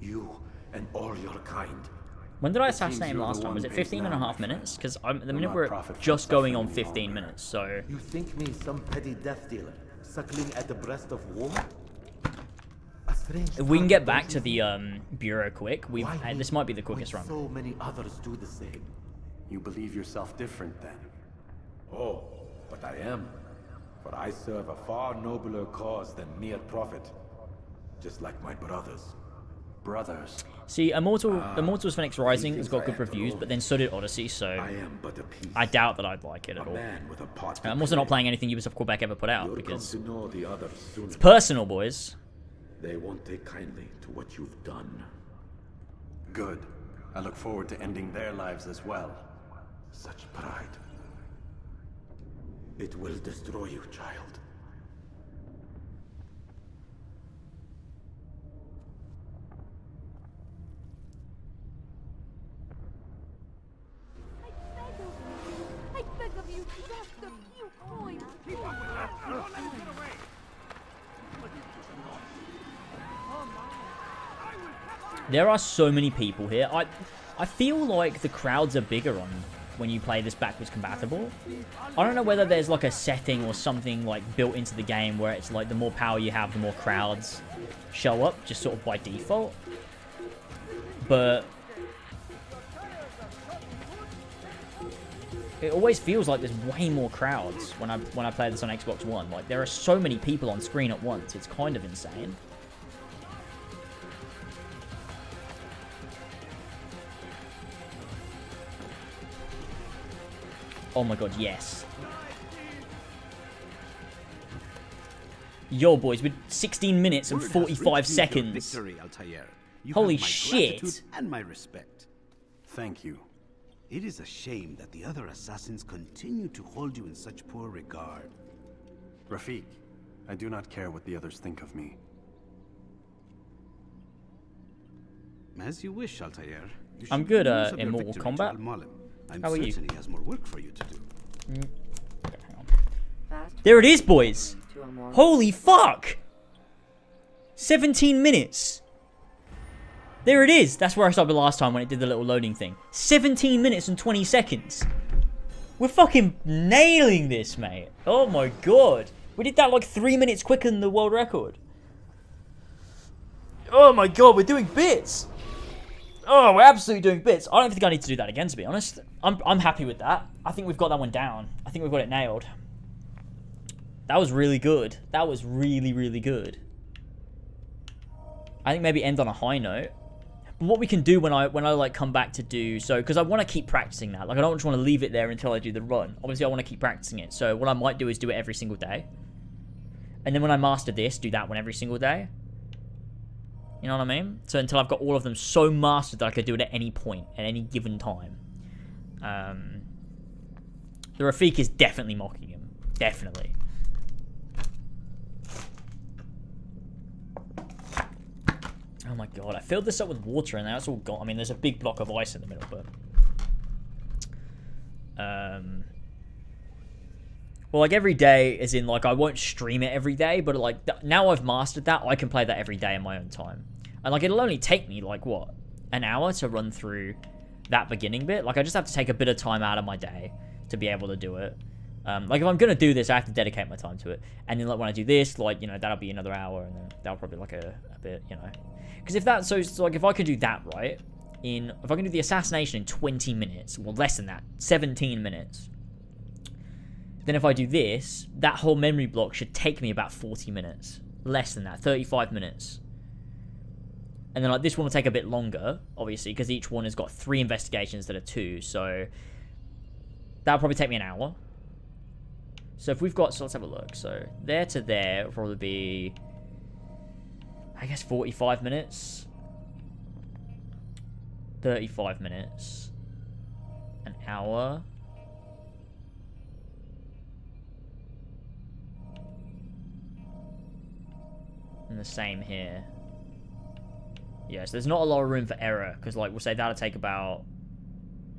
You and all your kind. When did I assassinate him last time? Was it 15 and a half minutes? Because at the minute we're just going on 15 minutes, so... You think me some petty death dealer, suckling at the breast of war? If we can get back to the bureau quick, this might be the quickest run. So many others do the same. You believe yourself different then? Oh, but I am. For I serve a far nobler cause than mere profit. Just like my brothers. Brothers? See, Immortals Phoenix Rising has got good reviews, but then so did Odyssey, so I doubt that I'd like it at all. I'm also not playing anything Ubisoft Quebec ever put out, because it's personal, boys. They won't take kindly to what you've done. Good. I look forward to ending their lives as well. Such pride. It will destroy you, child. I beg of you, just a few coins. Keep up with that. Don't let him get away. There are so many people here. I feel like the crowds are bigger on when you play this backwards compatible. I don't know whether there's like a setting or something like built into the game where it's like the more power you have, the more crowds show up, just sort of by default. But it always feels like there's way more crowds when I play this on Xbox One. Like, there are so many people on screen at once. It's kind of insane. Oh my god, yes. Yo, boys, with 16 minutes and 45 seconds. Victory, Altair. You Holy have my shit. gratitude and my respect. Thank you. It is a shame that the other assassins continue to hold you in such poor regard. Rafik, I do not care what the others think of me. As you wish, Altair. You I'm should good make use of in your Mortal victory to Kombat. Al-Mualim. I'm How are you? certain he has more work for you to do. Okay, hang on. There it is, boys. Holy fuck. 17 minutes. There it is. That's where I stopped the last time when it did the little loading thing. 17 minutes and 20 seconds. We're fucking nailing this, mate. Oh my god. We did that like 3 minutes quicker than the world record. Oh my god, we're doing bits. Oh, we're absolutely doing bits. I don't think I need to do that again, to be honest. I'm happy with that. I think we've got that one down. I think we've got it nailed. That was really good. That was really, really good. I think maybe end on a high note. But what we can do when I like come back to do so, because I want to keep practicing that. Like, I don't just want to leave it there until I do the run. Obviously, I want to keep practicing it. So what I might do is do it every single day. And then when I master this, do that one every single day. You know what I mean? So until I've got all of them so mastered that I could do it at any point, at any given time. The Rafik is definitely mocking him. Definitely. Oh my god, I filled this up with water and now it's all gone. I mean, there's a big block of ice in the middle, but... Well, like, every day, as in, like, I won't stream it every day, but, like, now I've mastered that, I can play that every day in my own time. And, like, it'll only take me, like, what? An hour to run through that beginning bit? Like, I just have to take a bit of time out of my day to be able to do it. Like, if I'm gonna do this, I have to dedicate my time to it. And then, like, when I do this, like, you know, that'll be another hour, and then that'll probably, like, a bit, you know. Because if that, so, like, if I could do that, right, if I can do the assassination in 20 minutes, well, less than that, 17 minutes, then if I do this, that whole memory block should take me about 40 minutes. Less than that, 35 minutes. And then, like, this one will take a bit longer, obviously, because each one has got 3 investigations that are 2, so that'll probably take me an hour. So if we've got, so let's have a look. So there to there will probably be, I guess, 45 minutes. 35 minutes. An hour. And the same here. Yeah, so there's not a lot of room for error, because, like, we'll say that'll take about,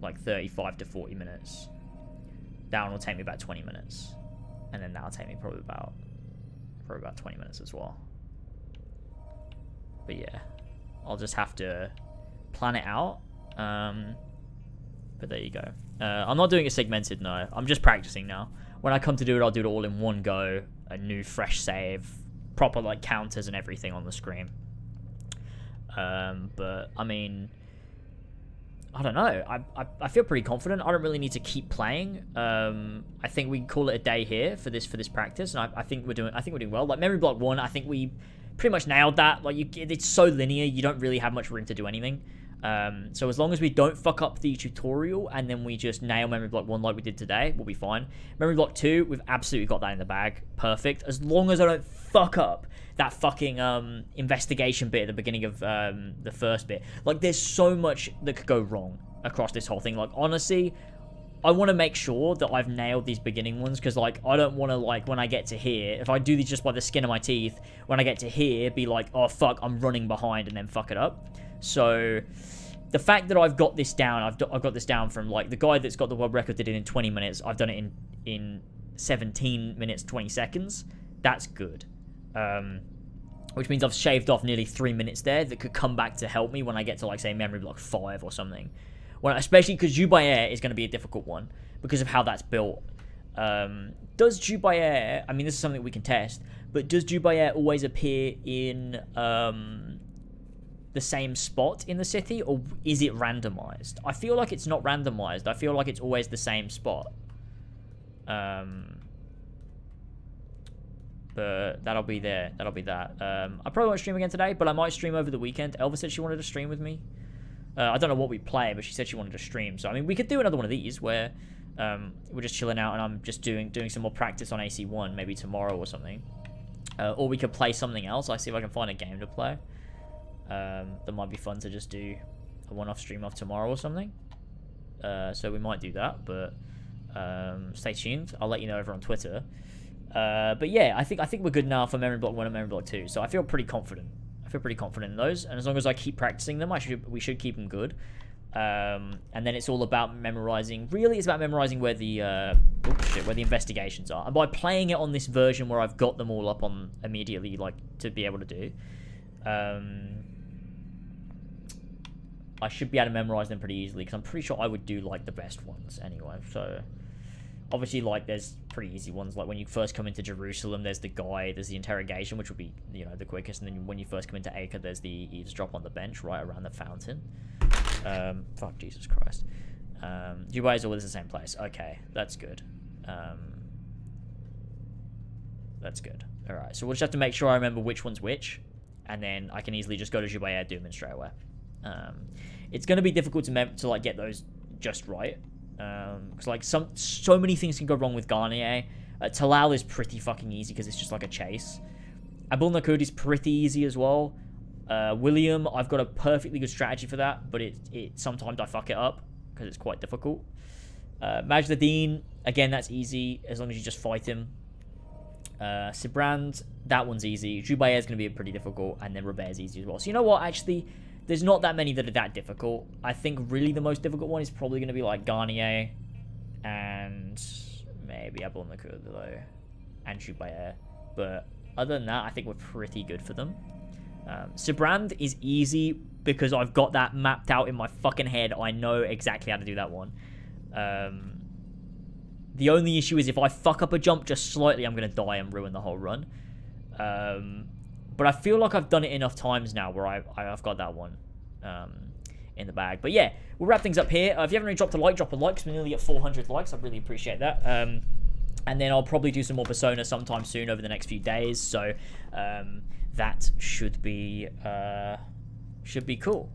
like, 35 to 40 minutes. That one will take me about 20 minutes. And then that'll take me probably about 20 minutes as well. But yeah, I'll just have to plan it out. But there you go. I'm not doing it segmented, no. I'm just practicing now. When I come to do it, I'll do it all in one go. A new, fresh save. Proper, like, counters and everything on the screen. But, I mean, I don't know. I feel pretty confident. I don't really need to keep playing. I think we can call it a day here for this practice, and I think we're doing well. Like, Memory Block 1, I think we pretty much nailed that. Like, it's so linear, you don't really have much room to do anything. So as long as we don't fuck up the tutorial and then we just nail Memory Block 1 like we did today, we'll be fine. Memory Block 2, we've absolutely got that in the bag. Perfect. As long as I don't fuck up that fucking investigation bit at the beginning of the first bit. Like, there's so much that could go wrong across this whole thing. Like, honestly, I want to make sure that I've nailed these beginning ones, because, like, I don't want to, like, when I get to here, if I do these just by the skin of my teeth, when I get to here, be like, oh, fuck, I'm running behind, and then fuck it up. So the fact that I've got this down, I've got this down from, like, the guy that's got the world record did it in 20 minutes. I've done it in 17 minutes, 20 seconds. That's good. which means I've shaved off nearly 3 minutes there that could come back to help me when I get to, like, say, memory block 5 or something. Well, especially because Jubair is going to be a difficult one because of how that's built. Does Jubair, I mean, this is something we can test, but does Jubair always appear in the same spot in the city, or is it randomized? I feel like it's not randomized. I feel like it's always the same spot. But that'll be there. That'll be that. I probably won't stream again today, but I might stream over the weekend. Elva said she wanted to stream with me. I don't know what we play, but she said she wanted to stream. So, I mean, we could do another one of these where we're just chilling out and I'm just doing some more practice on AC1, maybe tomorrow or something. Or we could play something else. I see if I can find a game to play. That might be fun to just do a one-off stream off tomorrow or something. So we might do that, but stay tuned. I'll let you know over on Twitter. But yeah, I think we're good now for Memory Block 1 and Memory Block 2. So I feel pretty confident. I feel pretty confident in those, and as long as I keep practicing them, we should keep them good. And then it's all about memorizing. Really, it's about memorizing where the where the investigations are. And by playing it on this version where I've got them all up on immediately, like to be able to do, I should be able to memorize them pretty easily because I'm pretty sure I would do like the best ones anyway. So obviously, like, there's pretty easy ones. Like when you first come into Jerusalem, there's the guy, there's the interrogation, which will be, you know, the quickest. And then when you first come into Acre, there's the eavesdrop on the bench right around the fountain. Fuck, Jesus Christ. Dubai is always the same place. Okay, that's good. That's good. Alright, so we'll just have to make sure I remember which one's which. And then I can easily just go to Jubair, Doom, and straight away. It's going to be difficult to like get those just right. Because like so many things can go wrong with Garnier. Talal is pretty fucking easy because it's just like a chase. Abul Nakud is pretty easy as well. William, I've got a perfectly good strategy for that, but it sometimes I fuck it up because it's quite difficult. Majduddin, again, that's easy as long as you just fight him. Sibrand, that one's easy. Jubair is going to be pretty difficult, and then Robert is easy as well. So you know what, actually, there's not that many that are that difficult. I think really the most difficult one is probably going to be like Garnier and maybe Abul Nakud though, and Jubair. But other than that, I think we're pretty good for them. Sibrand is easy because I've got that mapped out in my fucking head. I know exactly how to do that one. The only issue is if I fuck up a jump just slightly, I'm going to die and ruin the whole run. But I feel like I've done it enough times now where I've got that one in the bag. But yeah, we'll wrap things up here. If you haven't already dropped a like, drop a like, because we're nearly at 400 likes. I really appreciate that. And then I'll probably do some more Persona sometime soon over the next few days. So that should be cool.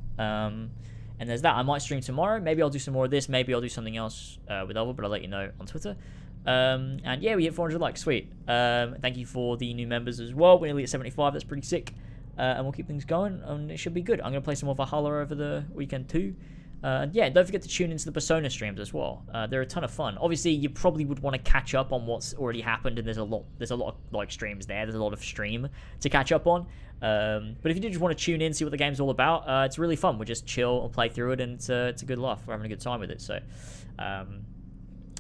And there's that. I might stream tomorrow. Maybe I'll do some more of this. Maybe I'll do something else with Elva, but I'll let you know on Twitter. And yeah, we hit 400 likes. Sweet. Thank you for the new members as well. We're nearly at 75. That's pretty sick. And we'll keep things going, and it should be good. I'm going to play some more Valhalla over the weekend too. And yeah, don't forget to tune into the Persona streams as well. They're a ton of fun. Obviously, you probably would want to catch up on what's already happened, and there's a lot of like streams there. There's a lot of stream to catch up on. But if you do just want to tune in, see what the game's all about, it's really fun. We just chill and play through it, and it's a good laugh. We're having a good time with it. So,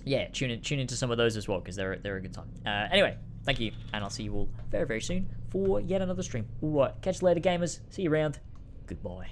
yeah, tune into some of those as well because they're a good time. Anyway, thank you, and I'll see you all very, very soon for yet another stream. All right, catch you later, gamers. See you around. Goodbye.